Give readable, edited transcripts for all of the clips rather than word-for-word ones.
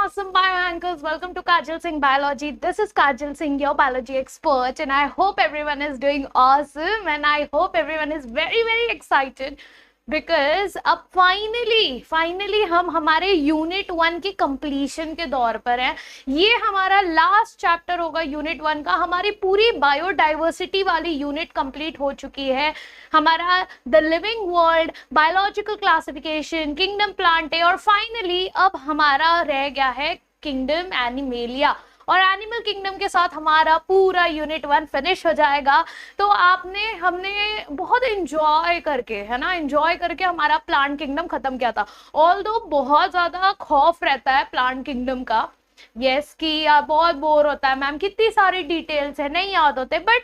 awesome bio anchors. Welcome to Kajal Singh Biology. This is Kajal Singh, your biology expert, and I hope everyone is doing awesome and I hope everyone is very, very excited because अब finally हम हमारे unit 1 की completion के दौर पर हैं। ये हमारा लास्ट चैप्टर होगा यूनिट 1 का। हमारी पूरी बायोडाइवर्सिटी वाली यूनिट कंप्लीट हो चुकी है। हमारा the living world, biological classification, kingdom Plantae और फाइनली अब हमारा रह गया है किंगडम एनिमेलिया। और एनिमल किंगडम के साथ हमारा पूरा यूनिट 1 फिनिश हो जाएगा। तो हमने बहुत एंजॉय करके, है ना, एंजॉय करके हमारा प्लांट किंगडम खत्म किया था। ऑल्दो बहुत ज्यादा खौफ रहता है प्लांट किंगडम का, यस, कि यार बहुत बोर होता है मैम, कितनी सारी डिटेल्स है, नहीं याद होते। But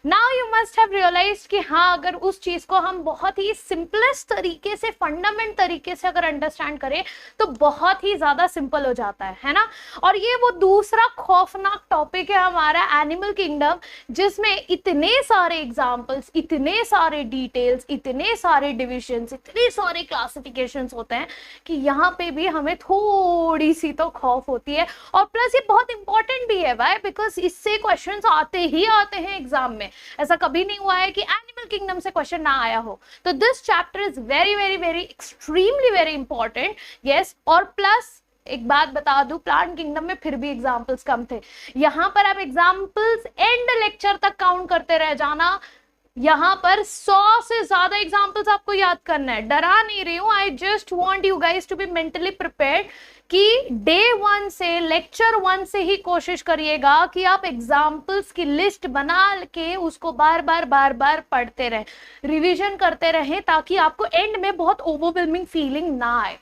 now you must have realised कि हाँ, अगर उस चीज को हम बहुत ही सिंपलेस्ट तरीके से, फंडामेंट तरीके से अगर अंडरस्टैंड करें तो बहुत ही ज्यादा सिंपल हो जाता है ना। और ये वो दूसरा खौफनाक टॉपिक है हमारा एनिमल किंगडम, जिसमें इतने सारे एग्जाम्पल्स, इतने सारे डिटेल्स, इतने सारे डिविजन्स, इतने सारे क्लासिफिकेशंस होते हैं कि यहाँ पे भी हमें थोड़ी सी तो खौफ होती है। और प्लस ये बहुत इंपॉर्टेंट भी है, वाई, बिकॉज इससे क्वेश्चंस आते हैं एग्जाम में। ऐसा कभी नहीं हुआ है कि एनिमल किंगडम से क्वेश्चन ना आया हो। तो this chapter is very very very extremely very important, yes. और प्लस एक बात बता दूं, प्लांट किंगडम में फिर भी एग्जाम्पल्स कम थे। यहां पर आप एग्जाम्पल्स एंड लेक्चर तक काउंट करते रह जाना। यहाँ पर 100 से ज्यादा एग्जाम्पल्स आपको याद करना है। डरा नहीं रही हूं, I just want you guys to be mentally prepared कि डे 1 से, लेक्चर 1 से ही कोशिश करिएगा कि आप एग्जाम्पल्स की लिस्ट बना के उसको बार बार पढ़ते रहें, रिवीजन करते रहें, ताकि आपको एंड में बहुत ओवरवेलमिंग फीलिंग ना आए।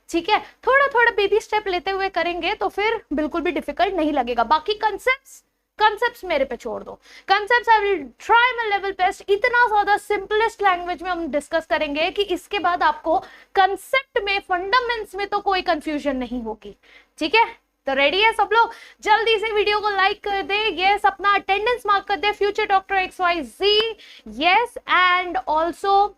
ठीक है, थोड़ा थोड़ा बेबी स्टेप लेते हुए करेंगे तो फिर बिल्कुल भी डिफिकल्ट नहीं लगेगा। बाकी कंसेप्ट्स मेरे पे छोड़ दो। Concepts I will try my level best. इतना ज्यादा सिंपलेस्ट लैंग्वेज में हम डिस्कस करेंगे कि इसके बाद आपको कंसेप्ट में, फंडामेंट्स में तो कोई कंफ्यूजन नहीं होगी। ठीक है, तो रेडी है सब लोग? जल्दी से वीडियो को लाइक कर दे, यस, अपना अटेंडेंस मार्क कर दे, future doctor XYZ, yes. And also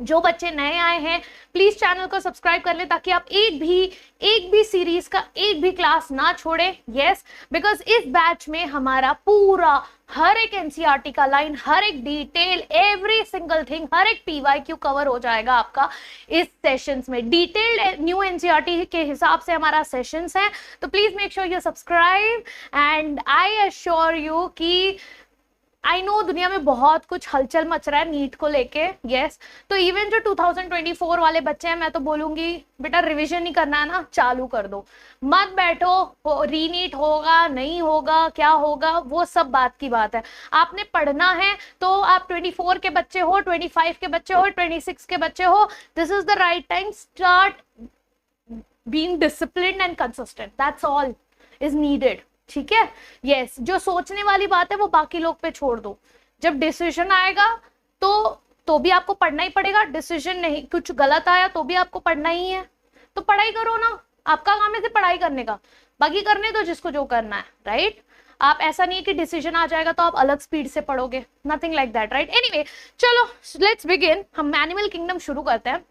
जो बच्चे नए आए हैं प्लीज चैनल को सब्सक्राइब कर ले, ताकि आप एक भी सीरीज का एक भी क्लास ना छोड़े, यस। बिकॉज इस बैच में हमारा पूरा हर एक एनसीईआरटी का लाइन, हर एक डिटेल, एवरी सिंगल थिंग, हर एक PYQ कवर हो जाएगा आपका इस सेशंस में। डिटेल्ड न्यू एनसीईआरटी के हिसाब से हमारा सेशंस है। तो please make sure you subscribe and I assure you कि आई नो दुनिया में बहुत कुछ हलचल मच रहा है नीट को लेके, यस। तो इवन जो 2024 वाले बच्चे हैं, मैं तो बोलूंगी बेटा रिवीजन नहीं करना है ना, चालू कर दो, मत बैठो रीनीट होगा नहीं होगा, क्या होगा, वो सब बात की बात है। आपने पढ़ना है तो आप 24 के बच्चे हो, 25 के बच्चे हो, 26 के बच्चे हो, this is the right time. Start being disciplined and consistent, that's all is needed. ठीक है, यस। जो सोचने वाली बात है वो बाकी लोग पे छोड़ दो। जब डिसीजन आएगा तो भी आपको पढ़ना ही पड़ेगा। डिसीजन नहीं, कुछ गलत आया तो भी आपको पढ़ना ही है, तो पढ़ाई करो ना। आपका काम है सिर्फ पढ़ाई करने का, बाकी करने दो जिसको जो करना है, राइट। आप ऐसा नहीं है कि डिसीजन आ जाएगा तो आप अलग स्पीड से पढ़ोगे, nothing like that, right. Anyway, चलो लेट्स बिगिन। हम एनिमल किंगडम शुरू करते हैं।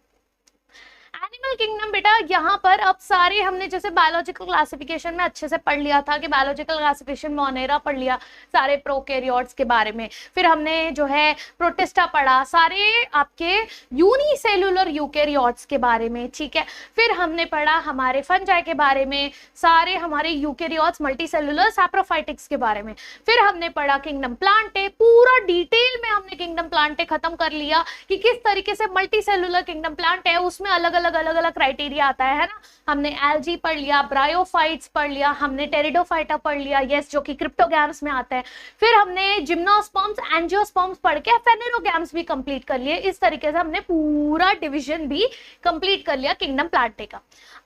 एनिमल किंगडम बेटा, यहाँ पर अब सारे हमने जैसे बायोलॉजिकल क्लासिफिकेशन में अच्छे से पढ़ लिया था कि बायोलॉजिकल क्लासिफिकेशन मोनेरा पढ़ लिया, सारे प्रोकैरियोट्स के बारे में। फिर हमने जो है प्रोटिस्टा पढ़ा, सारे आपके यूनिसेलुलर यूकैरियोट्स के बारे में, ठीक है। फिर हमने पढ़ा हमारे फंजाई के बारे में, सारे हमारे यूकैरियोट्स, मल्टीसेलुलर सैप्रोफाइटिक्स के बारे में। फिर हमने पढ़ा किंगडम प्लांटे, पूरा डिटेल में हमने किंगडम प्लांटे खत्म कर लिया कि किस तरीके से मल्टीसेलुलर किंगडम प्लांट है, उसमें अलग अलग क्राइटेरिया आता है ना। हमने एल्गी पढ़ लिया, ब्रायोफाइट्स पढ़ लिया, हमने टेरिडोफाइटा पढ़ लिया, यस, जो कि क्रिप्टोगैम्स में आता है। फिर हमने जिम्नोस्पर्म्स, एंजियोस्पर्म्स पढ़ के फेनेरोगैम्स भी कंप्लीट कर लिए। इस तरीके से हमने पूरा डिवीजन भी कंप्लीट कर लिया किंगडम प्लांटे का।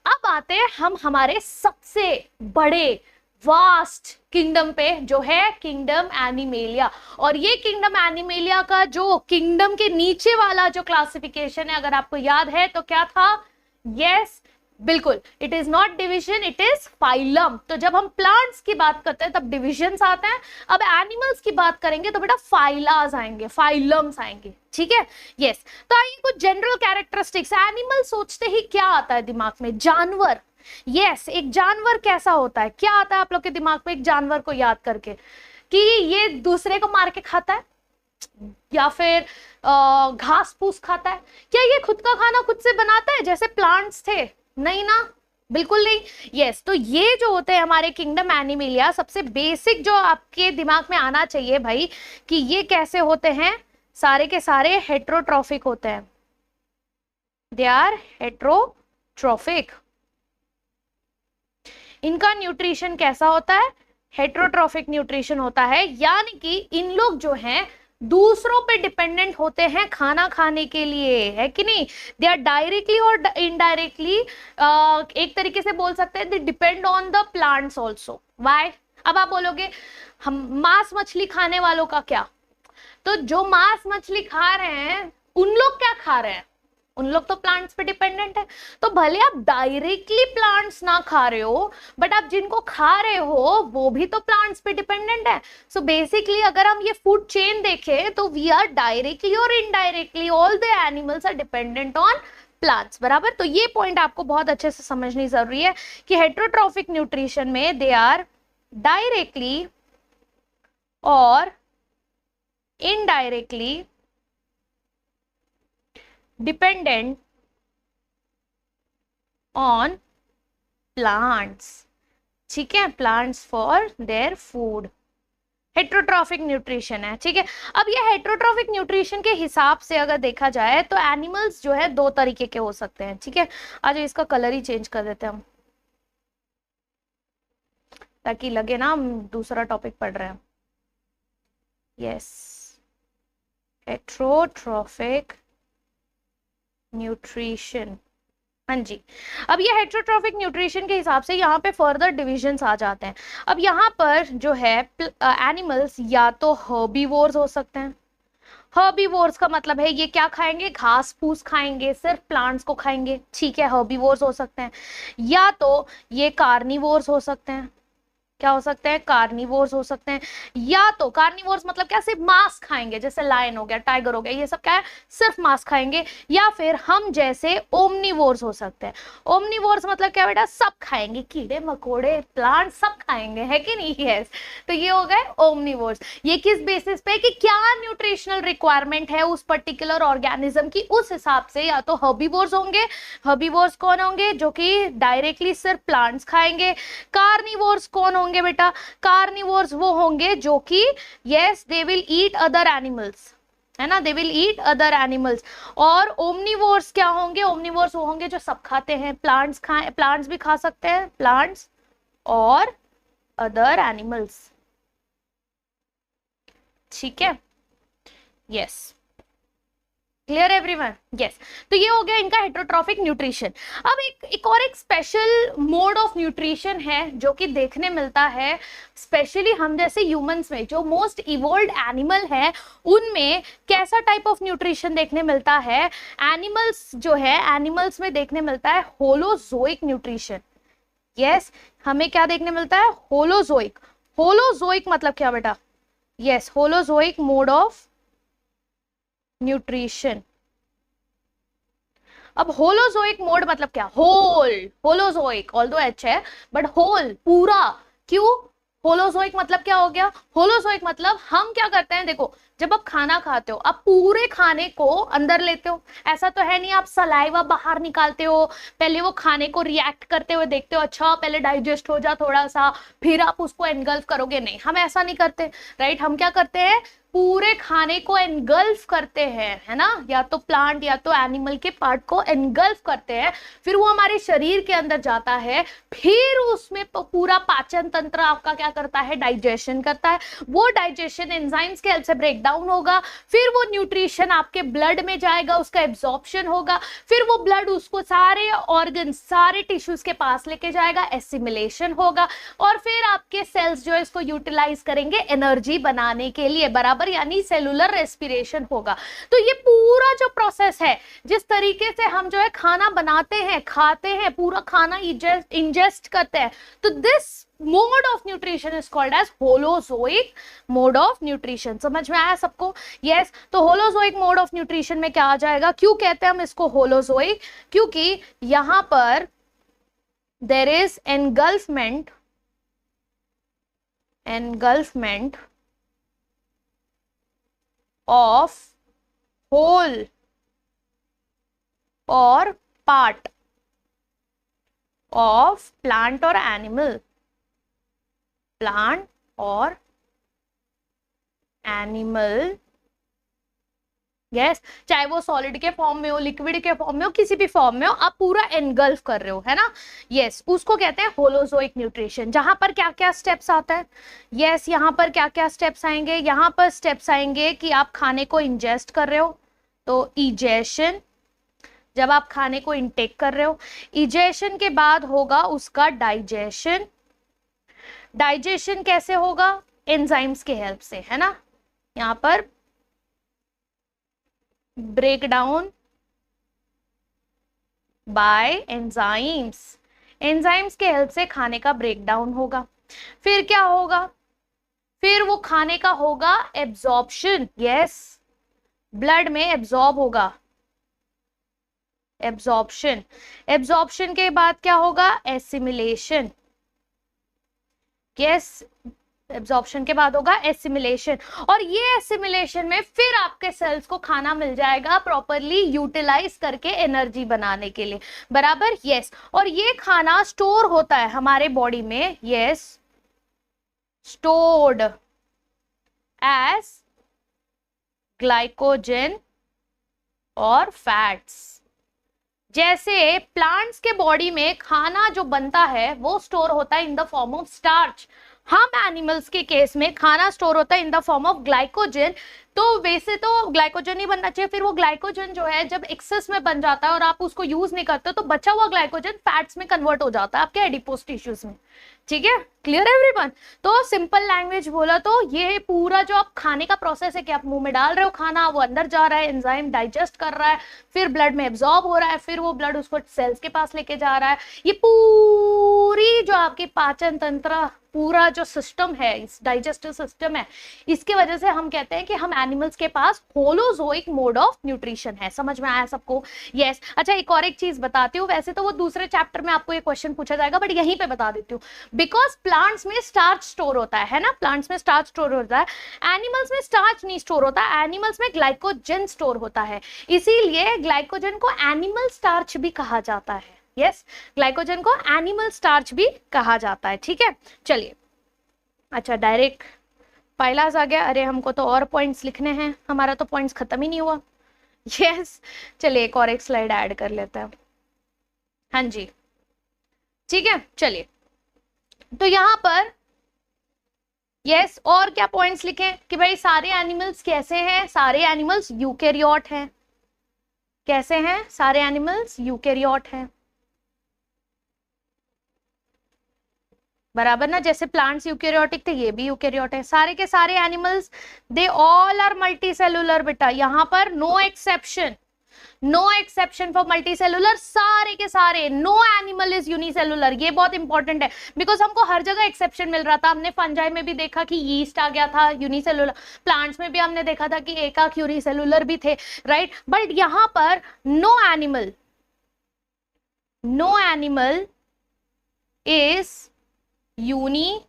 अब आते हैं हम हमारे सबसे बड़े वास्ट किंगडम पे, जो है किंगडम एनिमेलिया। और ये किंगडम एनिमेलिया का जो किंगडम के नीचे वाला जो क्लासिफिकेशन है, अगर आपको याद है तो क्या था? यस, बिल्कुल, it is not division, it is phylum. तो जब हम प्लांट्स की बात करते हैं तब डिविजन्स आते हैं, अब एनिमल्स की बात करेंगे तो बेटा फाइलाज आएंगे, फाइलम्स आएंगे, ठीक है। यस, तो आइए कुछ जनरल कैरेक्टरिस्टिक्स। एनिमल सोचते ही क्या आता है दिमाग में? जानवर, यस, एक जानवर कैसा होता है, क्या आता है आप लोग के दिमाग में एक जानवर को याद करके, कि ये दूसरे को मार के खाता है या फिर घास फूस खाता है? क्या ये खुद का खाना खुद से बनाता है जैसे प्लांट्स थे? नहीं ना, बिल्कुल नहीं। यस, तो ये जो होते हैं हमारे किंगडम एनिमलिया, सबसे बेसिक जो आपके दिमाग में आना चाहिए भाई, कि ये कैसे होते हैं, सारे के सारे हेट्रोट्रॉफिक होते हैं। They are heterotrophic. इनका न्यूट्रिशन कैसा होता है? हेट्रोट्रॉफिक न्यूट्रिशन होता है, यानी कि इन लोग जो हैं दूसरों पे डिपेंडेंट होते हैं खाना खाने के लिए, है कि नहीं? दे आर डायरेक्टली और इनडायरेक्टली, एक तरीके से बोल सकते हैं, they depend on the plants also. Why? अब आप बोलोगे हम मांस मछली खाने वालों का क्या? तो जो मांस मछली खा रहे हैं उन लोग क्या खा रहे हैं? उन लोग तो प्लांट्स पे डिपेंडेंट है। तो भले आप डायरेक्टली प्लांट्स ना खा रहे हो, बट आप जिनको खा रहे हो वो भी तो प्लांट्स पे डिपेंडेंट है। सो बेसिकली अगर हम ये फूड चेन देखें तो वी आर डायरेक्टली और indirectly all the animals are dependent on plants, बराबर। तो ये पॉइंट आपको बहुत अच्छे से समझनी जरूरी है कि हेट्रोट्रॉफिक न्यूट्रिशन में दे आर डायरेक्टली और इनडायरेक्टली डिपेंडेंट ऑन प्लांट्स, ठीक है, plants for their food. Heterotrophic nutrition है, ठीक है। अब ये हेट्रोट्रॉफिक न्यूट्रिशन के हिसाब से अगर देखा जाए तो एनिमल्स जो है दो तरीके के हो सकते हैं, ठीक है। आज इसका कलर ही चेंज कर देते हैं हम, ताकि लगे ना हम दूसरा टॉपिक पढ़ रहे हैं। यस, हेट्रोट्रॉफिक न्यूट्रिशन, हाँ जी। अब ये हेट्रोट्रॉफिक न्यूट्रिशन के हिसाब से यहाँ पे फर्दर डिविजन्स आ जाते हैं। अब यहाँ पर जो है एनिमल्स या तो हर्बीवोर्स हो सकते हैं। हर्बीवोर्स का मतलब है ये क्या खाएंगे? घास फूस खाएंगे, सिर्फ प्लांट्स को खाएंगे, ठीक है, हर्बीवोर्स हो सकते हैं। या तो ये कार्निवोर्स हो सकते हैं। क्या हो सकते हैं? कार्निवोर्स हो सकते हैं। या तो कार्निवोर्स मतलब क्या? सिर्फ मांस खाएंगे, जैसे लायन हो गया, टाइगर हो गया, ये सब क्या है? सिर्फ मांस खाएंगे। या फिर हम जैसे ओमनिवोर्स हो सकते हैं। ओमनिवोर्स मतलब क्या बेटा? सब खाएंगे, कीड़े मकोड़े प्लांट सब खाएंगे, है कि नहीं? यस, तो ये हो गए ओमनिवोर्स। ये किस बेसिस पे कि क्या न्यूट्रिशनल रिक्वायरमेंट है उस पर्टिकुलर ऑर्गेनिज्म की, उस हिसाब से या तो हर्बीवोर्स होंगे। हर्बीवोर्स कौन होंगे? जो कि डायरेक्टली सिर्फ प्लांट्स खाएंगे। कार्निवोर्स कौन होंगे बेटा? कार्निवोर्स वो होंगे जो कि yes they will eat other animals, है ना, they will eat other animals. और ओमनिवोर्स क्या होंगे? ओमनिवोर्स वो होंगे जो सब खाते हैं, प्लांट्स खाएं, प्लांट्स भी खा सकते हैं, प्लांट्स और अदर एनिमल्स, ठीक है। Yes, clear everyone? यस, तो ये हो गया इनका हेट्रोट्रॉफिक न्यूट्रिशन। अब एक और एक स्पेशल मोड ऑफ न्यूट्रिशन है जो कि देखने मिलता है स्पेशली हम जैसे ह्यूमंस में, जो मोस्ट इवोल्व्ड एनिमल है उनमें कैसा टाइप ऑफ न्यूट्रिशन देखने मिलता है? एनिमल्स जो है, एनिमल्स में देखने मिलता है होलोजोइक न्यूट्रिशन। यस, हमें क्या देखने मिलता है? होलोजोइक। होलोजोइक मतलब क्या बेटा? Yes, holozoic mode of nutrition. अब होलोजोइक मोड मतलब क्या? होल, होलोजोइक, ऑल्दो एच है बट होल, पूरा। क्यों? होलोजोइक मतलब क्या हो गया? होलोजोइक मतलब हम क्या करते हैं, देखो जब आप खाना खाते हो आप पूरे खाने को अंदर लेते हो, ऐसा तो है नहीं आप सलाइवा बाहर निकालते हो, पहले वो खाने को रिएक्ट करते हुए देखते हो, अच्छा पहले डाइजेस्ट हो जा थोड़ा सा फिर आप उसको एनगल्फ करोगे, नहीं, हम ऐसा नहीं करते, राइट। हम क्या करते हैं? पूरे खाने को एनगल्फ करते हैं, है ना, या तो प्लांट या तो एनिमल के पार्ट को एनगल्फ करते हैं, फिर वो हमारे शरीर के अंदर जाता है, फिर उसमें पूरा पाचन तंत्र आपका क्या करता है? डाइजेशन करता है। वो डाइजेशन एंजाइम्स के हेल्प से ब्रेक डाउन होगा, फिर वो न्यूट्रिशन आपके ब्लड में जाएगा, उसका एब्जॉर्प्शन होगा, फिर वो ब्लड उसको सारे ऑर्गन, सारे टिश्यूज के पास लेके जाएगा, एसिमिलेशन होगा, और फिर आपके सेल्स जो है इसको यूटिलाइज करेंगे एनर्जी बनाने के लिए, बराबर, यानी सेलुलर रेस्पिरेशन होगा। तो ये पूरा जो प्रोसेस है, जिस तरीके से हम जो है खाना बनाते हैं, खाते हैं, पूरा खाना इंजेस्ट करते हैं, तो this mode of nutrition is called as holozoic mode of nutrition. समझ में आया सबको? यस, तो होलोजोइक मोड ऑफ न्यूट्रिशन में क्या आ जाएगा? क्यों कहते हैं हम इसको होलोजोइक? क्योंकि यहां पर there is engulfment of whole or part of plant or animal, yes, चाहे वो सॉलिड के फॉर्म में हो, लिक्विड के फॉर्म में हो, किसी भी फॉर्म में हो, आप पूरा एनगल्फ कर रहे हो, है ना। यस, उसको कहते हैं होलोजोइक न्यूट्रिशन। जहां पर क्या क्या स्टेप्स आता है, यस, यहाँ पर क्या क्या स्टेप्स आएंगे, यहाँ पर स्टेप्स आएंगे कि आप खाने को इंजेस्ट कर रहे हो, तो इजेशन, जब आप खाने को इंटेक कर रहे हो, इजेशन के बाद होगा उसका डाइजेशन। डाइजेशन कैसे होगा, एंजाइम्स के हेल्प से, है ना। यहाँ पर ब्रेकडाउन बाय एंजाइम्स, एंजाइम्स के हेल्प से खाने का ब्रेकडाउन होगा। फिर क्या होगा, फिर वो खाने का होगा एब्जॉर्प्शन, यस, ब्लड में एब्जॉर्ब होगा, एब्जॉर्प्शन। एब्जॉर्प्शन के बाद क्या होगा, एसिमिलेशन, यस, एब्जॉर्प्शन के बाद होगा एसिमिलेशन। और ये एसिमिलेशन में फिर आपके सेल्स को खाना मिल जाएगा प्रॉपरली यूटिलाइज करके एनर्जी बनाने के लिए, बराबर, यस। और ये खाना स्टोर होता है हमारे बॉडी में, यस, स्टोर्ड एज ग्लाइकोजन और फैट्स। जैसे प्लांट्स के बॉडी में खाना जो बनता है वो स्टोर होता है in the form of starch, हम एनिमल्स के केस में खाना स्टोर होता है in the form of glycogen. तो वैसे तो ग्लाइकोजन ही बनना चाहिए, फिर वो ग्लाइकोजन जो है जब एक्सेस में बन जाता है और आप उसको यूज नहीं करते तो बचा हुआ ग्लाइकोजन फैट्स में कन्वर्ट हो जाता है आपके एडिपोज टिश्यूज में, ठीक है, क्लियर एवरीवन। तो सिंपल लैंग्वेज बोला तो ये पूरा जो आप खाने का प्रोसेस है कि आप मुंह में डाल रहे हो खाना, वो अंदर जा रहा है, एंजाइम डाइजेस्ट कर रहा है, फिर ब्लड में एब्जॉर्ब हो रहा है, फिर वो ब्लड उसको सेल्स के पास लेके जा रहा है। ये पूरी जो आपकी पाचन तंत्र, पूरा जो सिस्टम है, इस डाइजेस्टिव सिस्टम है, इसके वजह से हम कहते हैं कि हम एनिमल्स के पास होलोजोइक मोड ऑफ न्यूट्रिशन है। समझ में आया सबको, यस। अच्छा, एक और एक चीज बताती हूँ, वैसे तो वो दूसरे चैप्टर में आपको ये क्वेश्चन पूछा जाएगा, बट यहीं पे बता देती हूँ। बिकॉज प्लांट्स में स्टार्च स्टोर होता है ना, प्लांट्स में स्टार्च स्टोर होता है, एनिमल्स में स्टार्च नहीं स्टोर होता, एनिमल्स में ग्लाइकोजन स्टोर होता है, इसीलिए ग्लाइकोजन को एनिमल स्टार्च भी कहा जाता है, यस, ग्लाइकोजन को एनिमल स्टार्च भी कहा जाता है, ठीक है। चलिए, अच्छा, डायरेक्ट पाइलास आ गया, अरे हमको तो और पॉइंट्स लिखने हैं, हमारा तो पॉइंट्स खत्म ही नहीं हुआ, यस। चलिए एक और एक स्लाइड ऐड कर लेते हैं, हाँ जी, ठीक है। चलिए, तो यहां पर यस, और क्या पॉइंट्स लिखें कि भाई सारे एनिमल्स कैसे हैं, सारे एनिमल्स यूकेरियोट हैं, कैसे हैं, सारे एनिमल्स यूकेरियोट हैं, बराबर ना, जैसे प्लांट्स यूकेरियोटिक थे ये भी यूकेरियोट है, सारे के सारे animals they all are multicellular बेटा, यहां पर no exception, no exception for multicellular, सारे के सारे, नो एनिमल इज यूनिसेलुलर। ये बहुत इंपॉर्टेंट है बिकॉज हमको हर जगह एक्सेप्शन मिल रहा था, हमने फंजाई में भी देखा कि यीस्ट आ गया था यूनिसेलुलर, प्लांट्स में भी हमने देखा था कि एकाक यूनिसेलुलर भी थे, राइट, बट यहां पर नो एनिमल इज यूनिसेलुलर,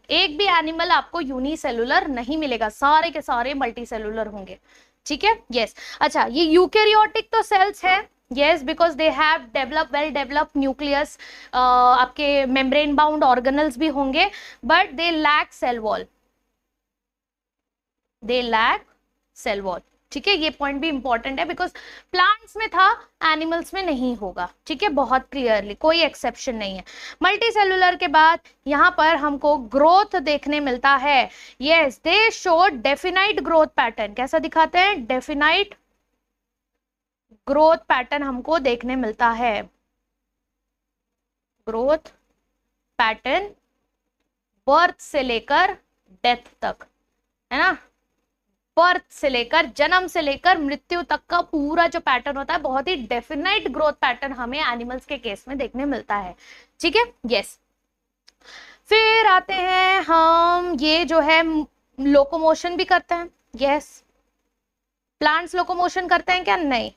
एक भी एनिमल आपको यूनिसेलुलर नहीं मिलेगा, सारे के सारे मल्टी सेलुलर होंगे, ठीक है, यस। अच्छा, ये यूकेरियोटिक तो सेल्स है, yes, because they have develop well develop nucleus, आपके मेम्ब्रेन बाउंड ऑर्गेनल्स भी होंगे, but they lack cell wall, ठीक है, ये पॉइंट भी इंपॉर्टेंट है बिकॉज प्लांट्स में था, एनिमल्स में नहीं होगा, ठीक है, बहुत क्लियरली, कोई एक्सेप्शन नहीं है। मल्टी सेलुलर के बाद यहां पर हमको ग्रोथ देखने मिलता है, यस, दे शो डेफिनाइट ग्रोथ पैटर्न, कैसा दिखाते हैं, डेफिनाइट ग्रोथ पैटर्न हमको देखने मिलता है, ग्रोथ पैटर्न बर्थ से लेकर डेथ तक, है ना, बर्थ से लेकर, जन्म से लेकर मृत्यु तक का पूरा जो पैटर्न होता है, बहुत ही डेफिनाइट ग्रोथ पैटर्न हमें एनिमल्स के केस में देखने मिलता है, ठीक है, यस। फिर आते हैं हम, ये जो है लोकोमोशन भी करते हैं, यस, प्लांट्स लोकोमोशन करते हैं क्या, नहीं,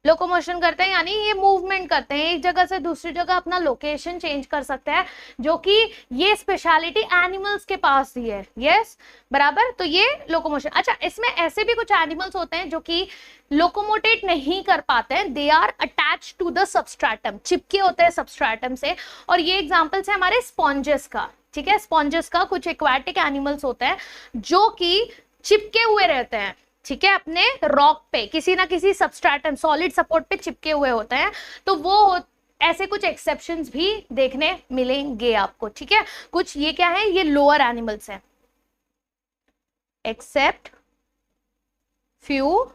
लोकोमोशन करते हैं यानी ये मूवमेंट करते हैं, एक जगह से दूसरी जगह अपना लोकेशन चेंज कर सकते हैं, जो कि ये स्पेशलिटी एनिमल्स के पास ही है। यस, बराबर। तो ये लोकोमोशन। अच्छा, इसमें ऐसे भी कुछ एनिमल्स होते हैं जो कि लोकोमोटेट नहीं कर पाते हैं, they are attach to the substratum, चिपके होते हैं सबस्ट्रेटम से। और ये एग्जांपल्स है हमारे स्पॉन्जेस का, ठीक है, स्पॉन्जेस का। कुछ एक्वाटिक एनिमल्स होते हैं जो कि चिपके हुए रहते हैं, ठीक है, अपने रॉक पे, किसी ना किसी सबस्ट्रेटम सॉलिड सपोर्ट पे चिपके हुए होते हैं। तो वो ऐसे कुछ एक्सेप्शंस भी देखने मिलेंगे आपको, ठीक है। कुछ ये क्या है, ये लोअर एनिमल्स हैं, एक्सेप्ट फ्यू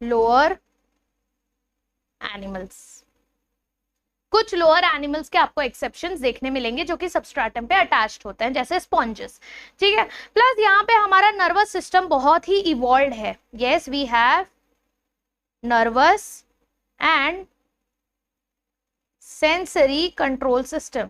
लोअर एनिमल्स। कुछ लोअर एनिमल्स के आपको एक्सेप्शंस देखने मिलेंगे जो कि सबस्ट्रेटम पे अटैच्ड होते हैं, जैसे स्पॉन्जेस, ठीक है। प्लस यहाँ पे हमारा नर्वस सिस्टम बहुत ही इवॉल्व है। Yes, we have nervous and sensory control system.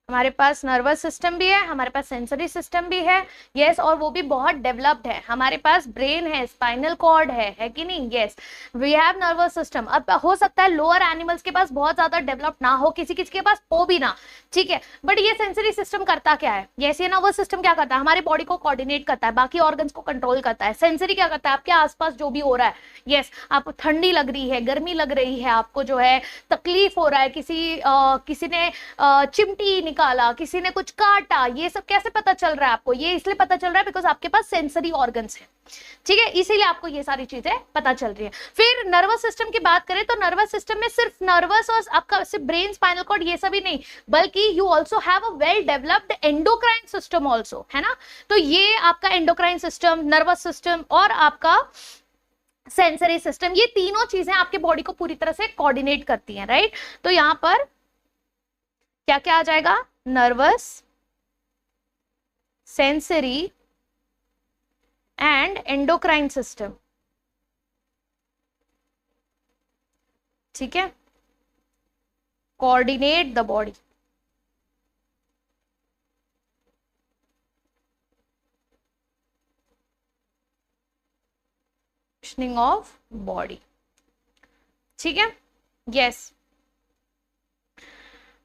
हमारे पास नर्वस सिस्टम भी है, हमारे पास सेंसरी सिस्टम भी है। यस, और वो भी बहुत डेवलप्ड है। हमारे पास ब्रेन है, स्पाइनल कॉर्ड है कि नहीं। Yes, we have nervous system. अब हो सकता है लोअर एनिमल्स के पास बहुत ज्यादा डेवलप ना हो, किसी किसी के पास हो भी ना, ठीक है। बट ये सेंसरी सिस्टम करता क्या है, यस, ये नर्वस सिस्टम क्या करता है, हमारे बॉडी को कोऑर्डिनेट करता है, बाकी ऑर्गन्स को कंट्रोल करता है। सेंसरी क्या करता है, आपके आसपास जो भी हो रहा है, यस, आपको ठंडी लग रही है, गर्मी लग रही है, आपको जो है तकलीफ हो रहा है, किसी ने चिमटी निकाला, किसी ने कुछ काटा, ये सब कैसे पता चल रहा है आपको, ये इसलिए पता चल रहा है बिकॉज आपके पास सेंसरी ऑर्गन्स है, ठीक है, इसीलिए आपको ये सारी चीजें पता चल रही है। फिर नर्वस सिस्टम की बात करें तो नर्वस सिस्टम में सिर्फ नर्वस और आपका सिर्फ ब्रेन, स्पाइनल कॉर्ड ये सब ही नहीं, बल्कि you also have a well developed endocrine system also, है ना। तो ये आपका एंडोक्राइन सिस्टम, नर्वस सिस्टम और आपका सेंसरी सिस्टम, ये तीनों चीजें आपके बॉडी को पूरी तरह से कोऑर्डिनेट करती हैं, राइट। तो यहां पर क्या क्या आ जाएगा, nervous, sensory and endocrine system, ठीक है, coordinate the body. Functioning of body, ठीक है। यस,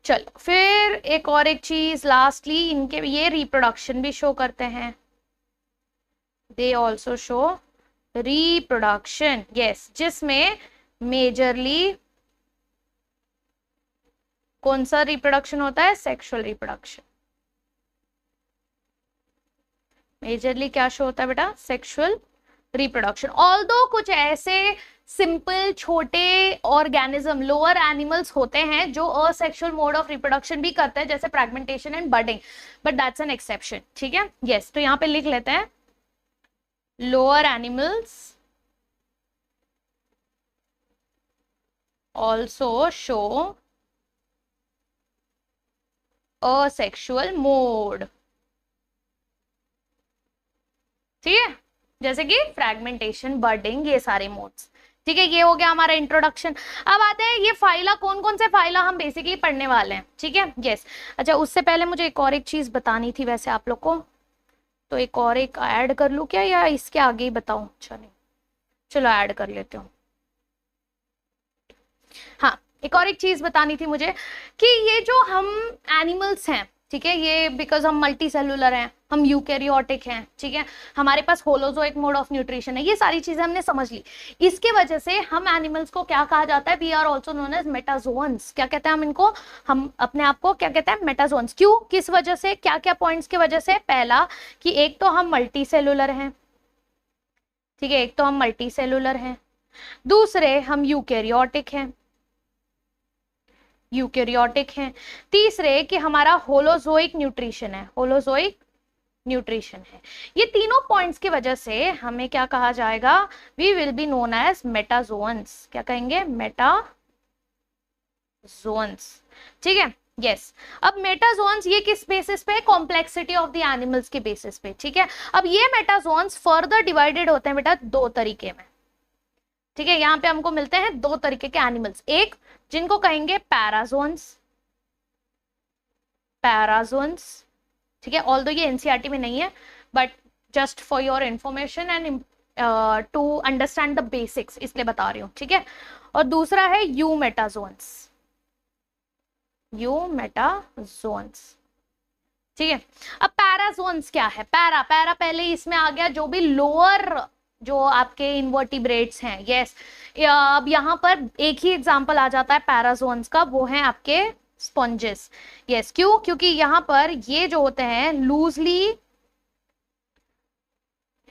चलो फिर एक चीज लास्टली, इनके ये रिप्रोडक्शन भी शो करते हैं, they also show reproduction. Yes, जिसमें मेजरली कौन सा रिप्रोडक्शन होता है, सेक्सुअल रिप्रोडक्शन। मेजरली क्या शो होता है बेटा, सेक्सुअल रिप्रोडक्शन। ऑल्दो कुछ ऐसे सिंपल छोटे ऑर्गेनिज्म, लोअर एनिमल्स होते हैं जो असेक्सुअल मोड ऑफ रिप्रोडक्शन भी करते हैं, जैसे fragmentation and budding, but that's an exception, ठीक है। यस, तो यहां पे लिख लेते हैं lower animals also show asexual mode, ठीक है, जैसे कि फ्रैगमेंटेशन, बर्डिंग, ये सारे मोड्स, ठीक है। ये हो गया हमारा इंट्रोडक्शन। अब आते हैं ये फाइला, कौन कौन से फाइला हम बेसिकली पढ़ने वाले हैं, ठीक है। यस, अच्छा उससे पहले मुझे एक चीज बतानी थी वैसे आप लोग को, तो एक ऐड कर लूं क्या, या इसके आगे ही बताऊं, अच्छा नहीं, चलो ऐड कर लेते हो। हाँ, एक चीज बतानी थी मुझे कि ये जो हम एनिमल्स हैं, ठीक है, ये बिकॉज हम मल्टी सेलुलर हैं, हम यूकैरियोटिक हैं, ठीक है, हमारे पास होलोजोइक मोड ऑफ न्यूट्रिशन है, ये सारी चीजें हमने समझ ली। इसके वजह से हम एनिमल्स को क्या कहा जाता है, we are also known as metazoans. क्या कहते हैं हम इनको, हम अपने आप को क्या कहते हैं, मेटाजोन्स। क्यों, किस वजह से, क्या क्या पॉइंट्स की वजह से, पहला कि एक तो हम मल्टी सेलुलर हैं, ठीक है, एक तो हम मल्टी सेलुलर हैं, दूसरे हम यूकैरियोटिक हैं, तीसरे कि हमारा होलोजोइक न्यूट्रिशन है, होलोजोइक न्यूट्रिशन है। ये तीनों पॉइंट्स की वजह से हमें क्या कहा जाएगा, we will be known as metazoans. क्या कहेंगे, मेटाजोन्स, ठीक है। यस, अब मेटाजोन्स ये किस बेसिस पे, कॉम्प्लेक्सिटी ऑफ द एनिमल्स के बेसिस पे, ठीक है। अब ये मेटाजोन्स फर्दर डिवाइडेड होते हैं बेटा दो तरीके में, ठीक है। यहाँ पे हमको मिलते हैं दो तरीके के एनिमल्स, एक जिनको कहेंगे पैराजोन्स, ठीक है, ऑल्दो ये एनसीईआरटी में नहीं है, but just for your information and to understand the basics, इसलिए बता रही हूँ, ठीक है। और दूसरा है यूमेटाजोन्स, यूमेटाजोन्स, ठीक है। अब पैराजोन्स क्या है? पैरा पैरा पहले इसमें आ गया जो भी लोअर जो आपके इन्वर्टिब्रेट्स हैं, यस। अब यहाँ पर एक ही एग्जांपल आ जाता है पैराजोन्स का, वो है आपके स्पॉन्जेस, यस। क्यों? क्योंकि यहाँ पर ये जो होते हैं लूजली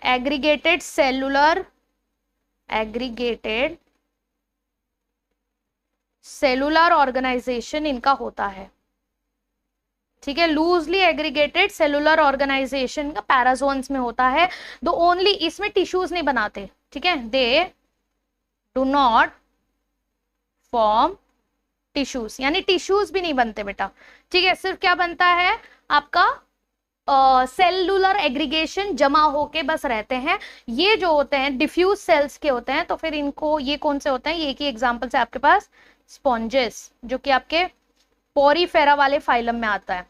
एग्रीगेटेड सेलुलर ऑर्गेनाइजेशन इनका होता है, ठीक है। लूजली एग्रीगेटेड सेलुलर ऑर्गेनाइजेशन का पैराजोन्स में होता है। दो ओनली इसमें टिश्यूज नहीं बनाते, ठीक है, दे डू नॉट फॉर्म टिश्यूज, यानी टिश्यूज भी नहीं बनते बेटा, ठीक है। सिर्फ क्या बनता है आपका सेलुलर एग्रीगेशन जमा होके बस रहते हैं। ये जो होते हैं डिफ्यूज सेल्स के होते हैं, तो फिर इनको ये कौन से होते हैं? ये एक ही एग्जांपल से आपके पास स्पॉन्जेस, जो कि आपके पोरीफेरा वाले फाइलम में आता है,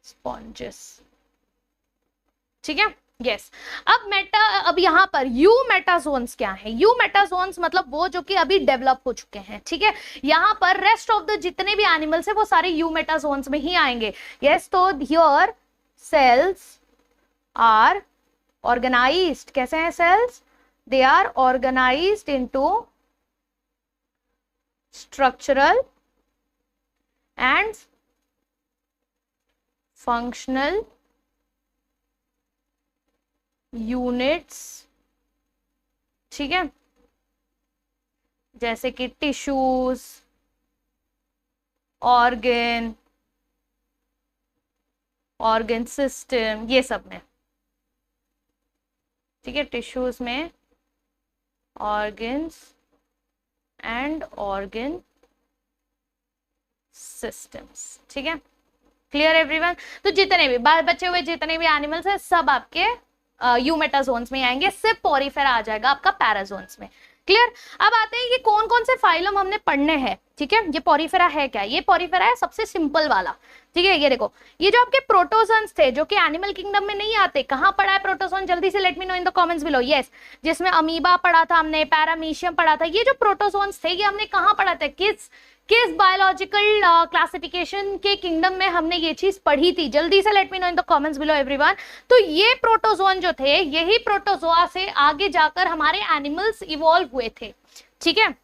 स्पॉन्जेस, ठीक है, यस। अब यहाँ पर यू मेटाजोन्स क्या है? यू मेटाजोन्स मतलब वो जो कि अभी डेवलप हो चुके हैं, ठीक है। यहाँ पर रेस्ट ऑफ द जितने भी एनिमल्स है वो सारे यू मेटाजोन्स में ही आएंगे, यस। तो हियर सेल्स आर ऑर्गेनाइज्ड, कैसे हैं cells? They are organised into structural and functional units, ठीक है, जैसे कि टिश्यूज, ऑर्गन सिस्टम, ये सब में, ठीक है। टिश्यूज में ऑर्गन्स एंड ऑर्गन सिस्टम्स, ठीक है। Clear everyone? तो जितने भी बचे हुए जितने भी एनिमल्स हैं सब आपके यूमेटाजोन्स में आएंगे, सिर्फ पोरीफेरा आ जाएगा आपका पैराजोन्स में। क्लियर? अब आते हैं कि कौन कौन से फाइलम हमने पढ़ने हैं, ठीक है। ये पोरीफेरा है क्या? ये पोरीफेरा है सबसे सिंपल वाला, ठीक है। ये देखो, ये जो आपके प्रोटोजोन्स थे जो कि एनिमल किंगडम में नहीं आते, कहाँ पढ़ा है प्रोटोजोन? जल्दी से let me know in the comments below, yes. जिसमें अमीबा पढ़ा था हमने, पैरामीशियम पढ़ा था, ये जो प्रोटोजोन्स थे ये हमने कहाँ पढ़ा था? किस बायोलॉजिकल क्लासिफिकेशन के किंगडम में हमने ये चीज पढ़ी थी? जल्दी से let me know in the comments below everyone. तो ये प्रोटोजोन जो थे, यही प्रोटोजोआ से आगे जाकर हमारे एनिमल्स इवॉल्व हुए थे, ठीक है।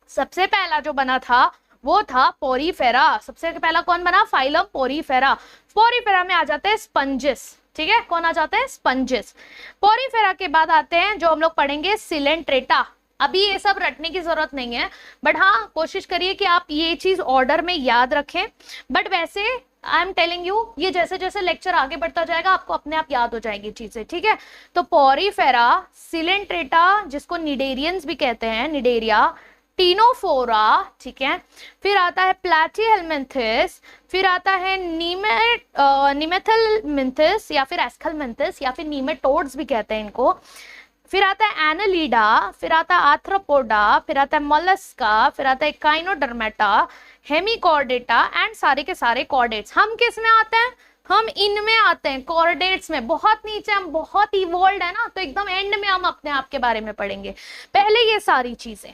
सबसे पहला जो बना था वो था पोरीफेरा। सबसे पहला कौन बना? Phylum Porifera. पोरीफेरा में आ जाते हैं स्पंजेस, ठीक है। कौन आ जाते हैं? स्पंजेस। पोरीफेरा के बाद आते हैं जो हम लोग पढ़ेंगे सिलेंट्रेटा। अभी ये सब रटने की जरूरत नहीं है, बट हाँ कोशिश करिए कि आप ये चीज ऑर्डर में याद रखें। बट वैसे आई एम टेलिंग यू, ये जैसे जैसे लेक्चर आगे बढ़ता जाएगा आपको अपने आप याद हो जाएगी चीजें, ठीक है। तो पोरीफेरा, सिलेंट्रेटा जिसको निडेरियंस भी कहते हैं, निडेरिया, टीनोफोरा, ठीक है। फिर आता है प्लैटीहेलमिन्थस, फिर आता है निमेथेलमिन्थस या फिर एस्केलमिन्थस या फिर नीमेटोड्स भी कहते हैं इनको। फिर आता है एनालीडा, फिर आता है आर्थ्रोपोडा, फिर आता है मोलस्का, फिर आता है काइनोडर्मेटा, हेमिकॉर्डेटा एंड सारे के सारे कॉर्डेट्स। हम किस में आते हैं? हम इनमें आते हैं, कॉर्डेट्स में। बहुत नीचे, हम बहुत इवॉल्व है ना, तो एकदम एंड में हम अपने आप के बारे में पढ़ेंगे, पहले ये सारी चीजें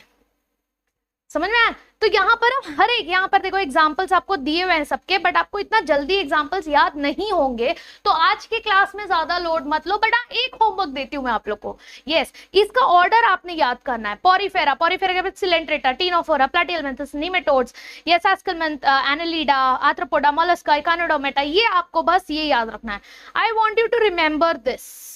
समझ में आया। तो यहाँ पर हम हर एक, यहाँ पर देखो एग्जाम्पल्स आपको दिए हुए हैं सबके, बट आपको इतना जल्दी एग्जाम्पल्स याद नहीं होंगे, तो आज की क्लास में ज्यादा लोड मत लो। बट एक होमवर्क देती हूँ मैं आप लोग को, यस। इसका ऑर्डर आपने याद करना है। पोरीफेरा, पोरीफेरा के बाद Coelenterata, Ctenophora, Platyhelminthes, nematodes, yes, Aschelminth, Annelida, Arthropoda, Mollusca, Echinodermata, ये आपको बस ये याद रखना है। I want you to remember this.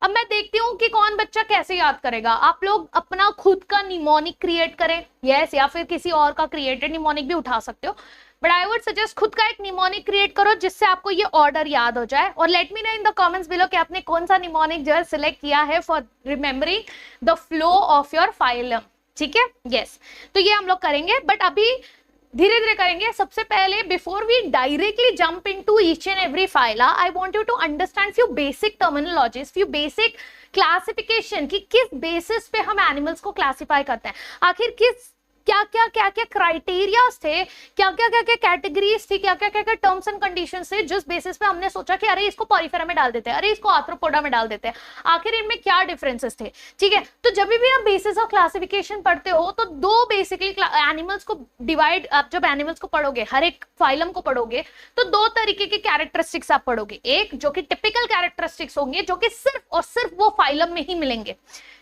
अब मैं देखती हूँ कि कौन बच्चा कैसे याद करेगा। आप लोग अपना खुद का निमोनिक क्रिएट करें, यस, या फिर किसी और का क्रिएटेड निमोनिक भी उठा सकते हो, बट आई वुड सजेस्ट खुद का एक निमोनिक क्रिएट करो जिससे आपको ये ऑर्डर याद हो जाए। और let me know in the comments below कि आपने कौन सा निमोनिक जो है सिलेक्ट किया है for remembering the flow of your phylum, ठीक है, यस। तो ये हम लोग करेंगे, बट अभी धीरे धीरे करेंगे। सबसे पहले before we directly jump into each and every phyla, I want you to understand few basic terminologies, few basic classification, कि किस बेसिस पे हम एनिमल्स को क्लासिफाई करते हैं। आखिर क्या क्या क्राइटेरियाज थे, क्या क्या कैटेगरीज थी, क्या क्या टर्म्स एंड कंडीशंस थे, जिस बेसिस पे हमने सोचा कि अरे इसको पॉरीफेरा में डाल देते हैं, अरे इसको आर्थ्रोपोडा में डाल देते हैं, आखिर इनमें क्या डिफरेंसेस थे। ठीक है, तो जब भी आप बेसिस ऑफ क्लासिफिकेशन पढ़ते हो तो दो बेसिकली एनिमल्स को डिवाइड, आप जब एनिमल्स को पढ़ोगे, हर एक फाइलम को पढ़ोगे, तो दो तरीके के कैरेक्टरिस्टिक्स आप पढ़ोगे। एक जो कि टिपिकल कैरेक्टरिस्टिक्स होंगे, जो कि सिर्फ और सिर्फ वो फाइलम में ही मिलेंगे।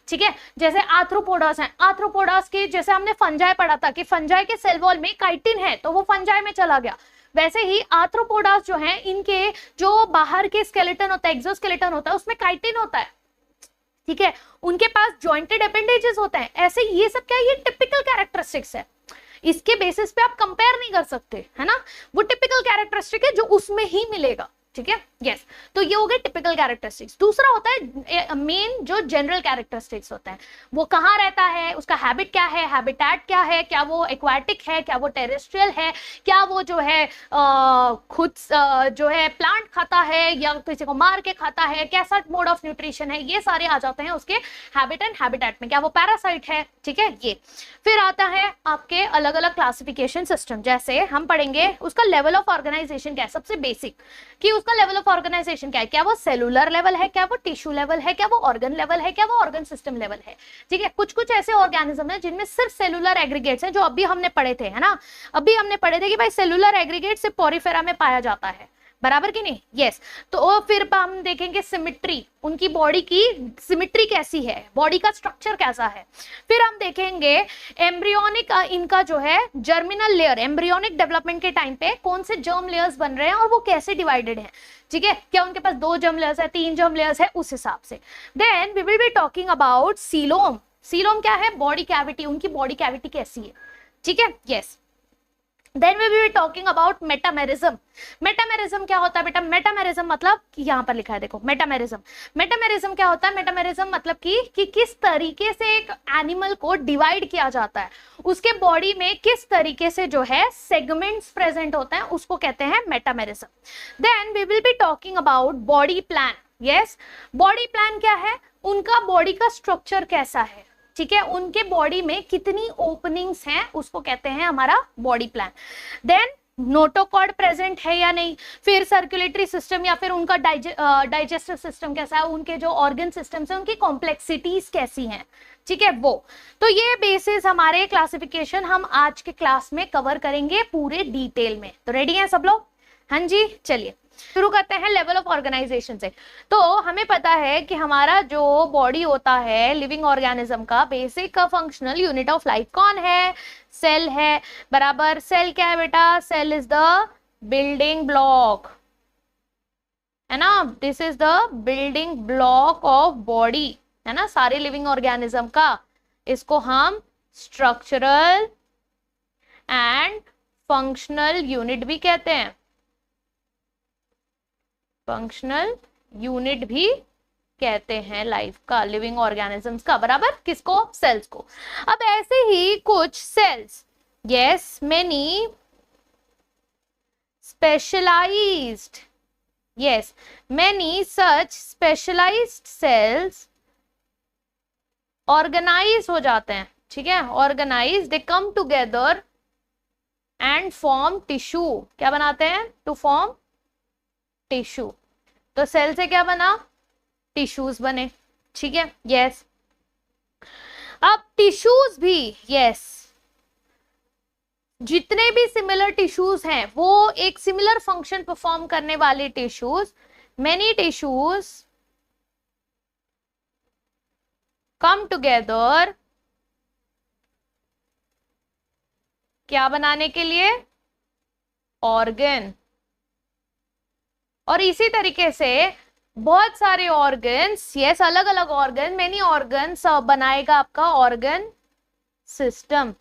ठीक है, जैसे आर्थ्रोपोडास हैं, आर्थ्रोपोडास के जैसे हमने फंजाई पढ़ा था कि फंजाई के सेल वॉल में काइटिन है तो वो फंजाई में चला गया, वैसे ही आर्थ्रोपोडास जो हैं इनके जो बाहर के स्केलेटन होता है, एक्सोस्केलेटन होता है, उसमें काइटिन होता है। ठीक है, उनके पास जॉइंटेड अपेंडेजेस होते हैं। ऐसे ये सब क्या है, ये टिपिकल कैरेक्टरिस्टिक्स है, इसके बेसिस पे आप कंपेयर नहीं कर सकते, है ना, वो टिपिकल कैरेक्टरिस्टिक है जो उसमें ही मिलेगा। ठीक है, यस, तो ये हो गए टिपिकल कैरेक्टरिस्टिक्स। दूसरा होता है मेन जो जनरल कैरेक्टरिस्टिक्स होता है, वो कहाँ रहता है, उसका हैबिट क्या है, हैबिटेट क्या है, क्या वो एक्वाटिक है, क्या वो टेरेस्ट्रियल है, क्या वो जो है खुद जो है प्लांट खाता है या किसी को मार के खाता है, कैसा मोड ऑफ न्यूट्रिशन है, ये सारे आ जाते हैं उसके हैबिट एंड हैबिटेट में, क्या वो पैरासाइट है। ठीक है, ये फिर आता है आपके अलग अलग क्लासिफिकेशन सिस्टम, जैसे हम पढ़ेंगे उसका लेवल ऑफ ऑर्गेनाइजेशन क्या है, सबसे बेसिक कि उसका लेवल ऑफ ऑर्गेनाइजेशन क्या है, क्या वो सेलुलर लेवल है, क्या वो टिश्यू लेवल है, क्या वो ऑर्गन लेवल है, क्या वो ऑर्गन सिस्टम लेवल है। ठीक है, कुछ कुछ ऐसे ऑर्गेनिज्म है जिनमें सिर्फ सेलुलर एग्रीगेट्स हैं, जो अभी हमने पढ़े थे, है ना, अभी हमने पढ़े थे कि भाई सेलुलर एग्रीगेट सिर्फ पोरिफेरा में पाया जाता है, बराबर कि नहीं, यस। तो फिर हम देखेंगे सिमिट्री, उनकी बॉडी की सिमिट्री कैसी है, बॉडी का स्ट्रक्चर कैसा है। फिर हम देखेंगे एम्ब्रियोनिक, इनका जो है जर्मिनल लेयर, एम्ब्रियोनिक डेवलपमेंट के टाइम पे कौन से जर्म लेयर्स बन रहे हैं और वो कैसे डिवाइडेड हैं। ठीक है, क्या उनके पास 2 जर्म लेयर्स है, 3 जर्म लेयर्स है, उस हिसाब से। Then we will be talking about coelom. Coelom क्या है, बॉडी कैविटी, उनकी बॉडी कैविटी कैसी है। ठीक है, yes. Then we will be talking about metamerism. Metamerism क्या होता है बेटा, मेटामेरिज्म मतलब कि यहाँ पर लिखा है देखो, मेटामेरिज्म। मेटामेरिज्म क्या होता है, मेटामेरिज्म मतलब कि किस तरीके से एक एनिमल को डिवाइड किया जाता है, उसके बॉडी में किस तरीके से जो है सेगमेंट्स प्रेजेंट होते हैं, उसको कहते हैं metamerism. Then we will be talking about body plan. Yes, body plan क्या है, उनका बॉडी का स्ट्रक्चर कैसा है। ठीक है, उनके बॉडी में कितनी ओपनिंग्स हैं, उसको कहते हैं हमारा body plan. Then notochord present है या नहीं, फिर सर्कुलेटरी सिस्टम या फिर उनका डाइजेस्टिव सिस्टम कैसा है, उनके जो ऑर्गन सिस्टम्स हैं उनकी कॉम्प्लेक्सिटीज कैसी हैं। ठीक है, वो तो ये बेसिस हमारे क्लासिफिकेशन हम आज के क्लास में कवर करेंगे पूरे डिटेल में। तो रेडी हैं सब लोग, हाँ जी, चलिए शुरू करते हैं लेवल ऑफ ऑर्गेनाइजेशन से। तो हमें पता है कि हमारा जो बॉडी होता है लिविंग ऑर्गेनिज्म का basic functional unit of life कौन है, सेल है, बराबर। सेल क्या है बेटा, cell is the building block, है ना, this is the building block of body, है ना, सारे लिविंग ऑर्गेनिज्म का। इसको हम स्ट्रक्चरल एंड फंक्शनल यूनिट भी कहते हैं, फंक्शनल यूनिट भी कहते हैं लाइफ का, लिविंग ऑर्गेनिजम्स का, बराबर, किसको, सेल्स को। अब ऐसे ही कुछ cells, yes, many specialised, yes, many such specialised cells organise हो जाते हैं। ठीक है, organise, they come together and form tissue, क्या बनाते हैं, टू फॉर्म टिश्यू। तो सेल से क्या बना, टिश्यूज बने। ठीक है, यस। अब टिश्यूज भी, यस, जितने भी सिमिलर टिश्यूज हैं वो एक सिमिलर फंक्शन परफॉर्म करने वाले tissues, many tissues come together, क्या बनाने के लिए, ऑर्गन। और इसी तरीके से बहुत सारे ऑर्गन्स, यस, अलग अलग ऑर्गन, मेनी ऑर्गन्स बनाएगा आपका ऑर्गन सिस्टम।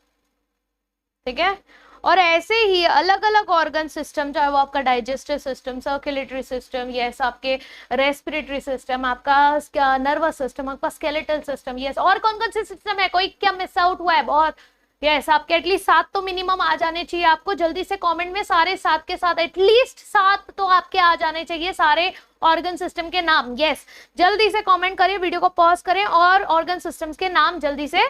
ठीक है, और ऐसे ही अलग अलग ऑर्गन सिस्टम, चाहे वो आपका digestive system, circulatory system, yes, आपके रेस्पिरेटरी सिस्टम, आपका नर्वस सिस्टम, आपका स्केलेटल सिस्टम, यस, और कौन कौन से सिस्टम है, कोई क्या मिस आउट हुआ है, बहुत, यस, आपके एटलीस्ट 7 तो मिनिमम आ जाने चाहिए आपको। जल्दी से कमेंट में सारे 7 के साथ, एटलीस्ट 7 तो आपके आ जाने चाहिए, सारे ऑर्गन सिस्टम के नाम। यस, जल्दी से कमेंट करिए, वीडियो को पॉज करें और ऑर्गन सिस्टम्स के नाम जल्दी से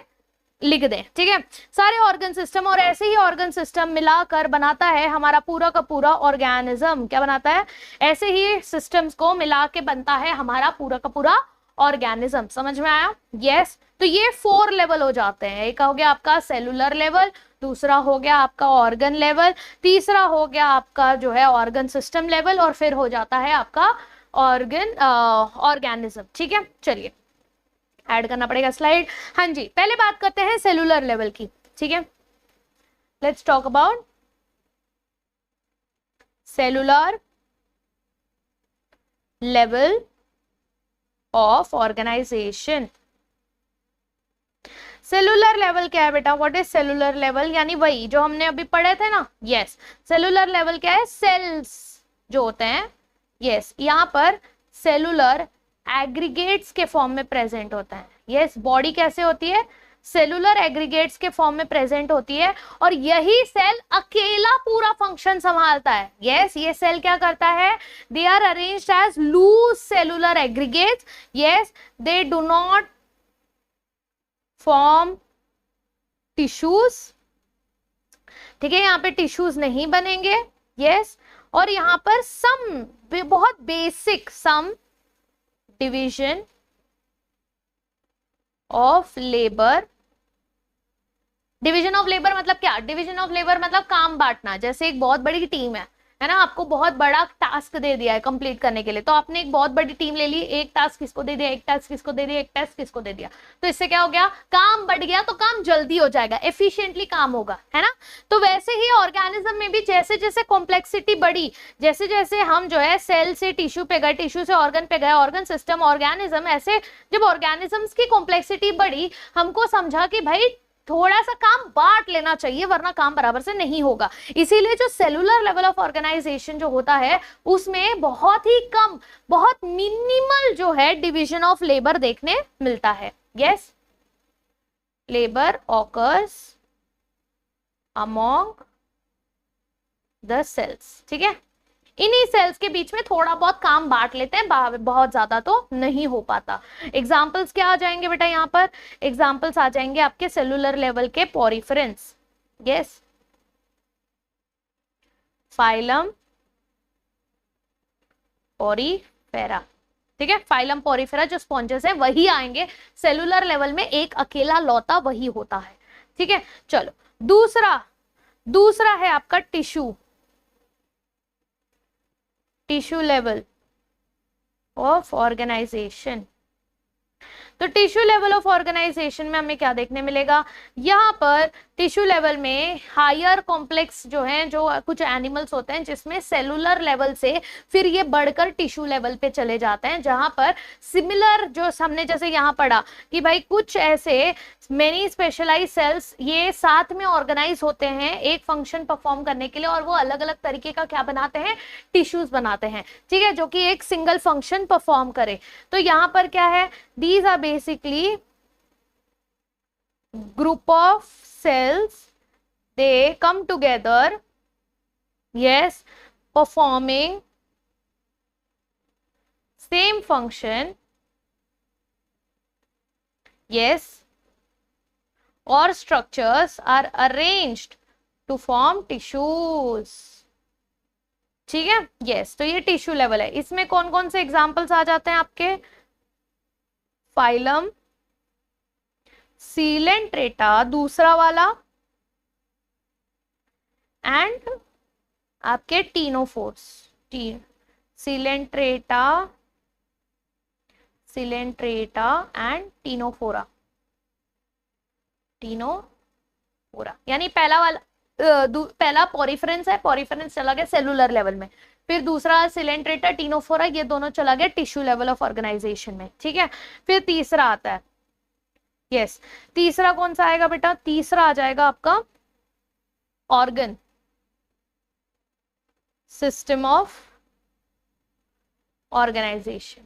लिख दें, ठीक है, सारे ऑर्गन सिस्टम। और ऐसे ही ऑर्गन सिस्टम मिलाकर बनाता है हमारा पूरा का पूरा ऑर्गेनिज्म। क्या बनाता है? ऐसे ही सिस्टम्स को मिला के बनता है हमारा पूरा का पूरा ऑर्गेनिज्म। समझ में आया? यस। तो ये 4 लेवल हो जाते हैं। एक हो गया आपका सेलुलर लेवल, दूसरा हो गया आपका ऑर्गन लेवल, तीसरा हो गया आपका जो है ऑर्गन सिस्टम लेवल, और फिर हो जाता है आपका ऑर्गेनिज्म। ठीक है, चलिए ऐड करना पड़ेगा स्लाइड। हाँ जी, पहले बात करते हैं सेलुलर लेवल की। ठीक है, let's talk about cellular level of organisation. Cellular level क्या है बेटा? What is cellular level? यानी वही जो हमने अभी पढ़े थे ना। यस, सेलुलर लेवल क्या है? सेल्स जो होते हैं, यस, यहाँ पर सेलुलर एग्रीगेट्स के फॉर्म में प्रेजेंट होता है। यस, बॉडी कैसे होती है? सेलुलर एग्रीगेट्स के फॉर्म में प्रेजेंट होती है, और यही सेल अकेला पूरा फंक्शन संभालता है। यस, ये सेल क्या करता है? They are arranged as loose cellular aggregates. Yes, they do not form tissues. ठीक है, यहाँ पे टिश्यूज नहीं बनेंगे। यस, और यहाँ पर सम बहुत basic sum division of labour. Division of labour मतलब क्या? डिवीजन ऑफ लेबर मतलब काम बांटना। जैसे एक बहुत बड़ी टीम है ना, आपको बहुत बड़ा टास्क दे दिया है कंप्लीट करने के लिए, तो आपने एक बहुत बड़ी टीम ले ली, एक टास्क किसको दे दिया, एक टास्क किसको दे दिया, एक टास्क किसको दे दिया, तो इससे क्या हो गया? काम बढ़ गया, तो काम जल्दी हो जाएगा, एफिशिएंटली काम होगा, है ना। तो वैसे ही ऑर्गेनिज्म में भी जैसे जैसे कॉम्प्लेक्सिटी बढ़ी, जैसे जैसे हम जो है सेल से टिश्यू पे गए, टिश्यू से ऑर्गन पे गए, ऑर्गन सिस्टम, ऑर्गेनिज्म, ऐसे जब ऑर्गेनिजम्स की कॉम्प्लेक्सिटी बढ़ी, हमको समझा कि भाई थोड़ा सा काम बांट लेना चाहिए, वरना काम बराबर से नहीं होगा। इसीलिए जो सेलुलर लेवल ऑफ ऑर्गेनाइजेशन जो होता है, उसमें बहुत ही कम, बहुत मिनिमल जो है डिवीजन ऑफ लेबर देखने मिलता है। Yes, labour occurs among the cells. ठीक है, इन्हीं सेल्स के बीच में थोड़ा बहुत काम बांट लेते हैं, बहुत ज्यादा तो नहीं हो पाता। एग्जाम्पल्स क्या आ जाएंगे बेटा? यहाँ पर एग्जाम्पल्स आ जाएंगे आपके सेलुलर लेवल के पोरिफेरेंस। Yes, phylum Porifera. ठीक है, फाइलम पोरिफेरा जो स्पॉन्जेस है वही आएंगे। सेलुलर लेवल में एक अकेला लौता वही होता है। ठीक है, चलो दूसरा है आपका टिश्यू लेवल ऑफ ऑर्गेनाइजेशन। तो टिश्यू लेवल ऑफ ऑर्गेनाइजेशन में हमें क्या देखने मिलेगा? यहाँ पर टिश्यू लेवल में हायर कॉम्प्लेक्स जो हैं, जो कुछ एनिमल्स होते हैं जिसमें सेलुलर लेवल से फिर ये बढ़कर टिश्यू लेवल पे चले जाते हैं, जहां पर सिमिलर जो हमने जैसे यहाँ पढ़ा कि भाई कुछ ऐसे मेनी स्पेशलाइज सेल्स ये साथ में ऑर्गेनाइज होते हैं एक फंक्शन परफॉर्म करने के लिए, और वो अलग अलग तरीके का क्या बनाते हैं? टिश्यूज बनाते हैं। ठीक है, जो कि एक सिंगल फंक्शन परफॉर्म करे। तो यहाँ पर क्या है? These are basically group of cells, they come together, yes, performing same function, yes, or structures are arranged to form tissues. ठीक है, yes, तो ये टिश्यू लेवल है। इसमें कौन कौन से एग्जाम्पल्स आ जाते हैं आपके? फाइलम सीलेंट्रेटा दूसरा वाला, एंड आपके टीनोफोर्स, सीलेंट्रेटा एंड टीनोफोरा। यानी पहला वाला पहला पोरिफेरेंस है, पोरिफेरेंस चला गया सेलुलर लेवल में, फिर दूसरा सिलेंट्रेटा, टीनोफोरा, ये दोनों चला गया टिश्यू लेवल ऑफ ऑर्गेनाइजेशन में। ठीक है, फिर तीसरा आता है, यस, तीसरा कौन सा आएगा बेटा? तीसरा आ जाएगा आपका ऑर्गन सिस्टम ऑफ ऑर्गेनाइजेशन।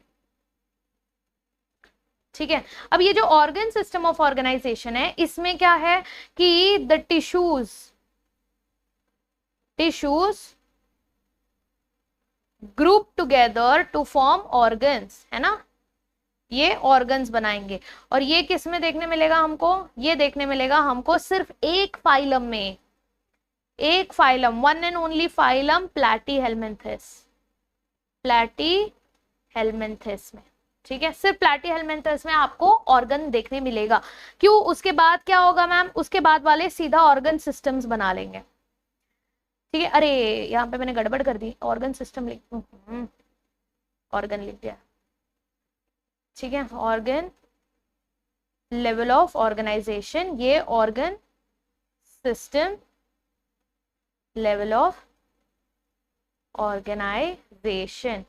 ठीक है, अब ये जो ऑर्गन सिस्टम ऑफ ऑर्गेनाइजेशन है, इसमें क्या है कि the tissues group together to form organs, है ना। ये ऑर्गन्स बनाएंगे। और ये किस में देखने मिलेगा हमको? ये देखने मिलेगा हमको सिर्फ एक फाइलम में, एक phylum, one and only phylum Platyhelminthes, Platyhelminthes में। ठीक है, सिर्फ प्लैटीहेल्मिन्थेस में आपको ऑर्गन देखने मिलेगा। क्यों? उसके बाद क्या होगा मैम? उसके बाद वाले सीधा ऑर्गन सिस्टम्स बना लेंगे। ठीक है, अरे यहाँ पे मैंने गड़बड़ कर दी, ऑर्गन सिस्टम ऑर्गन लिख दिया। ठीक है, ऑर्गन लेवल ऑफ ऑर्गेनाइजेशन, ये organ system level of organisation.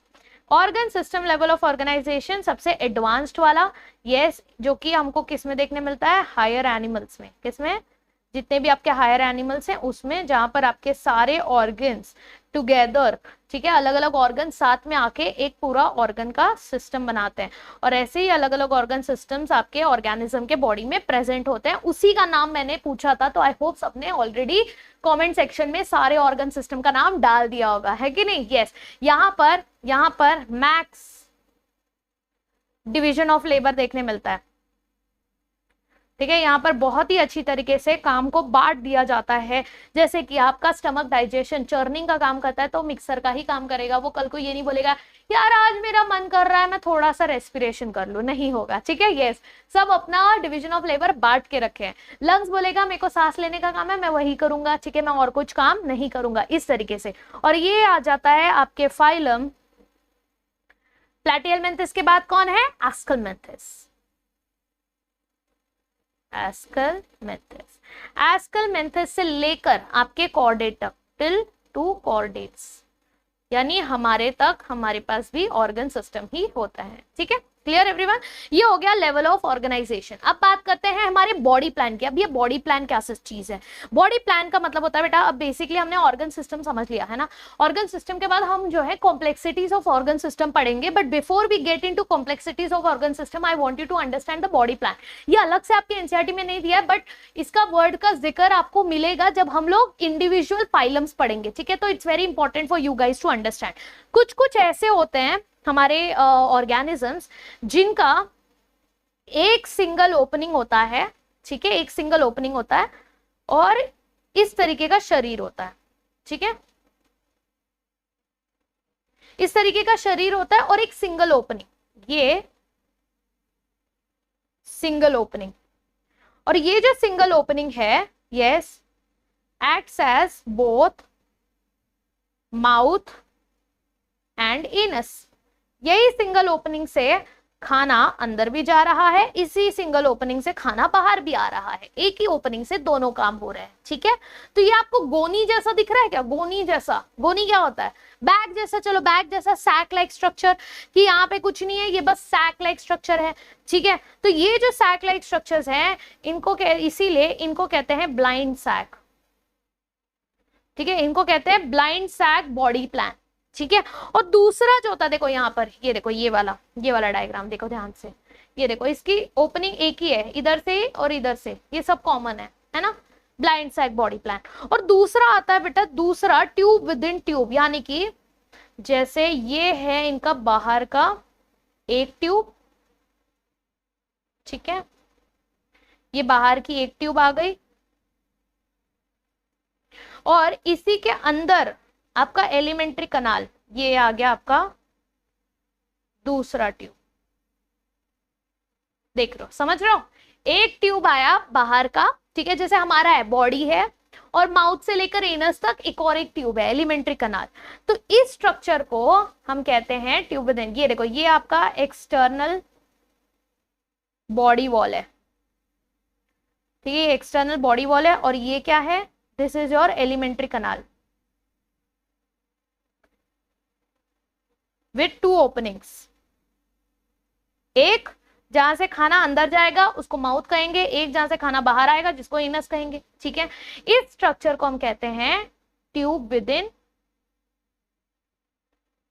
Organ system level of organisation सबसे एडवांस्ड वाला, यस, जो कि हमको किस में देखने मिलता है? हायर एनिमल्स में। किसमें? जितने भी आपके हायर एनिमल्स हैं उसमें, जहां पर आपके सारे ऑर्गन्स टुगेदर, ठीक है, अलग अलग ऑर्गन साथ में आके एक पूरा ऑर्गन का सिस्टम बनाते हैं। और ऐसे ही अलग अलग ऑर्गन सिस्टम्स आपके ऑर्गेनिज्म के बॉडी में प्रेजेंट होते हैं। उसी का नाम मैंने पूछा था, तो आई होप सबने ऑलरेडी कमेंट सेक्शन में सारे ऑर्गन सिस्टम का नाम डाल दिया होगा, है कि नहीं? यस। यहाँ पर मैक्स डिवीजन ऑफ लेबर देखने मिलता है। ठीक है, यहाँ पर बहुत ही अच्छी तरीके से काम को बांट दिया जाता है। जैसे कि आपका स्टमक डाइजेशन चर्निंग का काम करता है, तो मिक्सर का ही काम करेगा। वो कल को ये नहीं बोलेगा यार आज मेरा मन कर रहा है मैं थोड़ा सा रेस्पिरेशन कर लूं, नहीं होगा। ठीक है, यस, सब अपना डिवीजन ऑफ लेबर बांट के रखे हैं। लंग्स बोलेगा मेरे को सांस लेने का काम है, मैं वही करूंगा। ठीक है, मैं और कुछ काम नहीं करूंगा, इस तरीके से। और ये आ जाता है आपके फाइलम प्लैटीहेल्मिन्थेस के बाद कौन है? एस्कलमेंथेस। एस्कलमेंथेस, एस्कलमेंथेस से लेकर आपके कॉर्डेट तक, टिल टू कॉर्डेट्स, यानी हमारे तक हमारे पास भी ऑर्गन सिस्टम ही होता है। ठीक है, क्लियर एवरीवन? ये हो गया लेवल ऑफ ऑर्गेनाइजेशन। अब बात करते हैं हमारे बॉडी प्लान की। अब ये बॉडी प्लान क्या चीज है? बॉडी प्लान का मतलब होता है बेटा, अब बेसिकली हमने ऑर्गन सिस्टम समझ लिया है ना। ऑर्गन सिस्टम के बाद हम जो है कॉम्प्लेक्सिटीज ऑफ ऑर्गन सिस्टम पढ़ेंगे। But before we get into complexities of organ system, I want you to understand the body plan. ये अलग से आपके एनसीईआरटी में नहीं दिया है, बट इसका वर्ड का जिक्र आपको मिलेगा जब हम लोग इंडिविजुअल फाइलम्स पढ़ेंगे। ठीक है, तो it's very important for you guys to understand. कुछ कुछ ऐसे होते हैं हमारे ऑर्गेनिजम्स जिनका एक सिंगल ओपनिंग होता है। ठीक है, एक सिंगल ओपनिंग होता है और इस तरीके का शरीर होता है। ठीक है, इस तरीके का शरीर होता है और एक सिंगल ओपनिंग, ये सिंगल ओपनिंग। और ये जो सिंगल ओपनिंग है, yes, acts as both mouth and anus. यही सिंगल ओपनिंग से खाना अंदर भी जा रहा है, इसी सिंगल ओपनिंग से खाना बाहर भी आ रहा है। एक ही ओपनिंग से दोनों काम हो रहे हैं। ठीक है, तो ये आपको गोनी जैसा दिख रहा है क्या? गोनी जैसा, गोनी क्या होता है? बैग जैसा। चलो बैग जैसा, सैक लाइक स्ट्रक्चर, कि यहाँ पे कुछ नहीं है, ये बस सैक लाइक स्ट्रक्चर है। ठीक है, तो ये जो सैक लाइक स्ट्रक्चर्स हैं, इनको इसीलिए इनको कहते हैं ब्लाइंड सैक। ठीक है, इनको कहते हैं ब्लाइंड सैक बॉडी प्लान। ठीक है, और दूसरा जो होता है, देखो यहाँ पर, ये देखो ये वाला डायग्राम देखो ध्यान से। ये देखो, इसकी ओपनिंग एक ही है, इधर से और इधर से, ये सब कॉमन है ना, ब्लाइंड सैक बॉडी प्लान। और दूसरा आता है बेटा, दूसरा ट्यूब विद इन ट्यूब, यानी कि जैसे ये है इनका बाहर का एक ट्यूब। ठीक है, ये बाहर की एक ट्यूब आ गई और इसी के अंदर आपका एलिमेंट्री कनाल, ये आ गया आपका दूसरा ट्यूब। देख रहे हो, समझ रहे हो? एक ट्यूब आया बाहर का, ठीक है, जैसे हमारा है बॉडी है और माउथ से लेकर एनस तक एक और एक ट्यूब है, एलिमेंट्री कनाल। तो इस स्ट्रक्चर को हम कहते हैं ट्यूब विद इन। ये देखो, ये आपका एक्सटर्नल बॉडी वॉल है। ठीक है, एक्सटर्नल बॉडी वॉल है और ये क्या है? This is your elementary kanal with two openings. एक जहां से खाना अंदर जाएगा उसको माउथ कहेंगे, एक जहां से खाना बाहर आएगा जिसको एनस कहेंगे। ठीक है, इस स्ट्रक्चर को हम कहते हैं ट्यूब विद इन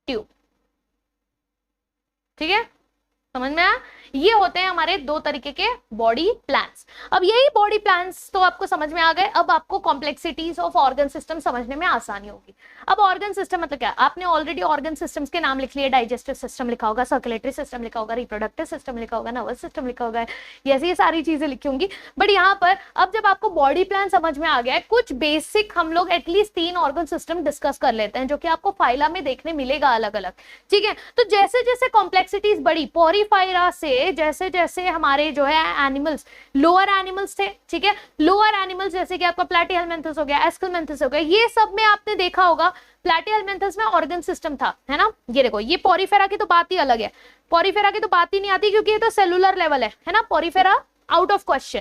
ट्यूब। ठीक है, समझ में आया? ये होते हैं हमारे दो तरीके के बॉडी प्लान्स। अब यही बॉडी प्लान्स तो आपको समझ में आ गए, अब आपको कॉम्प्लेक्सिटीज ऑफ ऑर्गन सिस्टम समझने में आसानी होगी। अब ऑर्गन सिस्टम मतलब क्या, आपने ऑलरेडी ऑर्गन सिस्टम्स के नाम लिख लिए, डाइजेस्टिव सिस्टम लिखा होगा, सर्कुलेटरी सिस्टम लिखा होगा, रिप्रोडक्टिव सिस्टम लिखा होगा, नर्वस सिस्टम लिखा होगा, ये सारी चीजें लिखी होंगी। बट यहाँ पर अब जब आपको बॉडी प्लान समझ में आ गया है, कुछ बेसिक हम लोग एटलीस्ट 3 ऑर्गन सिस्टम डिस्कस कर लेते हैं, जो कि आपको फाइला में देखने मिलेगा अलग अलग, ठीक है। तो जैसे जैसे कॉम्प्लेक्सिटीज बढ़ी पॉरीफायरा से, जैसे जैसे हमारे जो है एनिमल्स, लोअर एनिमल्स थे, ठीक है, लोअर एनिमल्स जैसे कि आपका प्लैटीहेलमिन्थस हो गया, एस्केलमिन्थस हो गया, ये सब में आपने देखा होगा प्लैटीहेलमिन्थस में ऑर्गन सिस्टम था, है ना। ये देखो, ये पॉरीफेरा की तो बात ही अलग है, पॉरीफेरा की तो बात ही नहीं आती, क्योंकि ये तो सेलुलर लेवल है ना। पॉरीफेरा आउट ऑफ क्वेश्चन,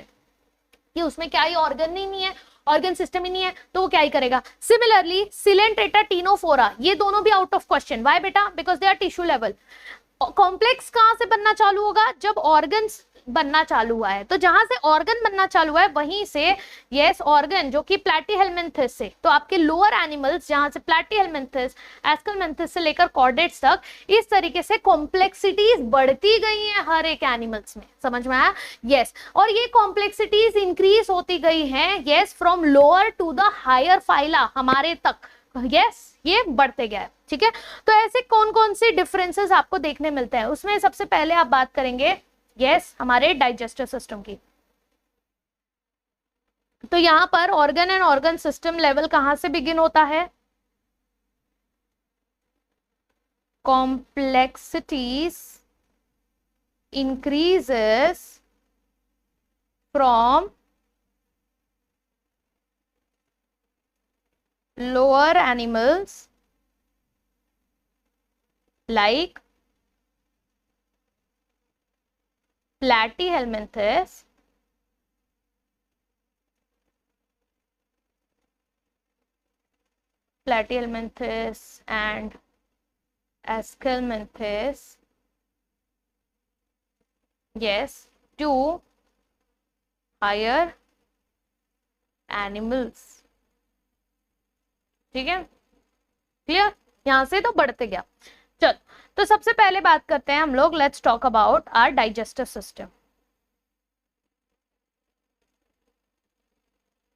कि उसमें क्या ही ऑर्गन नहीं है, ऑर्गन सिस्टम ही नहीं है, तो वो क्या ही करेगा। सिमिलरली सिलेंट्रेटा, टीनोफोरा, ये दोनों भी आउट ऑफ क्वेश्चन। व्हाई बेटा? Because they are tissue level. Complex कहां से बनना चालू होगा? जब ऑर्गन्स बनना चालू हुआ है। तो जहां से ऑर्गन बनना चालू हुआ है वहीं से यस ऑर्गन, जो कि प्लैटीहेलमिन्थस से, तो आपके लोअर एनिमल्स जहां से प्लैटीहेलमिन्थस, एस्केलमिन्थस से लेकर कॉर्डेट्स तक, इस तरीके से कॉम्प्लेक्सिटीज बढ़ती गई हैं हर एक एनिमल्स में। समझ में आया? यस। और ये कॉम्प्लेक्सिटीज इंक्रीज होती गई हैं yes from lower to the higher phyla, हमारे तक यस ये बढ़ते गया है, ठीक है। तो ऐसे कौन कौन से डिफरेंसेस आपको देखने मिलते हैं, उसमें सबसे पहले आप बात करेंगे यस हमारे डाइजेस्टिव सिस्टम की। तो यहां पर organ and organ system level कहां से बिगिन होता है? Complexities increases from lower animals like platyhelminthes, and Aschelminthes, yes, to higher animals, ठीक है, क्लियर। यहां से तो बढ़ते गया। चल, तो सबसे पहले बात करते हैं हम लोग, let's talk about our digestive system,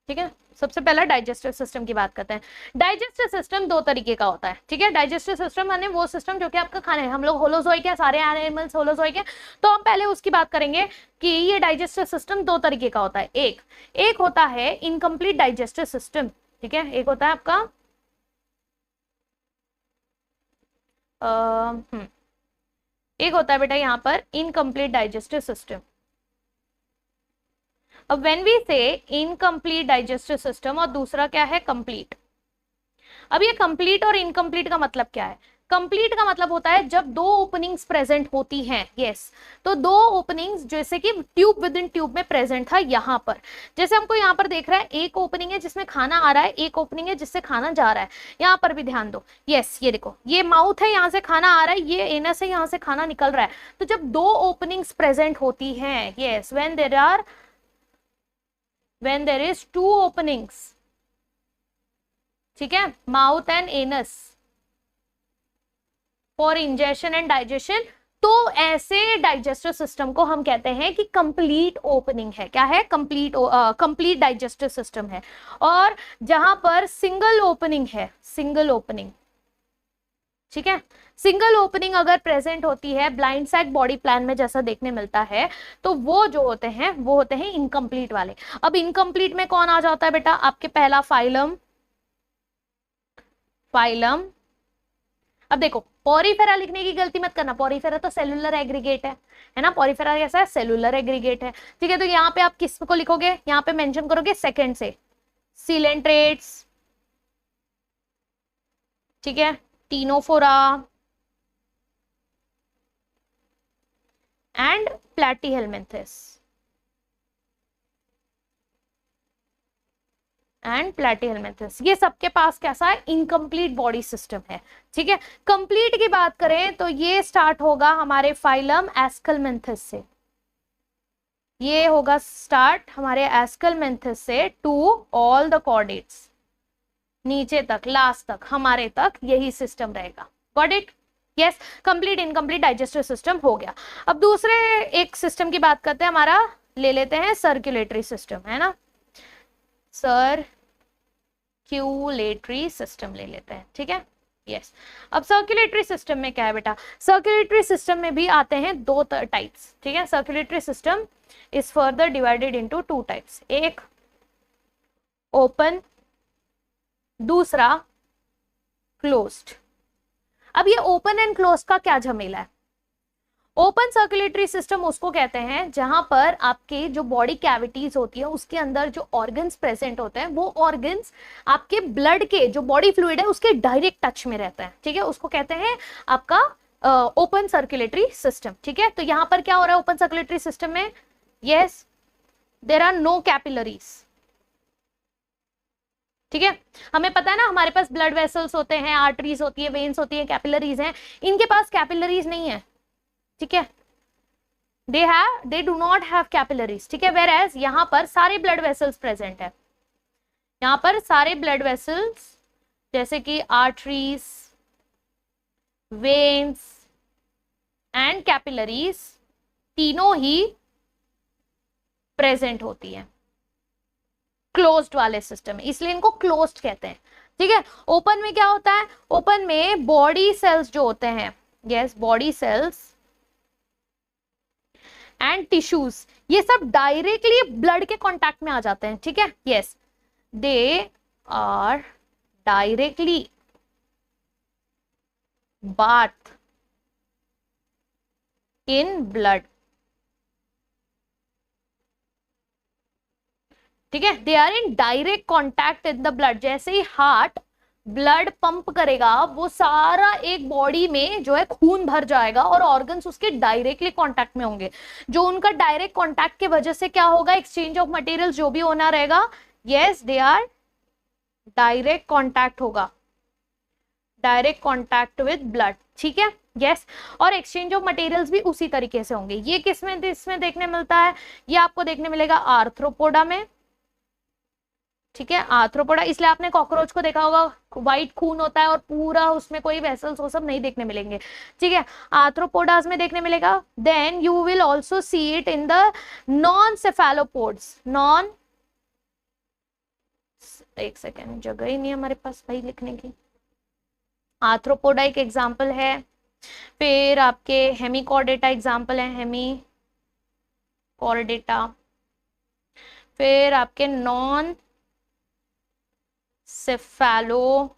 ठीक है। सबसे पहला डाइजेस्टिव सिस्टम की बात करते हैं। डाइजेस्टिव सिस्टम दो तरीके का होता है, ठीक है। डाइजेस्टिव सिस्टम माने वो सिस्टम जो कि आपका खाने, हम लोग होलोजोइक है, सारे एनिमल्स होलोजोइक है, तो हम पहले उसकी बात करेंगे कि ये डाइजेस्टिव सिस्टम दो तरीके का होता है। एक होता है इनकम्प्लीट डाइजेस्टिव सिस्टम, ठीक है। एक होता है आपका एक होता है बेटा यहाँ पर इनकम्प्लीट डाइजेस्टिव सिस्टम। अब व्हेन वी से इनकम्प्लीट डाइजेस्टिव सिस्टम, और दूसरा क्या है? कंप्लीट। अब ये कंप्लीट और इनकम्प्लीट का मतलब क्या है? कंप्लीट का मतलब होता है जब दो ओपनिंग्स प्रेजेंट होती हैं, यस। तो दो ओपनिंग्स जैसे कि ट्यूब विद इन ट्यूब में प्रेजेंट था यहाँ पर, जैसे हमको यहाँ पर देख रहा है, एक ओपनिंग है जिसमें खाना आ रहा है, एक ओपनिंग है जिससे खाना जा रहा है। यहाँ पर भी ध्यान दो, यस, ये देखो, ये माउथ है, यहाँ से खाना आ रहा है, ये एनस है, यहाँ से खाना निकल रहा है। तो जब दो ओपनिंग्स प्रेजेंट होती हैं, yes, when there is two openings, ठीक है, mouth and anus for ingestion and digestion, तो ऐसे डाइजेस्टिव सिस्टम को हम कहते हैं कि कंप्लीट ओपनिंग है। क्या है? कंप्लीट डाइजेस्टिव सिस्टम है। और जहां पर सिंगल ओपनिंग है, सिंगल ओपनिंग, ठीक है, सिंगल ओपनिंग अगर प्रेजेंट होती है ब्लाइंड सैक बॉडी प्लान में जैसा देखने मिलता है, तो वो जो होते हैं वो होते हैं इनकम्प्लीट वाले। अब इनकम्प्लीट में कौन आ जाता है बेटा? आपके पहला फाइलम, अब देखो, पॉरीफेरा लिखने की गलती मत करना, पॉरीफेरा तो सेलुलर एग्रीगेट है ना। पॉरीफेरा कैसा है? सेलुलर एग्रीगेट है, ठीक है। तो यहाँ पे आप किस को लिखोगे? यहाँ पे मेंशन करोगे सेकंड से, सिलेंट्रेट्स, ठीक है, टीनोफोरा एंड प्लैटीहेलमिन्थस एंड प्लैटीहेलमिन्थस, ये सबके पास कैसा है? इनकम्प्लीट बॉडी सिस्टम है, ठीक है। कंप्लीट की बात करें तो ये स्टार्ट होगा हमारे फाइलम एस्केलमिन्थस से, ये होगा स्टार्ट हमारे एस्केलमिन्थस से टू ऑल द कॉर्डेट्स, नीचे तक, लास्ट तक, हमारे तक यही सिस्टम रहेगा। Got it? Yes, complete incomplete digestive system हो गया। अब दूसरे एक सिस्टम की बात करते हैं, हमारा ले लेते हैं सर्कुलेटरी सिस्टम, है ना, सर्कुलेटरी सिस्टम ले लेते हैं, ठीक है। यस, अब सर्कुलेटरी सिस्टम में क्या है बेटा, सर्कुलेटरी सिस्टम में भी आते हैं दो टाइप्स, ठीक है। Circulatory system is further divided into two types, एक ओपन, दूसरा क्लोज्ड। अब ये ओपन एंड क्लोज का क्या झमेला है। ओपन सर्कुलेटरी सिस्टम उसको कहते हैं जहां पर आपके जो बॉडी कैविटीज होती है उसके अंदर जो ऑर्गन्स प्रेजेंट होते हैं वो ऑर्गन्स आपके ब्लड के जो बॉडी फ्लूइड है उसके डायरेक्ट टच में रहता है, ठीक है, उसको कहते हैं आपका ओपन सर्कुलेटरी सिस्टम, ठीक है। तो यहां पर क्या हो रहा है ओपन सर्कुलेटरी सिस्टम में, yes there are no capillaries, ठीक है। हमें पता है ना हमारे पास ब्लड वेसल्स होते हैं, आर्टरीज होती है, वेन्स होती है, कैपिलरीज हैं, इनके पास कैपिलरीज नहीं है, ठीक है, दे डू नॉट हैव कैपिलरीज, ठीक है। वेयर एज यहां पर सारे ब्लड वेसल्स प्रेजेंट है, यहां पर सारे ब्लड वेसल्स जैसे कि आर्टरीज, वेन्स एंड कैपिलरीज तीनों ही प्रेजेंट होती है क्लोज्ड वाले सिस्टम में, इसलिए इनको क्लोज्ड कहते हैं, ठीक है। ओपन में क्या होता है, ओपन में बॉडी सेल्स जो होते हैं, yes body cells and tissues ये सब डायरेक्टली ब्लड के कांटेक्ट में आ जाते हैं, ठीक है। Yes, they are directly bath in blood, ठीक है, they are in direct contact in the blood. जैसे ही हार्ट ब्लड पंप करेगा वो सारा एक बॉडी में जो है खून भर जाएगा और ऑर्गन्स उसके डायरेक्टली कांटेक्ट में होंगे, जो उनका डायरेक्ट कांटेक्ट की वजह से क्या होगा, एक्सचेंज ऑफ मटेरियल्स जो भी होना रहेगा, yes they are direct contact होगा, डायरेक्ट कांटेक्ट विद ब्लड, ठीक है। यस, और एक्सचेंज ऑफ मटेरियल्स भी उसी तरीके से होंगे। ये किसमें इसमें देखने मिलता है, ये आपको देखने मिलेगा आर्थ्रोपोडा में, ठीक है, आर्थ्रोपोडा, इसलिए आपने कॉकरोच को देखा होगा व्हाइट खून होता है और पूरा उसमें कोई वेसल्स वो सब नहीं देखने मिलेंगे, ठीक है, आर्थ्रोपोडास में देखने मिलेगा। Then you will also see it in the non cephalopods, non, एक सेकेंड जगह ही नहीं हमारे पास भाई लिखने की, आर्थ्रोपोडा एक एग्जाम्पल है, फिर आपके हेमिकॉर्डेटा एग्जाम्पल है, हेमिकॉर्डेटा, फिर आपके नॉन सेफेलोपोड्स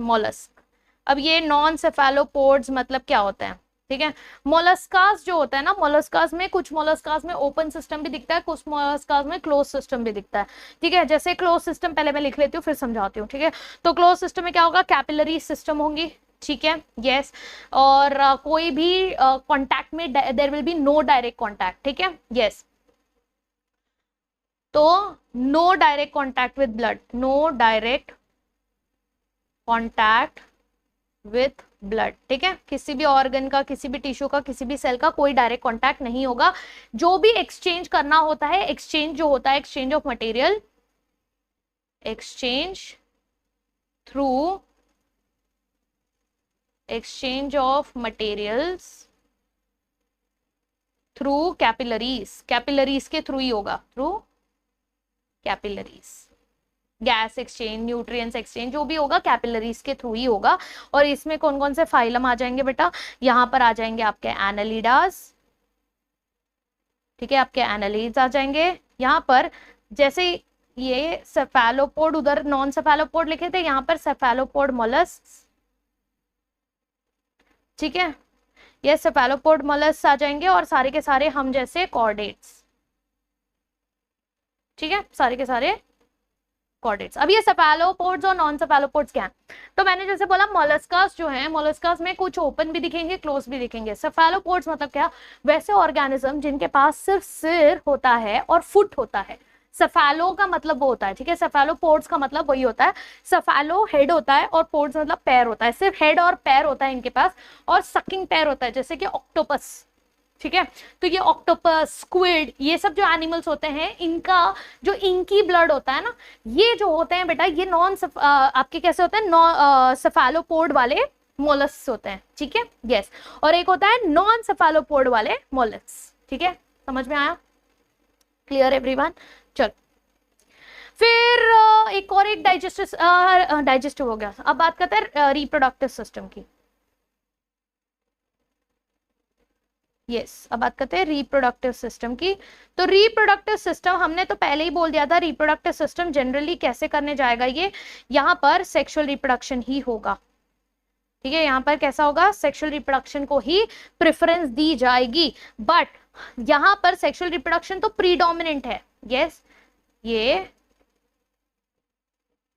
मोलस्क। अब ये नॉन सेफेलोपोड्स मतलब क्या होता है, ठीक है, मोलस्कास जो होता है ना, मोलस्कास में कुछ मोलस्कास में ओपन सिस्टम भी दिखता है, कुछ मोलस्कास में क्लोज सिस्टम भी दिखता है, ठीक है। जैसे क्लोज सिस्टम पहले मैं लिख लेती हूँ फिर समझाती हूँ, ठीक है। तो क्लोज सिस्टम में क्या होगा, कैपिलरी सिस्टम होंगी, ठीक है, यस, और कोई भी कॉन्टैक्ट में there will be no direct contact, ठीक है, यस। तो no direct contact with blood, no direct contact with blood, ठीक है, किसी भी ऑर्गन का, किसी भी टिश्यू का, किसी भी सेल का कोई डायरेक्ट कॉन्टैक्ट नहीं होगा। जो भी एक्सचेंज करना होता है, एक्सचेंज जो होता है, exchange of material, exchange through, exchange of materials through capillaries, capillaries के थ्रू ही होगा, through capillaries, gas exchange, nutrients exchange जो भी होगा कैपिलरीज के थ्रू ही होगा। और इसमें कौन कौन से फाइलम आ जाएंगे बेटा, यहां पर आ जाएंगे आपके एनालिडास, ठीक है, आपके एनालिड्स आ जाएंगे यहां पर। जैसे ये सेफेलोपोड, उधर नॉन सेफेलोपोड लिखे थे, यहां पर सेफेलोपोड मोलस्क, ठीक है, ये सेफेलोपोड मोलस्क आ जाएंगे और सारे के सारे हम जैसे कॉर्डेट्स, ठीक है, सारे के सारे कॉर्डेट्स। अब ये सेफेलोपोड्स और नॉन सेफेलोपोड्स क्या है, तो मैंने जैसे बोला मोलस्कास जो है, मोलस्कास में कुछ ओपन भी दिखेंगे, क्लोज भी दिखेंगे। सेफेलोपोड्स मतलब क्या, वैसे ऑर्गेनिज्म जिनके पास सिर्फ सिर होता है और फुट होता है। सेफेलो का मतलब वो होता है, ठीक है, सेफेलोपोड्स का मतलब वही होता है, सेफेलो हेड होता है और पोड्स मतलब पैर होता है, सिर्फ हेड और पैर होता है इनके पास, और सकिंग पैर होता है जैसे कि ऑक्टोपस, ठीक है। तो ये ऑक्टोपस, स्क्विड, ये सब जो एनिमल्स होते हैं, इनका जो इंकी ब्लड होता है ना, ये जो होते हैं बेटा, ये आपके कैसे होते हैं, नॉन सेफेलोपोड वाले मोलस्क होते हैं, ठीक है, यस। और एक होता है नॉन सेफेलोपोड वाले मोलस्क, ठीक है, समझ में आया, क्लियर एवरीवन। चल फिर एक और एक डाइजेस्टिव हो गया। अब बात करते हैं रिप्रोडक्टिव सिस्टम की। अब बात करते हैं रिप्रोडक्टिव सिस्टम की। तो रिप्रोडक्टिव सिस्टम हमने तो पहले ही बोल दिया था, रिप्रोडक्टिव सिस्टम जनरली कैसे करने जाएगा, ये यहाँ पर सेक्सुअल रिप्रोडक्शन ही होगा, ठीक है, यहाँ पर कैसा होगा, सेक्सुअल रिप्रोडक्शन को ही प्रेफरेंस दी जाएगी। बट यहाँ पर सेक्सुअल रिप्रोडक्शन तो प्रीडोमिनेंट है, यस, ये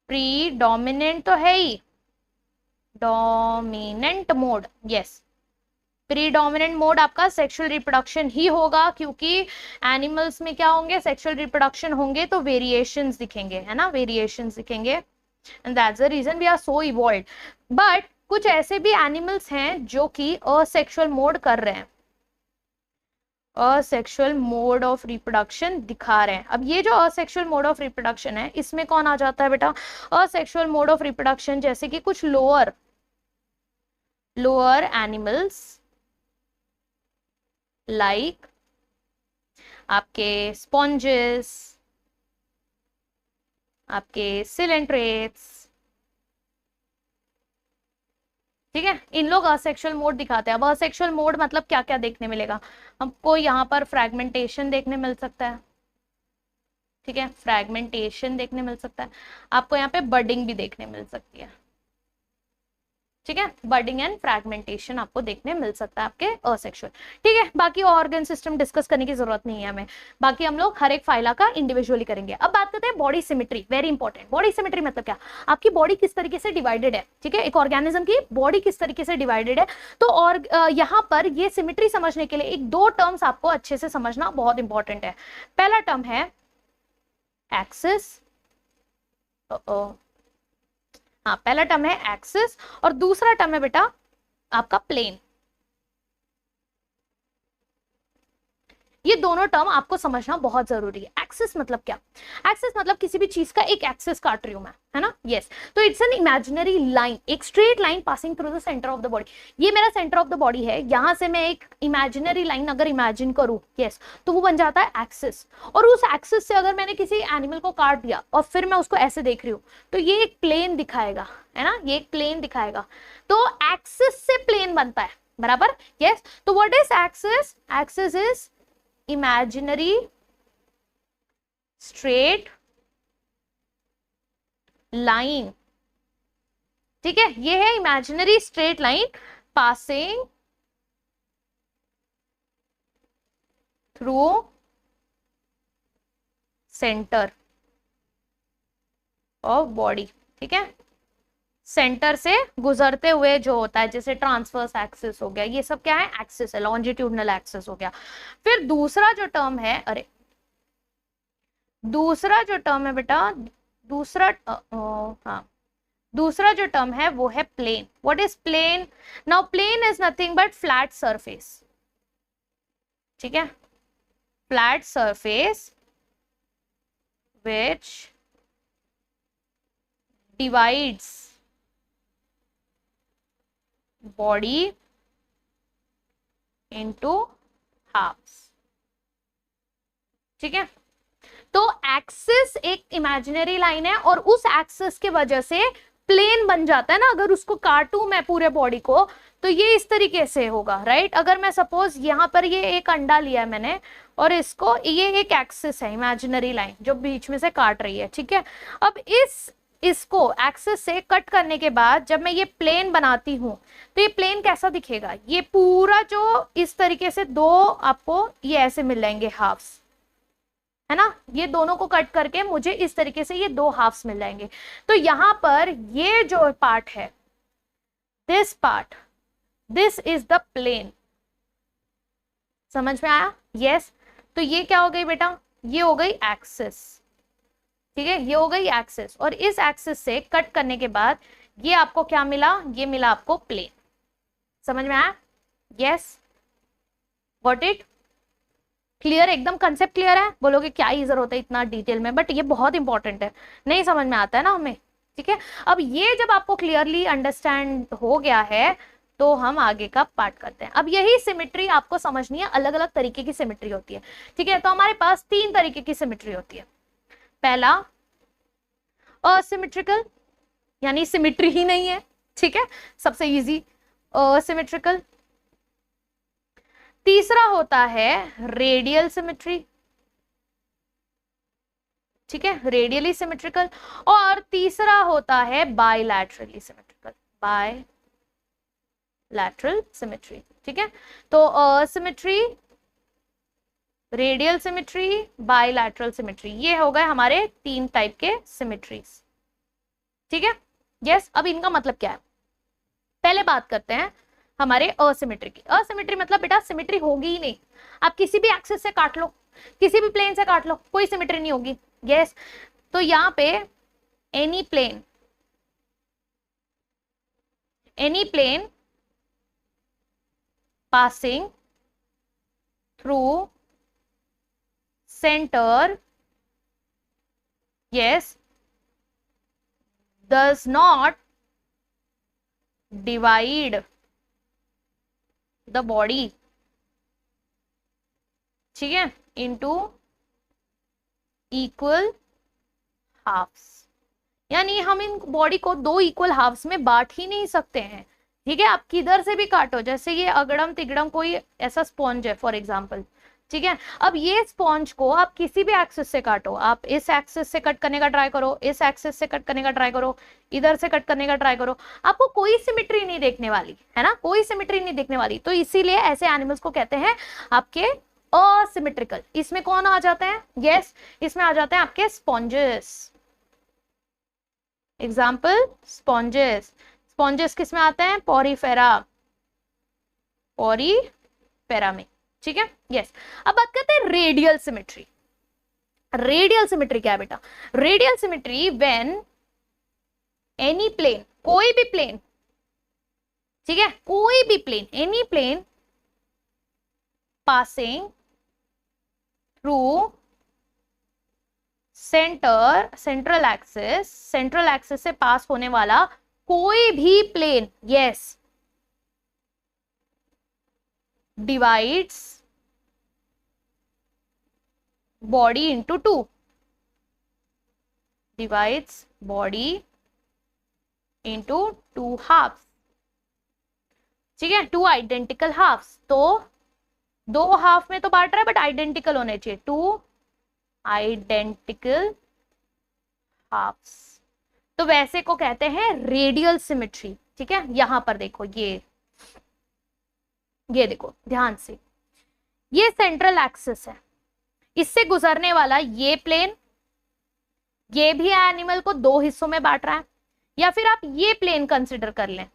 प्रीडोमिनेंट तो है ही, dominant mode, yes, predominant mode आपका सेक्सुअल रिप्रोडक्शन ही होगा, क्योंकि एनिमल्स में क्या होंगे, सेक्सुअल रिप्रोडक्शन होंगे तो वेरिएशंस दिखेंगे, है ना, वेरिएशंस दिखेंगे, and that's the reason we are so evolved. But कुछ ऐसे भी एनिमल्स हैं जो कि असेक्सुअल मोड कर रहे हैं, असेक्सुअल मोड ऑफ रिप्रोडक्शन दिखा रहे हैं। अब ये जो असेक्सुअल मोड ऑफ रिप्रोडक्शन है, इसमें कौन आ जाता है बेटा, असेक्सुअल मोड ऑफ रिप्रोडक्शन जैसे कि कुछ लोअर एनिमल्स लाइक आपके स्पॉन्जेस, आपके सिलेंट्रेट्स, ठीक है, इन लोग असेक्सुअल मोड दिखाते हैं। अब असेक्सुअल मोड मतलब क्या क्या देखने मिलेगा हमको, यहाँ पर फ्रैगमेंटेशन देखने मिल सकता है, ठीक है, फ्रैगमेंटेशन देखने मिल सकता है आपको, यहाँ पे बर्डिंग भी देखने मिल सकती है, ठीक है, बर्डिंग एंड फ्रैगमेंटेशन आपको देखने मिल सकता है आपके असेक्सुअल, ठीक है। बाकी ऑर्गन सिस्टम डिस्कस करने की जरूरत नहीं है हमें, बाकी हम लोग हर एक फाइला का इंडिविजुअली करेंगे। अब बात करते हैं body symmetry, very important. Body symmetry मतलब क्या, आपकी बॉडी किस तरीके से डिवाइडेड है, ठीक है, एक ऑर्गेनिज्म की बॉडी किस तरीके से डिवाइडेड है। तो और यहाँ पर ये सिमेट्री समझने के लिए एक दो टर्म्स आपको अच्छे से समझना बहुत इंपॉर्टेंट है। पहला टर्म है एक्सिस, हाँ, पहला टर्म है एक्सिस और दूसरा टर्म है बेटा आपका प्लेन। ये दोनों टर्म आपको समझना बहुत जरूरी है। एक्सिस मतलब क्या, एक्सिस मतलब किसी भी चीज का एक एक्सिस काट रही हूं मैं, है ना, यस। तो इट्स एन इमेजिनरी लाइन, एक straight line passing through the centre of the body. ये मेरा सेंटर ऑफ द बॉडी है, यहां से मैं एक इमेजिनरी लाइन अगर इमेजिन करूं, यस, तो वो बन जाता है एक्सिस। और उस एक्सिस से अगर मैंने किसी एनिमल को काट दिया और फिर मैं उसको ऐसे देख रही हूं, तो ये एक प्लेन दिखाएगा, है ना, ये एक प्लेन दिखाएगा। तो एक्सिस से प्लेन बनता है, बराबर, यस। तो what is axis, axis is imaginary straight line, ठीक है, ये है imaginary straight line passing through center of body, ठीक है, सेंटर से गुजरते हुए जो होता है, जैसे ट्रांसवर्स एक्सिस हो गया, ये सब क्या है, एक्सिस है, लॉन्जिट्यूडनल एक्सिस हो गया। फिर दूसरा जो टर्म है, दूसरा जो टर्म है बेटा, दूसरा जो टर्म है वो है plane. What is plane, now plane is nothing but flat surface, ठीक है, flat surface which divides body into halves, ठीक है। तो एक्सिस एक इमेजिनरी लाइन है और उस एक्सिस के वजह से प्लेन बन जाता है ना। अगर उसको काटूं मैं पूरे बॉडी को, तो ये इस तरीके से होगा, राइट। अगर मैं सपोज यहाँ पर ये एक अंडा लिया है मैंने और इसको, ये एक एक्सिस है, इमेजिनरी लाइन जो बीच में से काट रही है, ठीक है। अब इसको एक्सिस से कट करने के बाद जब मैं ये प्लेन बनाती हूं, तो ये प्लेन कैसा दिखेगा, ये पूरा जो इस तरीके से दो आपको ये ऐसे मिल जाएंगे हाफ्स, है ना, ये दोनों को कट करके मुझे इस तरीके से ये दो हाफ्स मिल जाएंगे। तो यहां पर ये जो पार्ट है, this part, this is the plane, समझ में आया, यस। तो ये क्या हो गई बेटा, ये हो गई एक्सिस, ठीक है, ये हो गई एक्सिस। और इस एक्सिस से कट करने के बाद ये आपको क्या मिला, ये मिला आपको प्लेन, समझ में आया, यस। Got it? क्लियर, एकदम कंसेप्ट क्लियर है? बोलोगे क्या ही जरूरत है इतना डिटेल में, बट ये बहुत इंपॉर्टेंट है, नहीं समझ में आता है ना हमें, ठीक है। अब ये जब आपको क्लियरली अंडरस्टैंड हो गया है तो हम आगे का पार्ट करते हैं। अब यही सिमेट्री आपको समझनी है, अलग अलग तरीके की सिमेट्री होती है, ठीक है। तो हमारे पास 3 तरीके की सिमेट्री होती है। पहला असिमेट्रिकल, यानी सिमेट्री ही नहीं है, ठीक है, सबसे इजी असिमेट्रिकल। तीसरा होता है रेडियल सिमेट्री, ठीक है, रेडियली सिमेट्रिकल। और तीसरा होता है बायलैटरली सिमेट्रिकल, बायलैटरल सिमेट्री, ठीक है। तो symmetry, radial symmetry, bilateral symmetry, ये हो गए हमारे 3 टाइप के सिमेट्रीज, ठीक है। यस, अब इनका मतलब क्या है, पहले बात करते हैं हमारे असिमेट्री की। असिमेट्री मतलब बेटा सिमेट्री होगी ही नहीं, आप किसी भी एक्सिस से काट लो, किसी भी प्लेन से काट लो, कोई सिमेट्री नहीं होगी। यस, तो यहां पे any plane passing through centre, yes, does not divide the body, ठीक है, into equal halves, यानी हम इन बॉडी को 2 इक्वल हाफ्स में बांट ही नहीं सकते हैं, ठीक है। आप किधर से भी काटो, जैसे ये अगड़म तिगड़म कोई ऐसा स्पॉन्ज है फॉर एग्जांपल, ठीक है। अब ये स्पॉन्ज को आप किसी भी एक्सिस से काटो, आप इस एक्सिस से कट करने का ट्राई करो, इस एक्सिस से कट करने का ट्राई करो, इधर से कट करने का ट्राई करो, आपको कोई सिमेट्री नहीं देखने वाली है ना, कोई सिमेट्री नहीं देखने वाली। तो इसीलिए ऐसे एनिमल्स को कहते हैं आपके असिमेट्रिकल। इसमें कौन आ जाते हैं? यस, इसमें आ जाते हैं आपके स्पॉन्जेस। एग्जाम्पल स्पॉन्जेस, स्पॉन्जेस किस में आते हैं? पॉरीफेरा, पॉरीफेरा में, ठीक है। यस, अब बात करते हैं रेडियल सिमेट्री। रेडियल सिमेट्री क्या है बेटा? Radial symmetry when any plane, कोई भी प्लेन, ठीक है, कोई भी plane, any plane passing through central axis से पास होने वाला कोई भी plane, yes, divides body into 2, divides body into 2 halves, ठीक है, 2 आइडेंटिकल हाफ्स। तो 2 हाफ में तो बांट रहा है बट आइडेंटिकल होने चाहिए, 2 आइडेंटिकल हाफ्स। तो वैसे को कहते हैं रेडियल सिमेट्री, ठीक है। यहां पर देखो, ये देखो ध्यान से, ये सेंट्रल एक्सिस है, इससे गुजरने वाला ये प्लेन, ये भी एनिमल को 2 हिस्सों में बांट रहा है, या फिर आप ये प्लेन कंसिडर कर लें,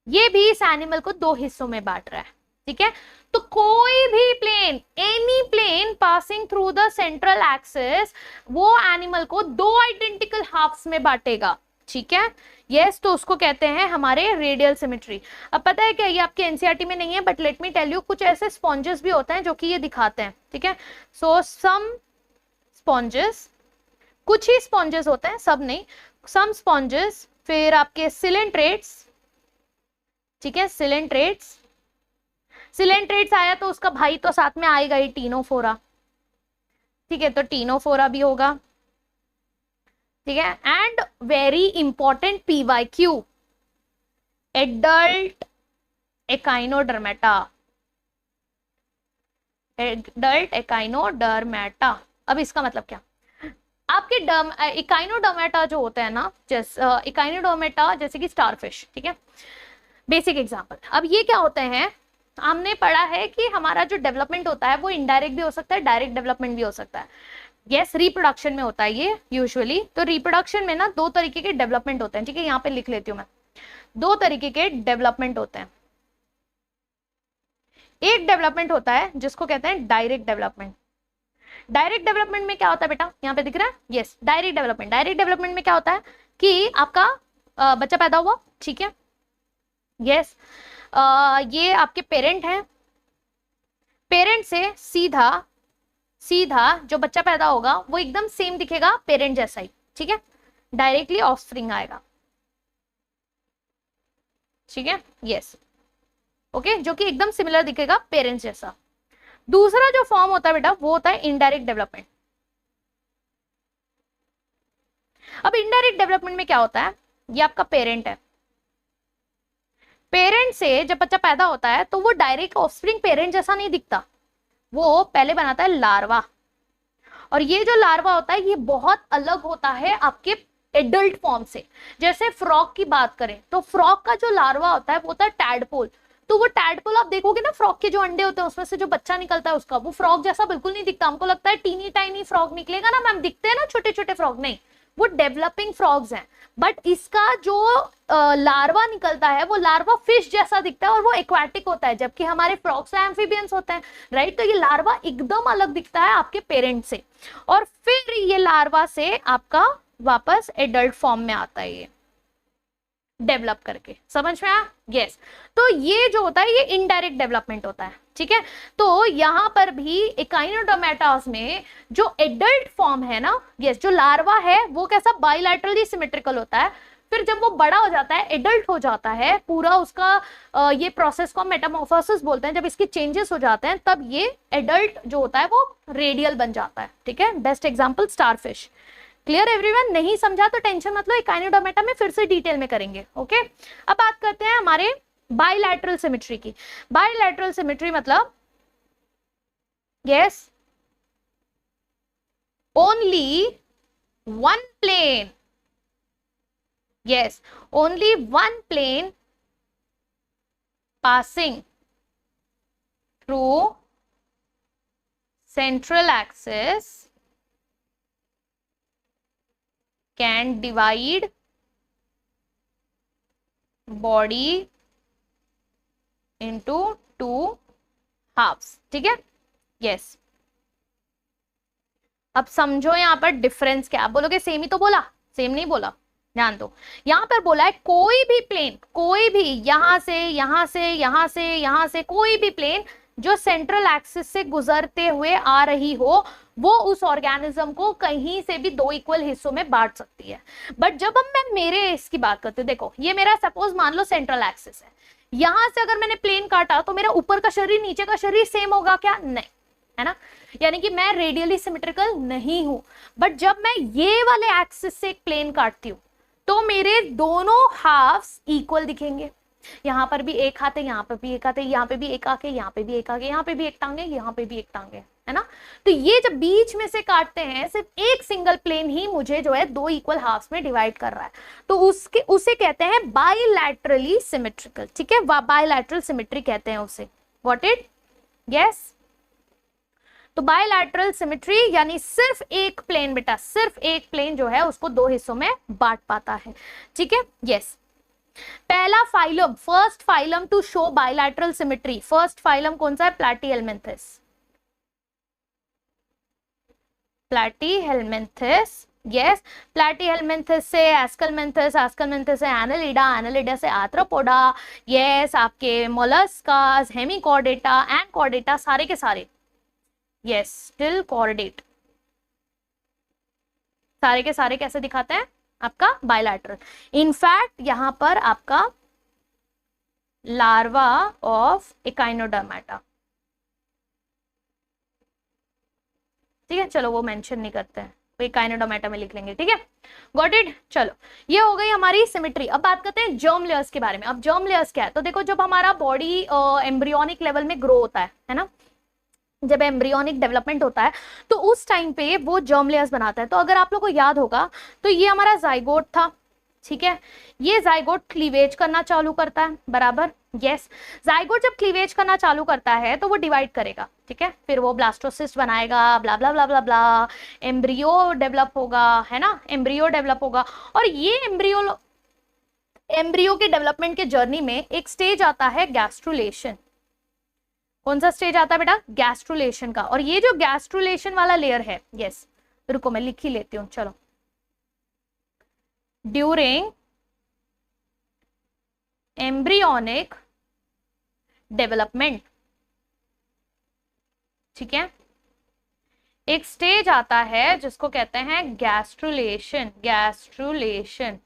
ये भी इस एनिमल को 2 हिस्सों में बांट रहा है, ठीक है। तो कोई भी plane, any plane passing through the central axis, वो एनिमल को 2 आइडेंटिकल हाफ्स में बांटेगा, ठीक है। यस, तो उसको कहते हैं हमारे रेडियल सिमेट्री। अब पता है क्या, ये आपके एनसीईआरटी में नहीं है but let me tell you, कुछ ऐसे स्पॉन्जेस भी होते हैं जो कि ये दिखाते हैं, ठीक है। सो सम स्पॉन्जेस, कुछ ही स्पॉन्जेस होते हैं, सब नहीं, सम स्पॉन्जेस, फिर आपके सिलेंट्रेट्स, ठीक है, सिलेंट्रेट्स आया तो उसका भाई तो साथ में आएगा ही, टीनोफोरा, ठीक है, तो टीनोफोरा भी होगा, ठीक है। And very important PYQ, adult echinodermata, अब इसका मतलब क्या? आपके इकाइनोडर्मेटा जो होते हैं ना, जैसे इकाइनोडर्मेटा जैसे कि स्टारफिश, ठीक है, बेसिक एग्जांपल। अब ये क्या होते हैं, हमने पढ़ा है कि हमारा जो डेवलपमेंट होता है वो इनडायरेक्ट भी हो सकता है, डायरेक्ट डेवलपमेंट भी हो सकता है। यस, रिप्रोडक्शन में होता है ये यूजुअली। तो रिप्रोडक्शन में ना 2 तरीके के डेवलपमेंट होते हैं, ठीक है, यहाँ पे लिख लेती हूँ मैं, 2 तरीके के डेवलपमेंट होते हैं। एक डेवलपमेंट होता है जिसको कहते हैं डायरेक्ट डेवलपमेंट। डायरेक्ट डेवलपमेंट में क्या होता है बेटा, यहाँ पे दिख रहा है, यस, डायरेक्ट डेवलपमेंट में क्या होता है कि आपका बच्चा पैदा हुआ, ठीक है, यस, ये आपके पेरेंट हैं, पेरेंट से सीधा सीधा जो बच्चा पैदा होगा वो एकदम सेम दिखेगा पेरेंट जैसा ही, ठीक है, डायरेक्टली ऑफस्प्रिंग आएगा, ठीक है, यस, ओके, जो कि एकदम सिमिलर दिखेगा पेरेंट्स जैसा। दूसरा जो फॉर्म होता है बेटा वो होता है इनडायरेक्ट डेवलपमेंट। अब इनडायरेक्ट डेवलपमेंट में क्या होता है, ये आपका पेरेंट है, पेरेंट से जब बच्चा पैदा होता है तो वो डायरेक्ट ऑफस्प्रिंग पेरेंट जैसा नहीं दिखता, वो पहले बनाता है लार्वा, और ये जो लार्वा होता है ये बहुत अलग होता है आपके एडल्ट फॉर्म से। जैसे फ्रॉग की बात करें तो फ्रॉग का जो लार्वा होता है वो होता है टैडपोल, तो वो टैडपोल आप देखोगे ना, फ्रॉग के जो अंडे होते हैं उसमें से जो बच्चा निकलता है उसका, वो फ्रॉग जैसा बिल्कुल नहीं दिखता, हमको लगता है टीनी टाइनी फ्रॉग निकलेगा ना मैम, दिखते हैं ना छोटे छोटे फ्रॉग, नहीं, वो डेवलपिंग फ्रॉग्स हैं, बट इसका जो लार्वा निकलता है वो लार्वा फिश जैसा दिखता है और वो एक्वाटिक होता है, जबकि हमारे फ्रॉग्स एम्फीबियंस होते हैं, राइट। तो ये लार्वा एकदम अलग दिखता है आपके पेरेंट से, और फिर ये लार्वा से आपका वापस एडल्ट फॉर्म में आता है, ये डेवलप करके, समझ में आया, यस। तो ये जो होता है ये इनडायरेक्ट डेवलपमेंट होता है, ठीक है। तो यहां पर भी एकाइनोडर्मेटास में जो एडल्ट फॉर्म है ना, यस, जो लार्वा है वो कैसा बाइलैटरली सिमेट्रिकल होता है, फिर जब वो बड़ा हो जाता है, एडल्ट हो जाता है, पूरा उसका ये प्रोसेस को मेटामॉर्फोसिस बोलते हैं, जब इसके चेंजेस हो जाते हैं तब ये एडल्ट जो होता है वो रेडियल बन जाता है, ठीक है। Best example starfish. Clear everyone, नहीं समझा तो टेंशन मत लो, एकाइनोडर्मेटा में फिर से डिटेल में करेंगे, ओके। अब बात करते हैं हमारे बाइलैटरल सिमेट्री की। बाइलैटरल सिमेट्री मतलब yes, only one plane, yes, only one plane passing through central axis can divide body into two halves, ठीक है, yes। अब समझो यहां पर डिफरेंस क्या, आप बोलोगे सेम ही तो बोला, सेम नहीं बोला, ध्यान दो। यहां पर बोला है कोई भी प्लेन, कोई भी यहां से यहां से यहां से यहां से कोई भी प्लेन जो सेंट्रल एक्सिस से गुजरते हुए आ रही हो वो उस ऑर्गेनिज्म को कहीं से भी दो इक्वल हिस्सों में बांट सकती है। बट जब हम मैं मेरे इसकी बात करते, देखो ये मेरा सपोज मान लो सेंट्रल एक्सिस है, यहां से अगर मैंने प्लेन काटा तो मेरा ऊपर का शरीर नीचे का शरीर सेम होगा क्या, नहीं, है ना, यानी कि मैं रेडियली सिमेट्रिकल नहीं हूं। बट जब मैं ये वाले एक्सिस से एक प्लेन काटती हूँ तो मेरे दोनों हाफ्स इक्वल दिखेंगे, यहाँ पर भी एक हाथ है, यहाँ पर भी एक हाथ है, यहाँ पे भी एक आंख है, यहाँ पे भी एक आंख है, यहाँ पे भी एक टांग है, यहाँ पे भी एक टांग है ना। तो ये जब बीच में से काटते हैं सिर्फ एक सिंगल प्लेन ही मुझे जो है दो इक्वल हाफ्स में डिवाइड कर रहा है, तो उसे कहते हैं बाइलैटरली सिमेट्रिकल, ठीक है, बाइलैटरल सिमेट्री कहते हैं उसे, व्हाट इट, यस। तो बायलैटरल सिमेट्री यानी सिर्फ एक प्लेन बेटा, सिर्फ एक प्लेन जो है उसको दो हिस्सों में बांट पाता है, ठीक है, यस। पहला phylum, first phylum to show bilateral symmetry, first phylum कौन सा है, प्लैटीहेल्मिन्थस, प्लैटीहेल्मिन्थस, यस। प्लैटीहेल्मिन्थस से एस्कलमेंथस, एस्कलमेंथस से एनालिडा, एनालिडा से आर्थ्रोपोडा, यस, आपके मोलस्कास, हेमिकॉर्डेटा एंड कॉर्डेटा, सारे के सारे, यस, स्टिल कॉर्डेट, सारे के सारे कैसे दिखाते हैं आपका बायलैटरल। इनफैक्ट यहां पर आपका लार्वा ऑफ एकाइनोडर्मेटा, ठीक है, चलो वो मेंशन नहीं करते हैं, तो एकाइनोडर्मेटा में लिख लेंगे, ठीक है, गॉट इट। चलो ये हो गई हमारी सिमेट्री। अब बात करते हैं जर्म लेयर्स के बारे में। अब जर्म लेयर्स क्या है, तो देखो जब हमारा बॉडी एम्ब्रियोनिक लेवल में ग्रो होता है ना, जब एम्ब्रियोनिक डेवलपमेंट होता है तो उस टाइम पे वो जर्म लेयर्स बनाता है। तो अगर आप लोगों को याद होगा तो ये हमारा जाइगोट था, ठीक है, ये जाइगोट क्लीवेज करना चालू करता है, बराबर, यस। जाइगोट जब क्लीवेज करना चालू करता है तो वो डिवाइड करेगा, ठीक है, फिर वो ब्लास्टोसिस्ट बनाएगा, ब्ला ब्ला ब्ला ब्ला ब्ला, एम्ब्रियो डेवलप होगा, है ना, एम्ब्रियो डेवलप होगा। और ये एम्ब्रियो के डेवलपमेंट के जर्नी में एक स्टेज आता है गैस्ट्रुलेशन। कौन सा स्टेज आता है बेटा, गैस्ट्रुलेशन का। और ये जो गैस्ट्रुलेशन वाला लेयर है, यस, रुको मैं लिख ही लेती हूँ, चलो, ड्यूरिंग एम्ब्रियोनिक डेवलपमेंट, ठीक है। एक स्टेज आता है जिसको कहते हैं गैस्ट्रुलेशन। गैस्ट्रुलेशन,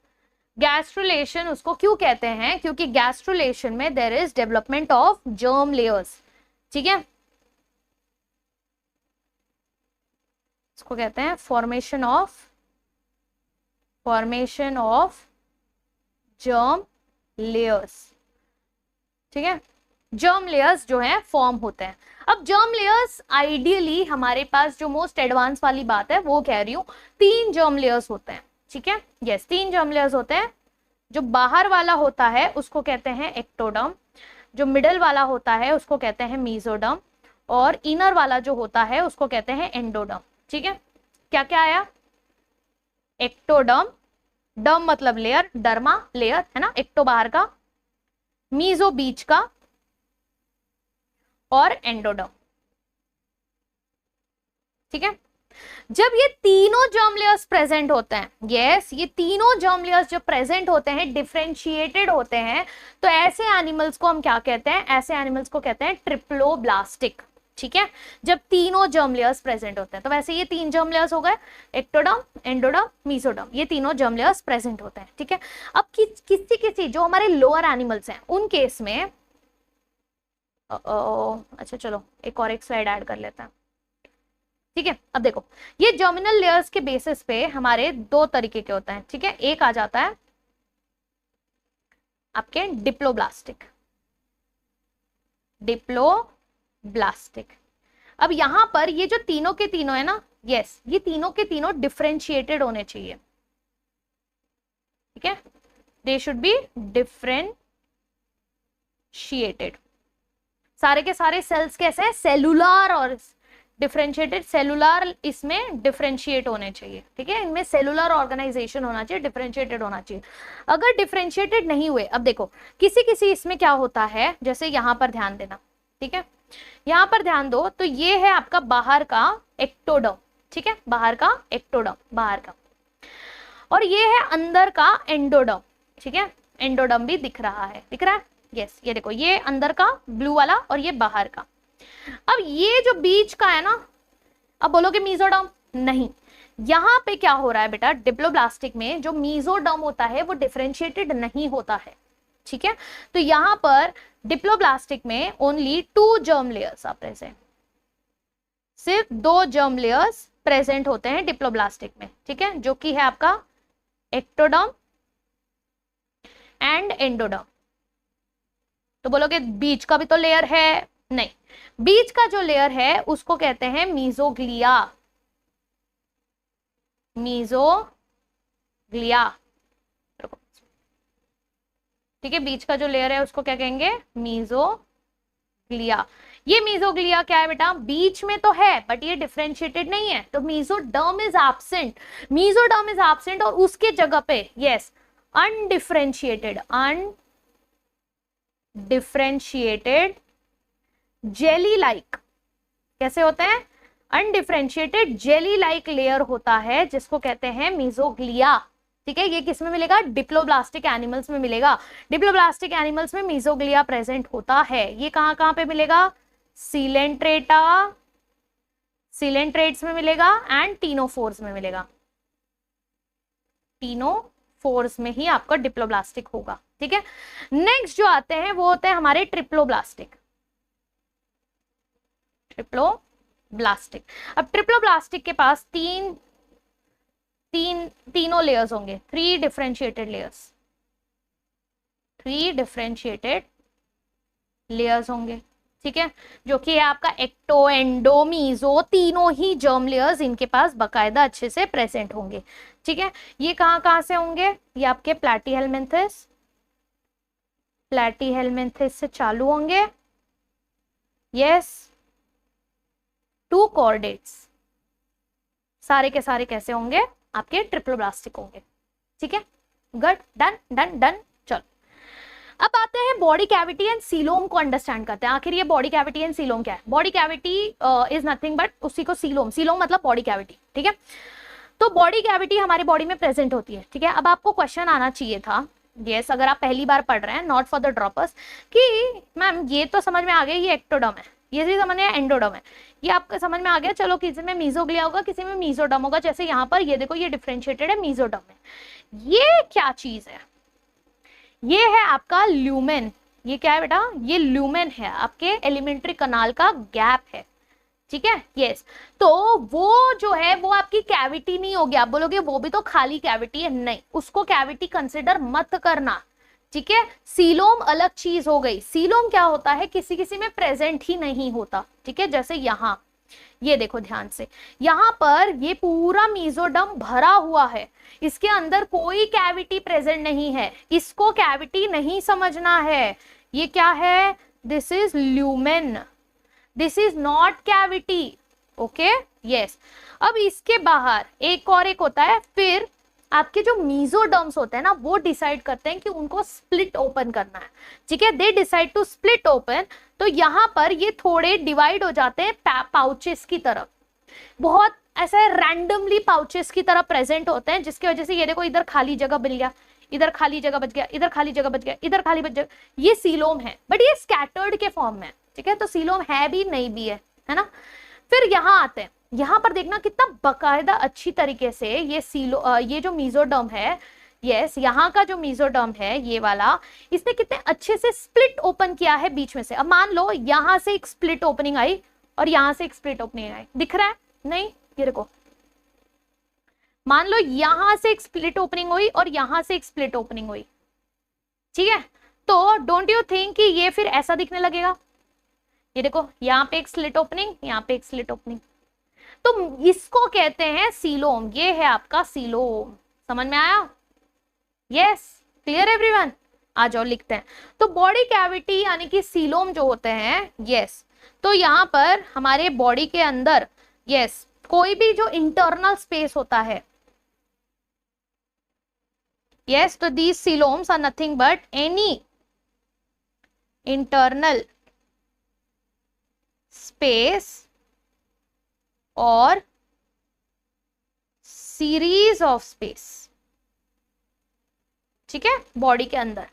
गैस्ट्रुलेशन उसको क्यों कहते हैं? क्योंकि गैस्ट्रुलेशन में there is development of germ layers. ठीक है, इसको कहते हैं फॉर्मेशन ऑफ जर्म लेयर्स। ठीक है, जर्म लेयर्स जो है फॉर्म होते हैं। अब जर्म लेयर्स आइडियली हमारे पास जो मोस्ट एडवांस वाली बात है वो कह रही हूं, 3 जर्म लेयर्स होते हैं। ठीक है, यस 3 जर्म लेयर्स होते हैं। जो बाहर वाला होता है उसको कहते हैं एक्टोडर्म, जो मिडल वाला होता है उसको कहते हैं मीजोडर्म, और इनर वाला जो होता है उसको कहते हैं एंडोडर्म। ठीक है, क्या क्या आया? एक्टोडर्म, डर्म मतलब लेयर, डर्मा लेयर है ना, एक्टो बाहर का, मीजो बीच का, और एंडोडर्म। ठीक है, जब ये तीनों जर्म लेयर्स प्रेजेंट होते हैं, यस ये तीनों जर्म लेयर्स जब प्रेजेंट होते हैं, डिफरेंशिएटेड होते हैं, तो ऐसे एनिमल्स को हम क्या कहते हैं? ऐसे एनिमल्स को कहते हैं ट्रिप्लोब्लास्टिक। ठीक है, जब तीनों जर्म लेयर्स प्रेजेंट होते हैं, तो वैसे ये 3 जर्म लेयर्स हो गए, एक्टोडर्म, एंडोडर्म, मीसोडर्म, ये तीनों जर्म लेयर्स प्रेजेंट होते हैं। ठीक है, अब किसी जो हमारे लोअर एनिमल्स हैं उन केस में अच्छा चलो एक स्लाइड ऐड कर लेते हैं। ठीक है, अब देखो ये जर्मिनल लेयर्स के बेसिस पे हमारे 2 तरीके के होते हैं। ठीक है, एक आ जाता है आपके डिप्लोब्लास्टिक। डिप्लोब्लास्टिक, अब यहां पर ये जो तीनों के तीनों है ना, यस ये तीनों के तीनों डिफरेंशिएटेड होने चाहिए। ठीक है, दे शुड बी डिफरेंशिएटेड। सारे के सारे सेल्स कैसे हैं? सेलुलर और डिफरेंशिएटेड, सेलुलर इसमें डिफरेंशिएट होने चाहिए। ठीक है, इनमें सेलुलर ऑर्गेनाइजेशन होना चाहिए, डिफरेंशिएटेड होना चाहिए। अगर डिफरेंशिएटेड नहीं हुए, अब देखो किसी इसमें क्या होता है, जैसे यहां पर ध्यान देना। ठीक है, यहां पर ध्यान दो, तो ये है आपका बाहर का एक्टोडर्म। ठीक है, बाहर का एक्टोडर्म, बाहर का, और ये है अंदर का एंडोडर्म। ठीक है, एंडोडर्म भी दिख रहा है, दिख रहा है, यस ये देखो ये अंदर का ब्लू वाला और ये बाहर का। अब ये जो बीच का है ना, अब बोलोगे मीजोडर्म, नहीं, यहां पे क्या हो रहा है बेटा, डिप्लोब्लास्टिक में जो मीजोडर्म होता है वो डिफरेंशिएटेड नहीं होता है। ठीक है, तो यहां पर डिप्लोब्लास्टिक में only 2 germ layers are present, सिर्फ 2 जर्म लेयर्स प्रेजेंट होते हैं डिप्लोब्लास्टिक में। ठीक है, जो कि है आपका एक्टोडर्म एंड एंडोडर्म। तो बोलोगे बीच का भी तो लेयर है, नहीं, बीच का जो लेयर है उसको कहते हैं मीजोग्लिया। मीजोग्लिया, ठीक है, बीच का जो लेयर है उसको क्या कहेंगे? मीजोग्लिया। ये मीजोग्लिया क्या है बेटा? बीच में तो है बट ये डिफरेंशिएटेड नहीं है, तो mesoderm is absent. Mesoderm is absent और उसके जगह पे yes undifferentiated, undifferentiated jelly like, कैसे होते हैं? अनडिफरेंशिएटेड जेली लाइक लेयर होता है जिसको कहते हैं मीजोग्लिया। ठीक है, ये किस में मिलेगा? डिप्लोब्लास्टिक एनिमल्स में मिलेगा। डिप्लोब्लास्टिक एनिमल्स में मीजोग्लिया प्रेजेंट होता है। ये कहां कहां पे मिलेगा? सीलेंट्रेटा, सीलेंट्रेट्स में मिलेगा एंड टीनोफोर्स में मिलेगा। टीनोफोर्स में ही आपका डिप्लोब्लास्टिक होगा। ठीक है, नेक्स्ट जो आते हैं वो होते हैं हमारे ट्रिप्लोब्लास्टिक। ट्रिप्लोब्लास्टिक, अब ट्रिप्लोब्लास्टिक के पास तीनों लेयर्स होंगे, 3 डिफरेंशिएटेड लेयर्स, 3 डिफरेंशिएटेड लेयर्स होंगे। ठीक है, जो कि है आपका एक्टो, एंडो, मीजो, तीनों ही जर्म लेयर्स इनके पास बकायदा अच्छे से प्रेजेंट होंगे। ठीक है, ये कहां कहां से होंगे? ये आपके प्लैटीहेलमिन्थस, प्लैटीहेलमिन्थस से चालू होंगे, यस, टू कॉर्डेट्स, सारे के सारे कैसे होंगे? आपके ट्रिप्लोब्लास्टिक होंगे। ठीक है, गुड, डन डन डन। चलो अब आते हैं बॉडी कैविटी एंड सीलोम को अंडरस्टैंड करते हैं। आखिर ये बॉडी कैविटी एंड सीलोम क्या है? Body cavity is nothing but उसी को सीलोम, सीलोम मतलब बॉडी कैविटी। ठीक है, तो बॉडी कैविटी हमारी बॉडी में प्रेजेंट होती है। ठीक है, अब आपको क्वेश्चन आना चाहिए था, यस अगर आप पहली बार पढ़ रहे हैं, नॉट फॉर द ड्रॉपर्स, कि मैम ये तो समझ में आ गया ये एक्टोडर्म है, ये चीज समझ में आया, एंडोडर्म है। ये आपको समझ में आ गया। चलो किसी में मीजोग्लिया होगा, किसी में मीजोडर्म होगा। जैसे यहाँ पर ये देखो, ये डिफरेंशिएटेड है मीजोडर्म में। ये क्या चीज है? ये है आपका ल्यूमेन। ये क्या है बेटा? ये ल्यूमेन है, आपके एलिमेंट्री कनाल का गैप है, ठीक है। यस, तो वो जो है वो आपकी कैविटी नहीं होगी। आप बोलोगे वो भी तो खाली कैविटी है, नहीं, उसको कैविटी कंसिडर मत करना, ठीक है। सीलोम अलग चीज हो गई। सीलोम क्या होता है? किसी किसी में प्रेजेंट ही नहीं होता, ठीक है। जैसे यहाँ ये देखो ध्यान से, यहाँ पर ये पूरा मीजोडर्म भरा हुआ है, इसके अंदर कोई कैविटी प्रेजेंट नहीं है, इसको कैविटी नहीं समझना है। ये क्या है? This is lumen, this is not cavity, okay. Yes, अब इसके बाहर एक और एक होता है, फिर आपके जो मीजोडर्म्स होते हैं ना, वो डिसाइड करते हैं कि उनको स्प्लिट ओपन करना है, ठीक है। They decide to split open. तो यहाँ पर ये थोड़े डिवाइड हो जाते हैं पाउचेस की तरफ, बहुत ऐसे रैंडमली पाउचेस की तरह प्रेजेंट होते हैं, जिसकी वजह से ये देखो इधर खाली जगह मिल गया, इधर खाली जगह बच गया, इधर खाली जगह बच गया, इधर खाली बच गया। ये सीलोम है, बट ये स्कैटर्ड के फॉर्म में, ठीक है। तो सीलोम है भी नहीं भी है ना। फिर यहाँ आते हैं, यहाँ पर देखना कितना बकायदा अच्छी तरीके से ये जो मीजोडर्म है, यस, यहाँ का जो मीजोडर्म है ये वाला, इसने कितने अच्छे से स्प्लिट ओपन किया है बीच में से। अब मान लो यहाँ से एक स्प्लिट ओपनिंग आई और यहाँ से एक स्प्लिट ओपनिंग आई, दिख रहा है? नहीं, ये देखो, मान लो यहां से एक स्प्लिट ओपनिंग हुई और यहां से एक स्प्लिट ओपनिंग हुई, ठीक है। तो डोंट यू थिंक कि ये फिर ऐसा दिखने लगेगा? ये देखो, यहाँ पे एक स्लिट ओपनिंग, यहाँ पे एक स्लिट ओपनिंग, तो इसको कहते हैं सीलोम। ये है आपका सीलोम, समझ में आया? Yes, clear everyone? आ जाओ लिखते हैं। तो बॉडी कैविटी यानी कि सीलोम जो होते हैं, यस, तो यहाँ पर हमारे बॉडी के अंदर, यस, कोई भी जो इंटरनल स्पेस होता है, yes, so these coeloms are nothing but any internal space or series of space, ठीक है, बॉडी के अंदर।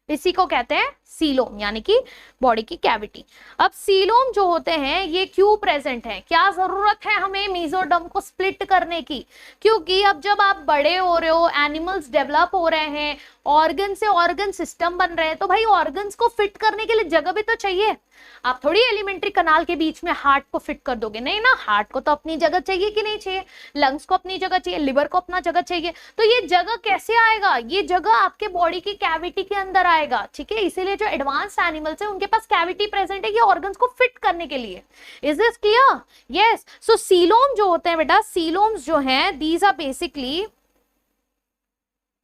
इसी को कहते हैं सीलोम, यानी कि बॉडी की कैविटी। अब सीलोम जो होते हैं ये क्यों प्रेजेंट हैं? क्या जरूरत है हमें मीजोडर्म को स्प्लिट करने की? क्योंकि अब जब आप बड़े हो रहे हो, एनिमल्स डेवलप हो रहे हैं, ऑर्गन से ऑर्गन सिस्टम बन रहे हैं, तो भाई ऑर्गन्स को फिट करने के लिए जगह भी तो चाहिए। आप थोड़ी एलिमेंट्री कनाल के बीच में हार्ट को फिट कर दोगे, नहीं ना। हार्ट को तो अपनी जगह चाहिए कि नहीं चाहिए, लंग्स को अपनी जगह चाहिए, लिवर को अपना जगह चाहिए। तो ये जगह कैसे आएगा? ये जगह आपके बॉडी की कैविटी के अंदर आएगा, ठीक है। इसीलिए जो एडवांस एनिमल्स है उनके पास कैविटी प्रेजेंट है, ये ऑर्गन्स को फिट करने के लिए। Is this clear? Yes. So coelom जो होते हैं बेटा, सीलोम्स जो हैं, these are basically,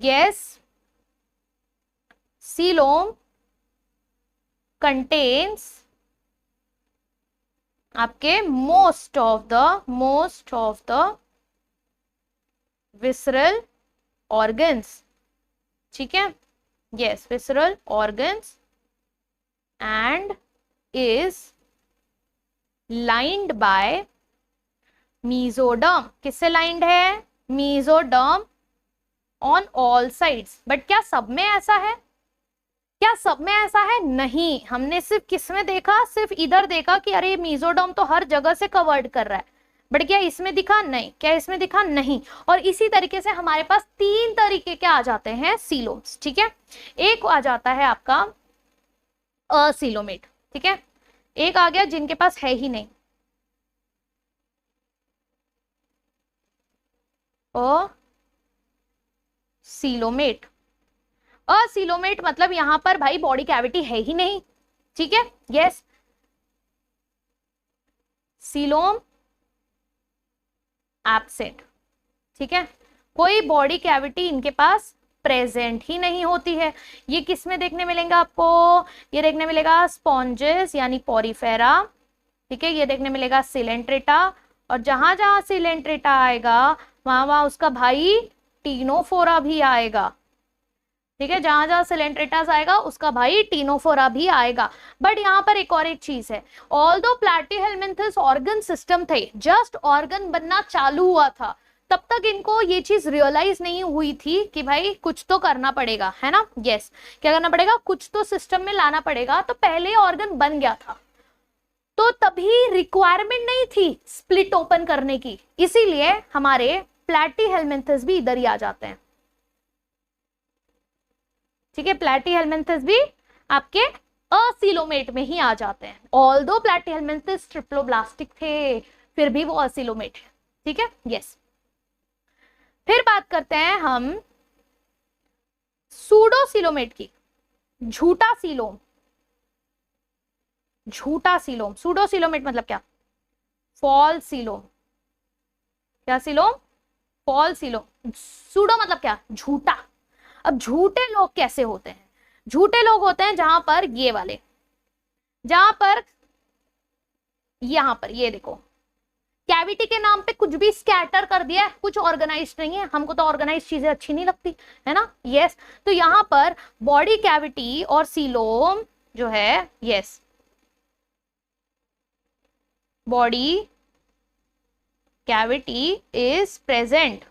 yes, coelom contains आपके most of the visceral organs, ठीक है। Yes, visceral organs, and is lined by mesoderm. किससे लाइंड है? Mesoderm on all sides. But क्या सब में ऐसा है? क्या सब में ऐसा है? नहीं। हमने सिर्फ किस में देखा? सिर्फ इधर देखा कि अरे मीजोडर्म तो हर जगह से कवर्ड कर रहा है, बट क्या इसमें दिखा? नहीं। क्या इसमें दिखा? नहीं। और इसी तरीके से हमारे पास तीन तरीके के आ जाते हैं सीलोम्स, ठीक है। एक आ जाता है आपका असीलोमेट, ठीक है। एक आ गया जिनके पास है ही नहीं, असीलोमेट। असीलोमेट मतलब यहां पर भाई बॉडी कैविटी है ही नहीं, ठीक है। यस, सीलोम एब्सेंट, ठीक है। कोई बॉडी कैविटी इनके पास प्रेजेंट ही नहीं होती है। ये किस में देखने मिलेगा आपको? ये देखने मिलेगा स्पॉन्जेस यानी पोरीफेरा, ठीक है। ये देखने मिलेगा सिलेंट्रेटा, और जहां जहां सिलेंट्रेटा आएगा वहां वहां उसका भाई टीनोफोरा भी आएगा, ठीक है। जहां जहां सिलेंट्रेटास आएगा उसका भाई टीनोफोरा भी आएगा। बट यहाँ पर एक और एक चीज है, ऑल्दो प्लैटीहेलमिन्थस ऑर्गन सिस्टम थे, जस्ट ऑर्गन बनना चालू हुआ था, तब तक इनको ये चीज रियलाइज नहीं हुई थी कि भाई कुछ तो करना पड़ेगा, है ना। यस, क्या करना पड़ेगा? कुछ तो सिस्टम में लाना पड़ेगा। तो पहले ऑर्गन बन गया था, तो तभी रिक्वायरमेंट नहीं थी स्प्लिट ओपन करने की, इसीलिए हमारे प्लैटीहेल्मिन्थस भी इधर ही आ जाते हैं। ठीक है, प्लैटीहेल्मिन्थस भी आपके असीलोमेट में ही आ जाते हैं। ऑल्दो प्लैटीहेल्मिन्थस ट्रिप्लोब्लास्टिक थे, फिर भी वो असीलोमेट है। ठीक है, यस। फिर बात करते हैं हम सूडोसीलोमेट की, झूठा सीलोम। झूठा सीलोम, सूडोसीलोमेट मतलब क्या? False coelom. क्या सीलोम? False coelom. सूडो मतलब क्या? झूठा। अब झूठे लोग कैसे होते हैं? झूठे लोग होते हैं जहां पर ये वाले, जहां पर यहां पर ये देखो, कैविटी के नाम पे कुछ भी स्कैटर कर दिया, कुछ ऑर्गेनाइज नहीं है। हमको तो ऑर्गेनाइज चीजें अच्छी नहीं लगती है ना, यस। तो यहां पर बॉडी कैविटी और सीलोम जो है, yes, body cavity is present.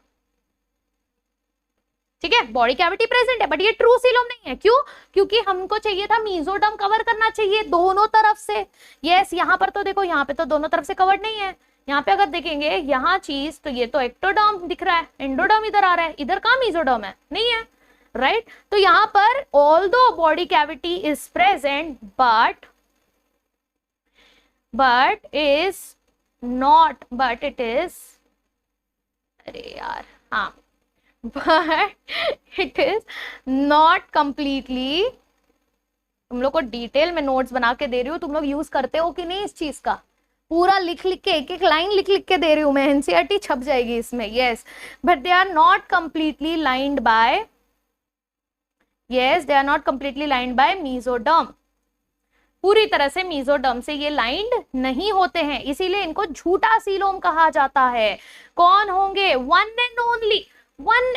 ठीक है, बॉडी कैविटी प्रेजेंट है, बट ये ट्रू सीलोम नहीं है। क्यों? क्योंकि हमको चाहिए था मीजोडर्म कवर करना चाहिए दोनों तरफ से। यस, यहाँ पर तो देखो, यहाँ पे तो दोनों तरफ से कवर्ड नहीं है। यहाँ पे अगर देखेंगे यहाँ चीज, तो ये तो एक्टोडर्म दिख रहा है, एंडोडर्म इधर आ रहा है, इधर कहाँ मीजोडर्म है? नहीं है, राइट। तो यहाँ पर although body cavity is present but it is, अरे यार, हाँ, but it is not completely, तुम लोग को डिटेल में नोट्स बना के दे रही हूँ, तुम लोग यूज करते हो कि नहीं इस चीज का? पूरा लिख लिख के, एक एक लाइन लिख लिख के दे रही हूँ मैं, एनसीईआरटी छप जाएगी इसमें। Yes, but they are not completely lined by, yes, they are not completely lined by mesoderm. पूरी तरह से मीजोडर्म से ये लाइंड नहीं होते हैं, इसीलिए इनको झूठा सीलोम कहा जाता है। कौन होंगे? One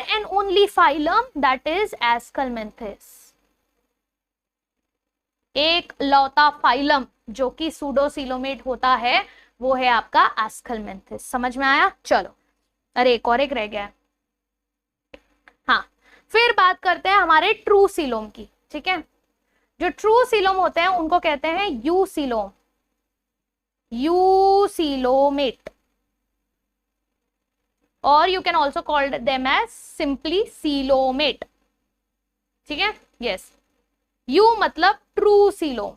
and only phylum, that is Aschelminthes. एक लौता फाइलम जो कि सूडोसीलोमेट होता है, वो है आपका एस्कलमेंथिस। समझ में आया? चलो, अरे एक और एक रह गया है। हाँ, फिर बात करते हैं हमारे ट्रू सीलोम की। ठीक है, जो ट्रू सीलोम होते हैं उनको कहते हैं यू सीलोम, यू सीलोमेट, और you can also called them as simply coelomate. ठीक है, यस, यू मतलब ट्रू सीलोम।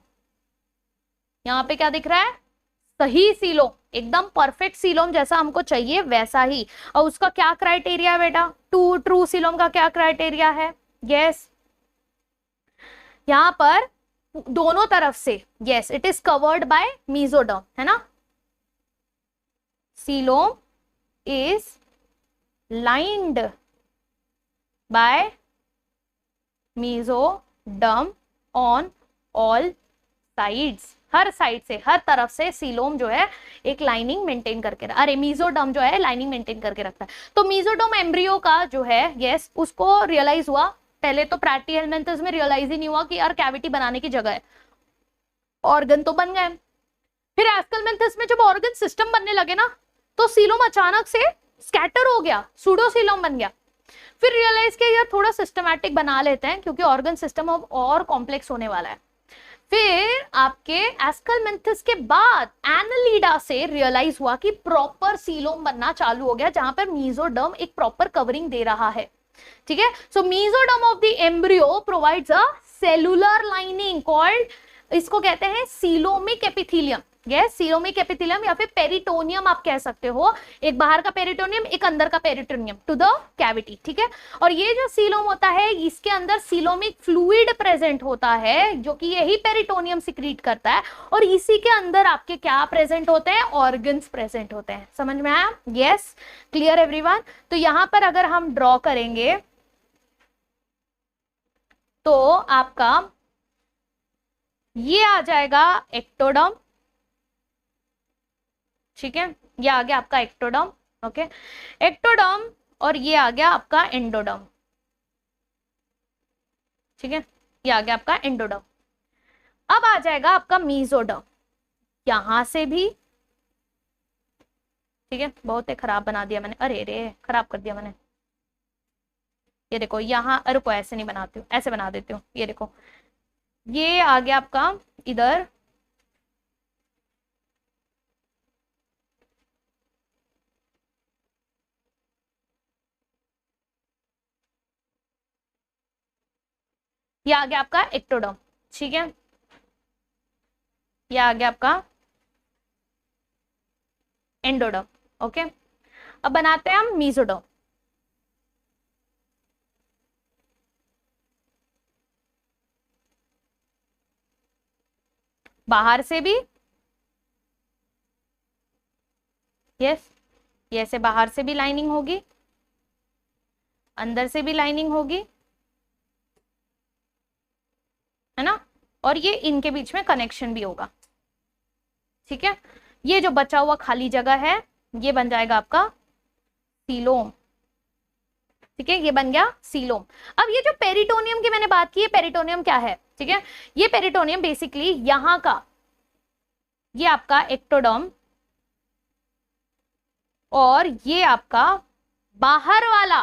यहां पे क्या दिख रहा है? सही सीलोम, एकदम परफेक्ट सीलोम जैसा हमको चाहिए वैसा ही। और उसका क्या क्राइटेरिया है बेटा? ट्रू सीलोम का क्या क्राइटेरिया है? यस, यहां पर दोनों तरफ से, yes, it is covered by mesoderm, है ना। Coelom is lined by mesoderm on all sides. Her side से, हर तरफ से सीलोम जो है एक लाइनिंग मेंटेन करके अरे मीजोडर्म जो है लाइनिंग मेंटेन करके रखता है। तो मीजोडर्म एम्ब्रियो का जो है, यस, उसको रियलाइज हुआ, पहले तो प्लैटीहेल्मिन्थस में रियलाइज ही नहीं हुआ कि यार कैविटी बनाने की जगह है, ऑर्गन तो बन गए। फिर एस्कलमेंथिस में जब ऑर्गन सिस्टम बनने लगे ना, तो सीलोम अचानक से स्कैटर हो गया, सूडोसीलोम बन गया। फिर रियलाइज किया यार थोड़ा सिस्टमैटिक बना लेते हैं, क्योंकि ऑर्गन सिस्टम अब और कॉम्प्लेक्स होने वाला है। फिर आपके एस्कलमेंथिस के बाद एनालिडा से रियलाइज हुआ कि प्रॉपर सीलोम बनना चालू हो गया, जहां पर मीजोडर्म एक प्रॉपर कवरिंग दे रहा है। ठीक है, so mesoderm of the embryo provides a cellular lining called, इसको कहते हैं coelomic epithelium. Yes, coelomic epithelium या फिर पेरिटोनियम आप कह सकते हो। एक बाहर का पेरिटोनियम, एक अंदर का पेरिटोनियम टू द कैविटी। ठीक है, और ये जो सीलोम होता है, इसके अंदर सीलोमिक फ्लूइड प्रेजेंट होता है, जो कि यही पेरिटोनियम सिक्रीट करता है, और इसी के अंदर आपके क्या प्रेजेंट होते हैं? ऑर्गन्स प्रेजेंट होते हैं। समझ में आया? Yes, clear everyone? तो यहां पर अगर हम ड्रॉ करेंगे तो आपका ये आ जाएगा एक्टोडर्म। ठीक है, ये आ गया आपका एक्टोडर्म। ओके, एक्टोडर्म, और ये आ गया आपका एंडोडर्म। ठीक है, ये आ गया आपका एंडोडर्म। अब आ जाएगा आपका मीजोडर्म, यहां से भी। ठीक है, बहुत ही खराब बना दिया मैंने, अरे रे खराब कर दिया मैंने। ये देखो यहाँ, रुको ऐसे नहीं बनाती हूँ, ऐसे बना देती हूँ। ये देखो, ये आ गया आपका इधर ये आ गया आपका एक्टोडर्म, ठीक है, ये आ गया आपका एंडोडर्म। ओके, अब बनाते हैं हम मीजोडर्म। बाहर से भी, यस, ये ऐसे बाहर से भी लाइनिंग होगी, अंदर से भी लाइनिंग होगी, है ना, और ये इनके बीच में कनेक्शन भी होगा, ठीक है। ये जो बचा हुआ खाली जगह है ये बन जाएगा आपका सीलोम, ठीक है, ये बन गया सीलोम। अब ये जो पेरिटोनियम की मैंने बात की है, पेरिटोनियम क्या है, ठीक है, ये पेरिटोनियम बेसिकली यहां का, ये आपका एक्टोडर्म और ये आपका बाहर वाला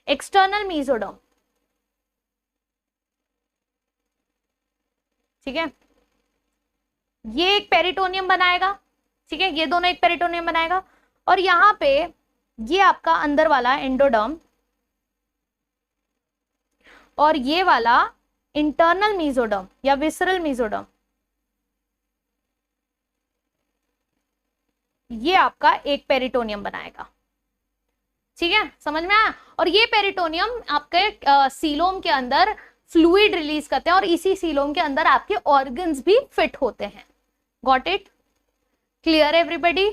एक्सटर्नल मीजोडर्म, ठीक है, ये एक पेरिटोनियम बनाएगा, ठीक है, ये दोनों एक पेरिटोनियम बनाएगा। और यहां पे ये आपका अंदर वाला एंडोडर्म और ये वाला इंटरनल मीजोडर्म या विसरल मीजोडर्म, ये आपका एक पेरिटोनियम बनाएगा, ठीक है, समझ में आया। और ये पेरिटोनियम आपके सीलोम के अंदर फ्लूइड रिलीज करते हैं और इसी सीलोम के अंदर आपके ऑर्गन्स भी फिट होते हैं। Got it, clear everybody,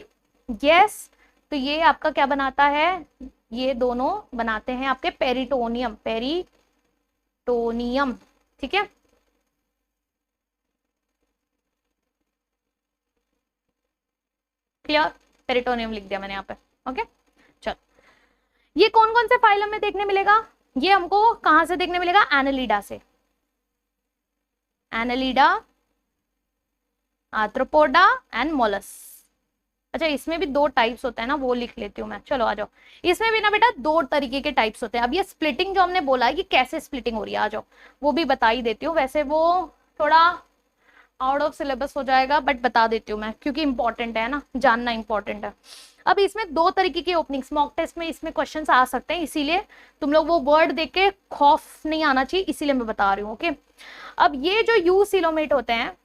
yes. तो ये आपका क्या बनाता है, ये दोनों बनाते हैं आपके पेरिटोनियम, पेरिटोनियम, ठीक है। क्लियर, पेरिटोनियम लिख दिया मैंने यहाँ पे। ओके, चल, ये कौन कौन से फाइलम में देखने मिलेगा, ये हमको कहां से देखने मिलेगा, एनालिडा से, एनालिडा, आर्थ्रोपोडा एंड मोलस। अच्छा, इसमें भी दो टाइप्स होते हैं ना, वो लिख लेती हूँ मैं, चलो आ जाओ। इसमें भी ना बेटा दो तरीके के टाइप्स होते हैं। अब ये स्प्लिटिंग जो हमने बोला है कि कैसे स्प्लिटिंग हो रही है, आ जाओ वो भी बता ही देती हूँ। वैसे वो थोड़ा आउट ऑफ सिलेबस हो जाएगा बट बता देती हूँ मैं, क्योंकि इंपॉर्टेंट है ना, जानना इंपॉर्टेंट है। अब इसमें दो तरीके की ओपनिंग्स, मॉक टेस्ट में इसमें क्वेश्चंस आ सकते हैं, इसीलिए तुम लोग वो वर्ड देख के खौफ नहीं आना चाहिए, इसीलिए मैं बता रही हूँ। ओके, अब ये जो यू सिलोमेट होते हैं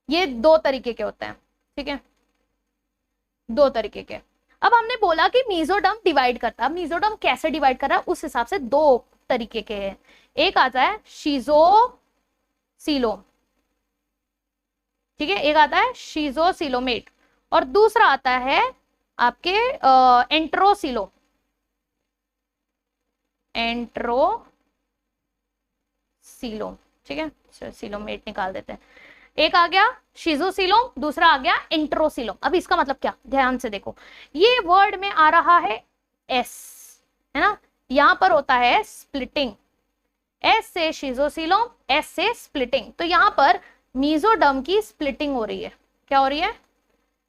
ये दो तरीके के होते हैं, ठीक है, दो तरीके के। अब हमने बोला कि मीजोडर्म डिवाइड करता है, मीजोडर्म कैसे डिवाइड कर रहा है उस हिसाब से दो तरीके के हैं। एक आता है शीजोसीलोम, ठीक है, एक आता है शीजोसीलोमेट और दूसरा आता है आपके एंट्रोसीलोम, एंट्रोसीलोम, ठीक है, सीलोमेट निकाल देते हैं। एक आ गया शीजोसीलोम, दूसरा आ गया एंट्रोसीलोम। अब इसका मतलब क्या, ध्यान से देखो, ये वर्ड में आ रहा है एस, है ना, यहां पर होता है स्प्लिटिंग, एस से शीजोसीलोम, एस से स्प्लिटिंग। तो यहां पर मीजोडर्म की स्प्लिटिंग हो रही है, क्या हो रही है,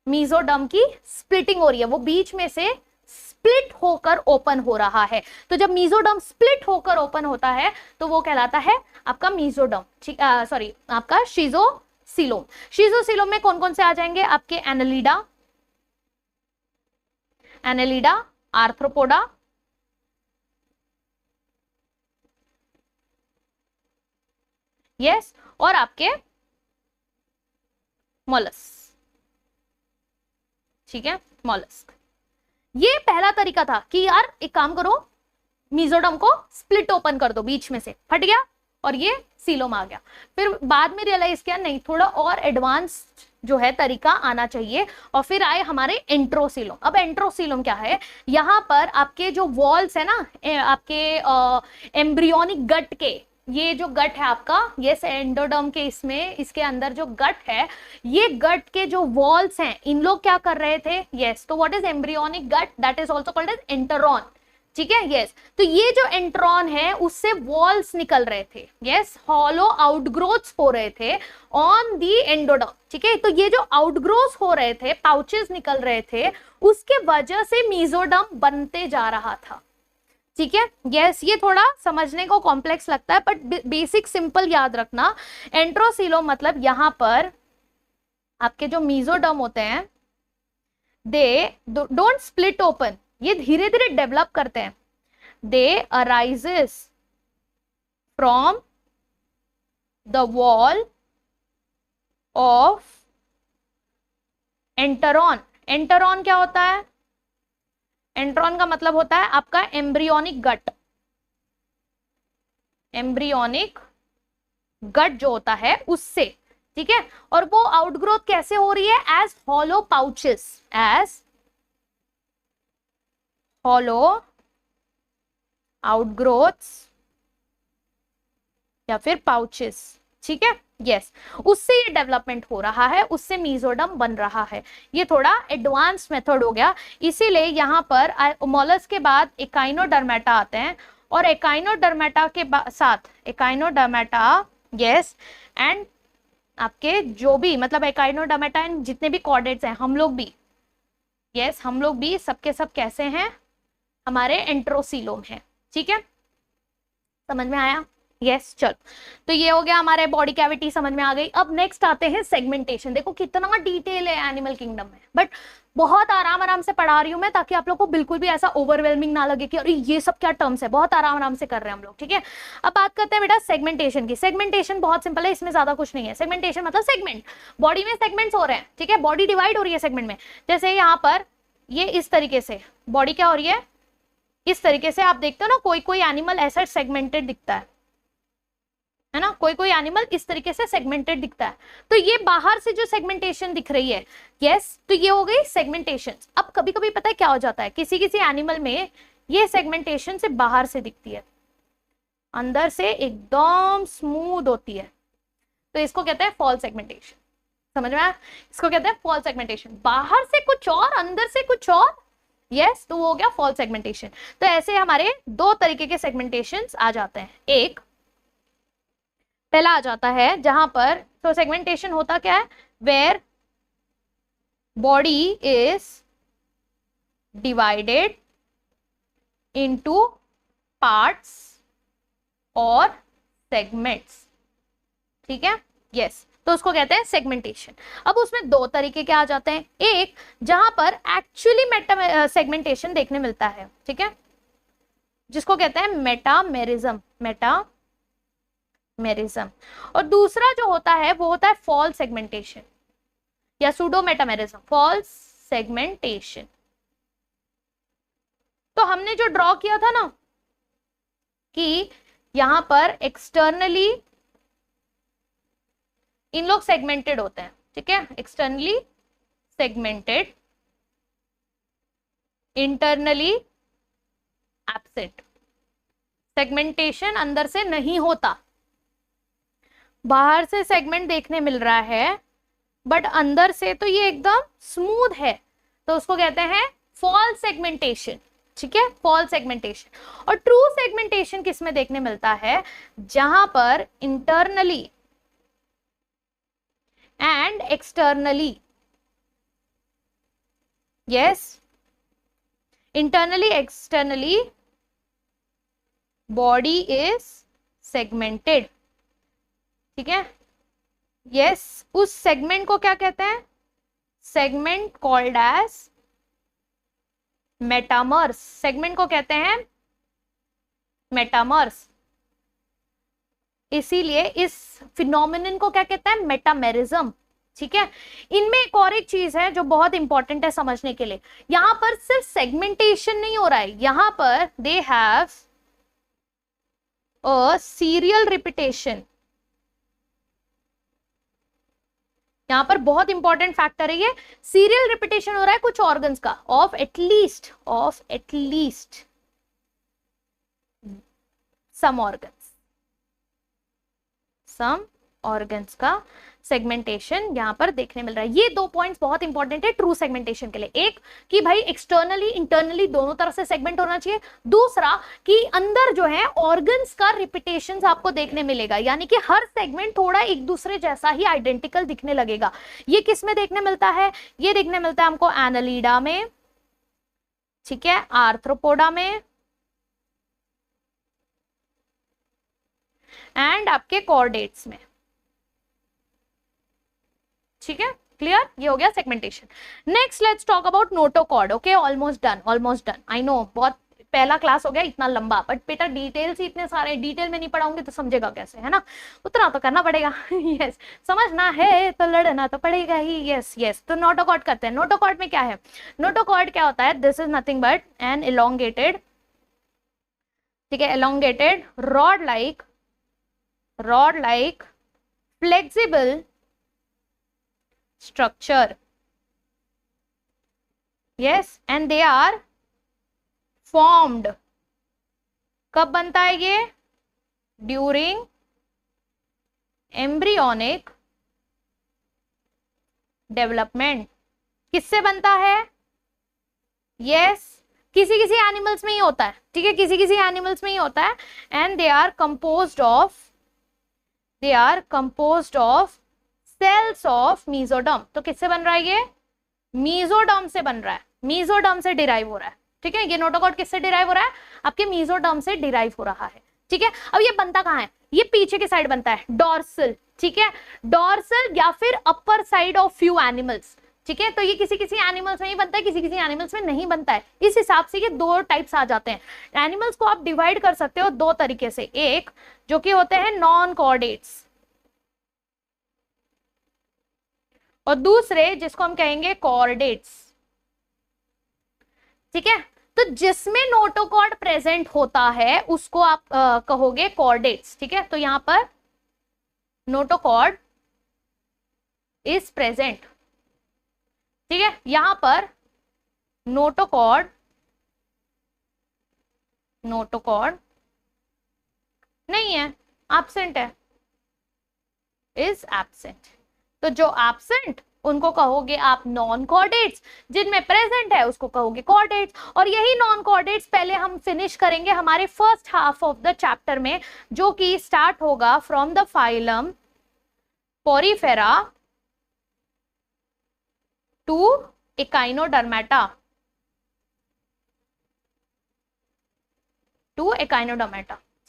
मीजोडर्म की स्प्लिटिंग हो रही है, वो बीच में से स्प्लिट होकर ओपन हो रहा है। तो जब मीजोडर्म स्प्लिट होकर ओपन होता है तो वो कहलाता है आपका मीजोडर्म, सॉरी आपका शीजोसीलोम। शीजोसीलोम में कौन कौन से आ जाएंगे, आपके एनालिडा, एनालिडा, आर्थ्रोपोडा, यस, और आपके मोलस्क, ठीक है, मोलस्क। ये पहला तरीका था कि यार एक काम करो, मीजोडर्म को स्प्लिट ओपन कर दो, बीच में से फट गया और ये सीलोम आ गया। फिर बाद में रियलाइज किया नहीं, थोड़ा और एडवांस जो है तरीका आना चाहिए, और फिर आए हमारे एंट्रोसीलोम। अब एंट्रोसीलोम क्या है, यहाँ पर आपके जो वॉल्स है ना, आपके एम्ब्रियोनिक गट के, ये जो गट है आपका, ये एंडोडर्म के इसमें, इसके अंदर जो गट है, ये गट के जो वॉल्स हैं, इन लोग क्या कर रहे थे, यस, तो what is embryonic gut, that is also called as enteron, ठीक है, यस। तो ये जो एंट्रॉन है उससे वॉल्स निकल रहे थे, यस, हॉलो आउटग्रोथ्स हो रहे थे ऑन दी एंडोडर्म, ठीक है। तो ये जो आउटग्रोथ्स हो रहे थे, पाउचेस निकल रहे थे, उसके वजह से मीजोडर्म बनते जा रहा था, ठीक है, यस। ये थोड़ा समझने को कॉम्प्लेक्स लगता है बट बेसिक सिंपल याद रखना। एंट्रोसीलोम मतलब यहां पर आपके जो मीजोडर्म होते हैं, दे डोंट स्प्लिट ओपन, ये धीरे धीरे डेवलप करते हैं, they arises from the wall of enteron. Enteron क्या होता है? एंटरॉन का मतलब होता है आपका एम्ब्रियोनिक गट। एम्ब्रियोनिक गट जो होता है उससे, ठीक है। और वो आउटग्रोथ कैसे हो रही है? As hollow pouches, as hollow outgrowths या फिर पाउचेस, ठीक है। यस, उससे ये डेवलपमेंट हो रहा है, उससे मीजोडम बन रहा है। ये थोड़ा एडवांस मेथड हो गया, इसीलिए यहाँ पर मोलस के बाद एकाइनोडर्मेटा आते हैं, और एकाइनोडर्मेटा के साथ एकाइनोडर्मेटा, यस, एंड आपके जो भी मतलब एकाइनोडर्मेटा एंड जितने भी कॉर्डेट्स हैं, हम लोग भी, यस, हम लोग भी सबके सब कैसे हैं? हमारे एंट्रोसीलोम है, ठीक है। समझ में आया? यस, चलो, तो ये हो गया हमारे बॉडी कैविटी, समझ में आ गई। अब नेक्स्ट आते हैं सेगमेंटेशन। देखो कितना डिटेल है एनिमल किंगडम में, बट बहुत आराम आराम से पढ़ा रही हूं मैं, ताकि आप लोग को बिल्कुल भी ऐसा ओवरवेलमिंग ना लगे कि अरे ये सब क्या टर्म्स है। बहुत आराम आराम से कर रहे हैं हम लोग, ठीक है। अब बात करते हैं बेटा सेगमेंटेशन की। सेगमेंटेशन बहुत सिंपल है, इसमें ज्यादा कुछ नहीं है। सेगमेंटेशन मतलब सेगमेंट, बॉडी में सेगमेंट्स हो रहे हैं, ठीक है, बॉडी डिवाइड हो रही है सेगमेंट में। जैसे यहाँ पर ये इस तरीके से बॉडी क्या हो रही है, इस तरीके से आप देखते हो ना, कोई कोई एनिमल ऐसा सेगमेंटेड दिखता है ना, कोई कोई एनिमल इस तरीके से सेगमेंटेड दिखता है। तो ये बाहर से जो सेगमेंटेशन दिख रही है, यस, तो ये हो गई सेगमेंटेशन। अब कभी कभी पता है क्या हो जाता है, किसी किसी एनिमल में ये सेगमेंटेशन से बाहर से दिखती है, अंदर से एकदम स्मूथ होती है, तो इसको कहते हैं फॉल सेगमेंटेशन। समझ में आया? इसको कहते हैं फॉल सेगमेंटेशन, बाहर से कुछ और अंदर से कुछ और, यस, तो वो हो गया फॉल सेगमेंटेशन। तो ऐसे हमारे दो तरीके के सेगमेंटेशंस आ जाते हैं। एक पहला आ जाता है जहां पर, तो सेगमेंटेशन होता क्या है, where body is divided into parts और सेगमेंट्स, ठीक है, यस, तो उसको कहते हैं सेगमेंटेशन। अब उसमें दो तरीके के आ जाते हैं, एक जहां पर एक्चुअली मेटा सेगमेंटेशन देखने मिलता है, ठीक है, जिसको कहते हैं मेटामेरिज्म, मेटामेरिज्म, और दूसरा जो होता है वो होता है फॉल्स सेगमेंटेशन या सूडो मेटामेरिज्म, फॉल्स सेगमेंटेशन। तो हमने जो ड्रॉ किया था ना कि यहां पर एक्सटर्नली इन लोग सेगमेंटेड होते हैं, ठीक है, externally segmented, internally absent. Segmentation अंदर से नहीं होता, बाहर से सेगमेंट देखने मिल रहा है, बट अंदर से तो ये एकदम स्मूथ है, तो उसको कहते हैं फॉल्स सेगमेंटेशन, ठीक है, फॉल्स सेगमेंटेशन। और ट्रू सेगमेंटेशन किसमें देखने मिलता है, जहां पर internally and externally, yes, internally externally body is segmented, ठीक है, यस, उस सेगमेंट को क्या कहते हैं, segment called as metamers, segment को कहते हैं मेटामर्स। इसीलिए इस फिनोमिनन को क्या कहते हैं, मेटामेरिज्म, ठीक है। इनमें एक और एक चीज है जो बहुत इंपॉर्टेंट है समझने के लिए, यहां पर सिर्फ सेगमेंटेशन नहीं हो रहा है, यहां पर they have a serial repetition. यहां पर बहुत इंपॉर्टेंट फैक्टर है ये, सीरियल रिपीटेशन हो रहा है कुछ ऑर्गन्स का, ऑफ एटलीस्ट सम ऑर्गन्स का सेगमेंटेशन यहां पर देखने मिल रहा है। ये दो पॉइंट्स बहुत इंपॉर्टेंट है ट्रू सेगमेंटेशन के लिए, एक कि भाई एक्सटर्नली इंटरनली दोनों तरफ से सेगमेंट होना चाहिए, दूसरा कि अंदर जो है ऑर्गन्स का रिपीटेशन आपको देखने मिलेगा, यानी कि हर सेगमेंट थोड़ा एक दूसरे जैसा ही आइडेंटिकल दिखने लगेगा। ये किस में देखने मिलता है, ये देखने मिलता है हमको एनालिडा में, ठीक है, आर्थ्रोपोडा में एंड आपके कॉर्डेट्स में, ठीक है, क्लियर, ये हो गया segmentation. Next let's talk about notochord. Okay, almost done, I know बहुत पहला क्लास हो गया इतना लंबा, बट बेटा डिटेल्स ही इतने सारे, डिटेल में नहीं पढ़ाऊंगी तो समझेगा कैसे, है ना, उतना तो करना पड़ेगा। यस, समझना है तो लड़ना तो पड़ेगा ही। यस यस, तो नोटोकॉर्ड करते हैं। नोटोकॉर्ड में क्या है, नोटोकॉर्ड क्या होता है, this is nothing but an elongated, ठीक है, elongated rod like flexible structure, yes, and they are formed, कब बनता है ये, ड्यूरिंग एम्ब्रियोनिक डेवलपमेंट। किससे बनता है, यस, किसी किसी एनिमल्स में ही होता है, ठीक है, किसी किसी एनिमल्स में ही होता है। And they are composed of cells of mesoderm. तो किससे बन रहा है ये, मीजोडर्म से बन रहा है, मीजोडर्म से डिराइव हो रहा है, ठीक है, ये नोटोकॉर्ड किससे डिराइव हो रहा है, आपके मीजोडर्म से डिराइव हो रहा है, ठीक है। अब ये बनता कहाँ है, ये पीछे की साइड बनता है, डॉर्सल, ठीक है, डॉर्सल या फिर upper side of few animals, ठीक है। तो ये किसी किसी एनिमल्स में ही बनता है, किसी किसी एनिमल्स में नहीं बनता है। इस हिसाब से ये दो टाइप्स आ जाते हैं। एनिमल्स को आप डिवाइड कर सकते हो दो तरीके से, एक जो कि होते हैं नॉन कॉर्डेट्स, और दूसरे जिसको हम कहेंगे कॉर्डेट्स, ठीक है। तो जिसमें नोटोकॉर्ड प्रेजेंट होता है उसको आप कहोगे कॉर्डेट्स, ठीक है। तो यहां पर नोटोकॉर्ड इज प्रेजेंट, ठीक है, यहां पर नोटोकॉर्ड नहीं है, एब्सेंट है, इज एब्सेंट। तो जो एब्सेंट उनको कहोगे आप नॉन कॉर्डेट्स, जिनमें प्रेजेंट है उसको कहोगे कॉर्डेट्स। और यही नॉन कॉर्डेट्स पहले हम फिनिश करेंगे हमारे first half of the chapter में, जो कि स्टार्ट होगा from the phylum Porifera to Echinodermata,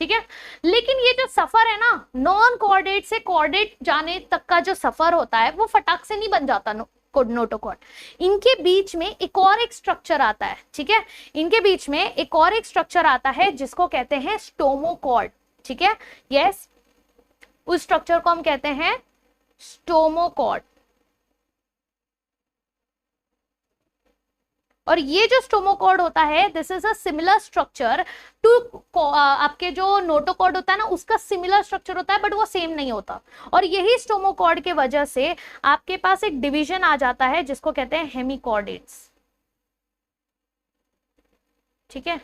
ठीक है। लेकिन ये जो सफर है ना, नॉन कॉर्डेट से कॉर्डेट जाने तक का जो सफर होता है वो फटाक से नहीं बन जाता नोटोकॉर्ड। इनके बीच में एक और एक स्ट्रक्चर आता है, ठीक है, इनके बीच में एक और एक स्ट्रक्चर आता है जिसको कहते हैं स्टोमोकॉर्ड, ठीक है, यस, उस स्ट्रक्चर को हम कहते हैं स्टोमोकॉर्ड। और ये जो स्टोमोकॉर्ड होता है, this is a similar structure to आपके जो नोटोकॉर्ड होता है ना, उसका सिमिलर स्ट्रक्चर होता है, बट वो सेम नहीं होता। और यही स्टोमोकॉर्ड के वजह से आपके पास एक डिवीजन आ जाता है जिसको कहते हैं हेमिकॉर्डेट्स, ठीक है,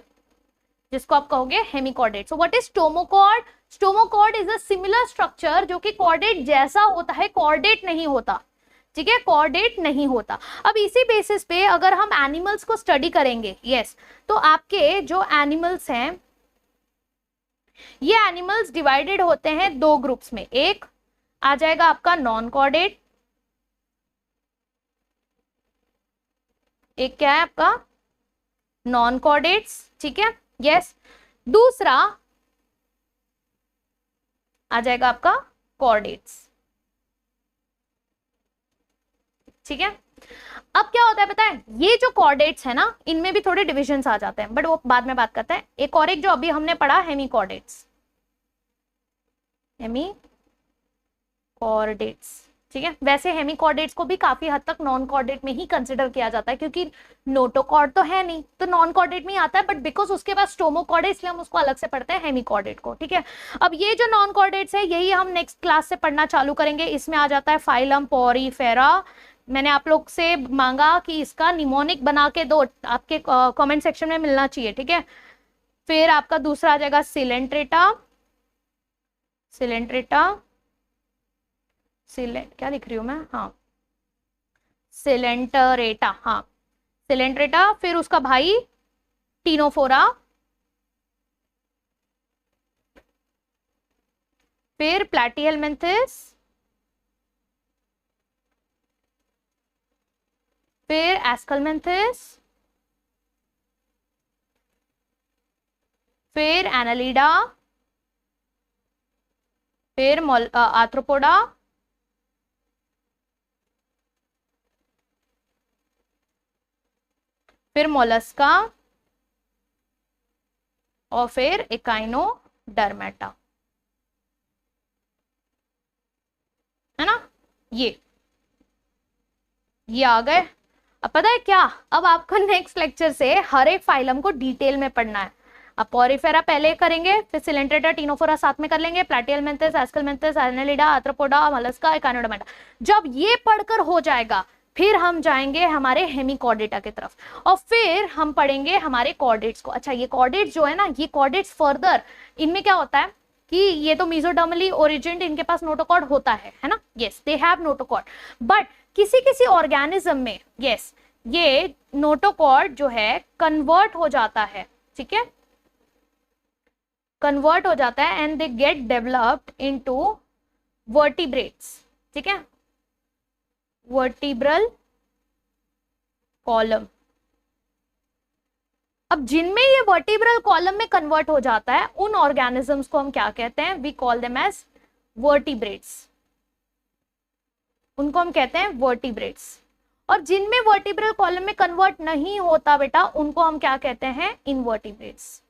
जिसको आप कहोगे hemichordate. So what is stomochord, stomochord is a similar structure जो कि कॉर्डेट जैसा होता है, कॉर्डेट नहीं होता, ठीक है, कॉर्डेट नहीं होता। अब इसी बेसिस पे अगर हम एनिमल्स को स्टडी करेंगे, यस, तो आपके जो एनिमल्स हैं, ये एनिमल्स डिवाइडेड होते हैं दो ग्रुप्स में। एक आ जाएगा आपका नॉन कॉर्डेट, एक क्या है आपका नॉन कॉर्डेट्स, ठीक है, यस। दूसरा आ जाएगा आपका कॉर्डेट्स, ठीक है। अब क्या होता है पता है, ये जो कॉर्डेट्स है ना, इनमें भी थोड़े डिविजन्स आ जाते हैं, बट वो बाद में बात करते हैं। एक और एक जो अभी हमने पढ़ा, हेमिकॉर्डेट्स, ठीक है। वैसे हेमिकॉर्डेट्स को भी काफी हद तक नॉन कॉर्डेट में ही कंसिडर किया जाता है, क्योंकि नोटोकॉर्ड तो है नहीं, तो नॉन कॉर्डेट में ही आता है, बट बिकॉज उसके पास स्टोमोकॉर्ड है इसलिए हम उसको अलग से पढ़ते हैं हेमिकॉर्डेट को, ठीक है। अब ये जो नॉन कॉर्डेट्स है यही हम नेक्स्ट क्लास से पढ़ना चालू करेंगे। इसमें आ जाता है फाइलम पोरीफेरा। मैंने आप लोग से मांगा कि इसका निमोनिक बना के दो, आपके कमेंट सेक्शन में मिलना चाहिए, ठीक है। फिर आपका दूसरा आ जाएगा सिलेंट्रेटा, क्या लिख रही हूं मैं, हाँ, सिलेंटरेटा, हाँ, सिलेंट्रेटा। फिर उसका भाई टीनोफोरा, फिर प्लैटीहेलमिन्थस, फिर एस्कलमेंथिस, फिर एनालिडा, फिर आर्थ्रोपोडा, फिर मोलस्का, और फिर एकाइनोडर्मेटा, है ना, ये आ गए। अब पता है क्या, अब आपको नेक्स्ट लेक्चर से हर एक फाइलम को डिटेल में पढ़ना है। अब पॉरीफेरा पहले करेंगे, फिर सिलेंट्रेटा, टीनोफोरा साथ में कर लेंगे, Platyhelminthes, Aschelminthes, Annelida, Arthropoda, Mollusca, Echinodermata. जब ये पढ़कर हो जाएगा, फिर हम जाएंगे हमारे हेमिकॉर्डेटा की तरफ, और फिर हम पढ़ेंगे हमारे कॉर्डेट्स को। अच्छा, ये कॉर्डेट्स जो है ना, ये कॉर्डेट्स फर्दर इनमें क्या होता है कि ये तो मीजोडर्मली ओरिजिन, इनके पास नोटोकॉर्ड होता है ना, yes they have notochord, but किसी किसी ऑर्गेनिज्म में यस ये नोटोकॉर्ड जो है कन्वर्ट हो जाता है, ठीक है, कन्वर्ट हो जाता है and they get developed into vertebrates, ठीक है, वर्टिब्रल कॉलम। अब जिनमें ये वर्टिब्रल कॉलम में कन्वर्ट हो जाता है, उन ऑर्गेनिजम्स को हम क्या कहते हैं, we call them as vertebrates, उनको हम कहते हैं वर्टिब्रेट्स। और जिनमें वर्टिब्रल कॉलम में कन्वर्ट नहीं होता बेटा, उनको हम क्या कहते हैं, इनवर्टिब्रेट्स।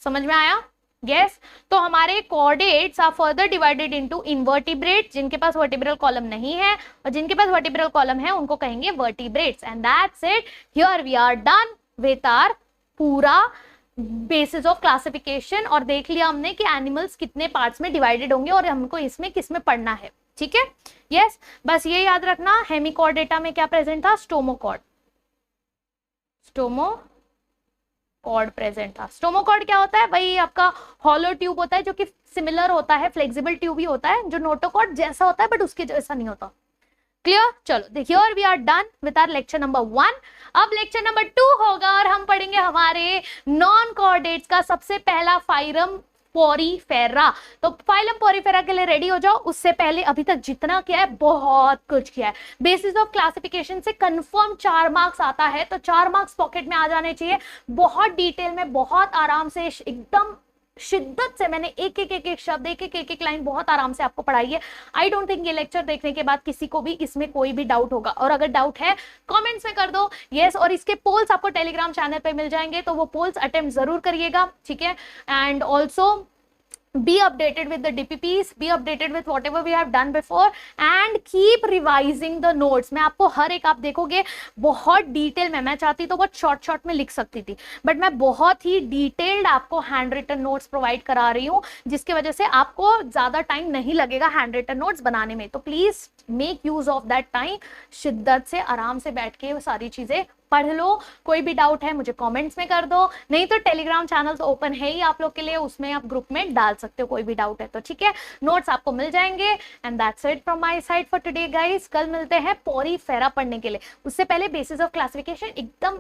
समझ में आया? यस तो हमारे chordates are further divided into invertebrate, जिनके पास वर्टिब्रल कॉलम नहीं है, और जिनके पास वर्टिब्रल कॉलम है उनको कहेंगे vertebrates. And that's it, here we are done with our पूरा बेसिस ऑफ क्लासिफिकेशन। और देख लिया हमने कि एनिमल्स कितने पार्ट्स में डिवाइडेड होंगे और हमको इसमें किस में पढ़ना है, ठीक है। यस बस ये याद रखना, हेमिकॉर्डेटा में क्या प्रेजेंट था, स्टोमोकॉर्ड, स्टोमोकॉर्ड प्रेजेंट था। स्टोमोकॉर्ड क्या होता है भाई, आपका हॉलो ट्यूब होता है जो कि सिमिलर होता है, फ्लेक्सिबल ट्यूब ही होता है, जो नोटोकॉर्ड जैसा होता है बट उसके जैसा नहीं होता। क्लियर? चलो देखिए, और we are done with our lecture number 1। अब लेक्चर नंबर 2 होगा और हम पढ़ेंगे हमारे नॉन कॉर्डेट्स का सबसे पहला फाइलम पोरीफेरा। तो फाइलम पोरीफेरा के लिए रेडी हो जाओ। उससे पहले अभी तक जितना किया है बहुत कुछ किया है। बेसिस ऑफ क्लासिफिकेशन से कंफर्म 4 मार्क्स आता है, तो 4 मार्क्स पॉकेट में आ जाने चाहिए। बहुत डिटेल में, बहुत आराम से, एकदम शिद्दत से मैंने एक एक शब्द, एक लाइन बहुत आराम से आपको पढ़ाई है। आई डोंट थिंक ये लेक्चर देखने के बाद किसी को भी इसमें कोई भी डाउट होगा, और अगर डाउट है कमेंट्स में कर दो यस। और इसके पोल्स आपको टेलीग्राम चैनल पे मिल जाएंगे, तो वो पोल्स अटेम्प्ट जरूर करिएगा, ठीक है। And also be updated with the DPPs, be updated with whatever we have done before and keep revising the notes। मैं आपको हर एक, आप देखोगे बहुत डिटेल में, मैं चाहती तो बहुत शॉर्ट में लिख सकती थी, बट मैं बहुत ही डिटेल्ड आपको हैंड रिटन नोट्स प्रोवाइड करा रही हूँ, जिसकी वजह से आपको ज्यादा टाइम नहीं लगेगा हैंड रिटन नोट्स बनाने में। तो please make use of that time, शिद्दत से आराम से बैठ के वो सारी चीजें पढ़ लो। कोई भी डाउट है मुझे कमेंट्स में कर दो, नहीं तो टेलीग्राम चैनल तो ओपन है ही आप लोग के लिए, उसमें आप ग्रुप में डाल सकते हो कोई भी डाउट है तो, ठीक है। नोट्स आपको मिल जाएंगे। And that's it from my side for today guys. कल मिलते हैं पोरीफेरा पढ़ने के लिए। उससे पहले बेसिस ऑफ क्लासिफिकेशन एकदम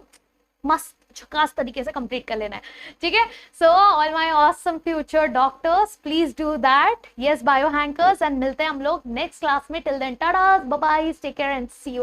मस्त झकास तरीके से कंप्लीट कर लेना है, ठीक है। So all my awesome future doctors, please do that. Yes bio hankers, and मिलते हैं हम लोग नेक्स्ट क्लास में। Till then tata, bye bye, take care and see you.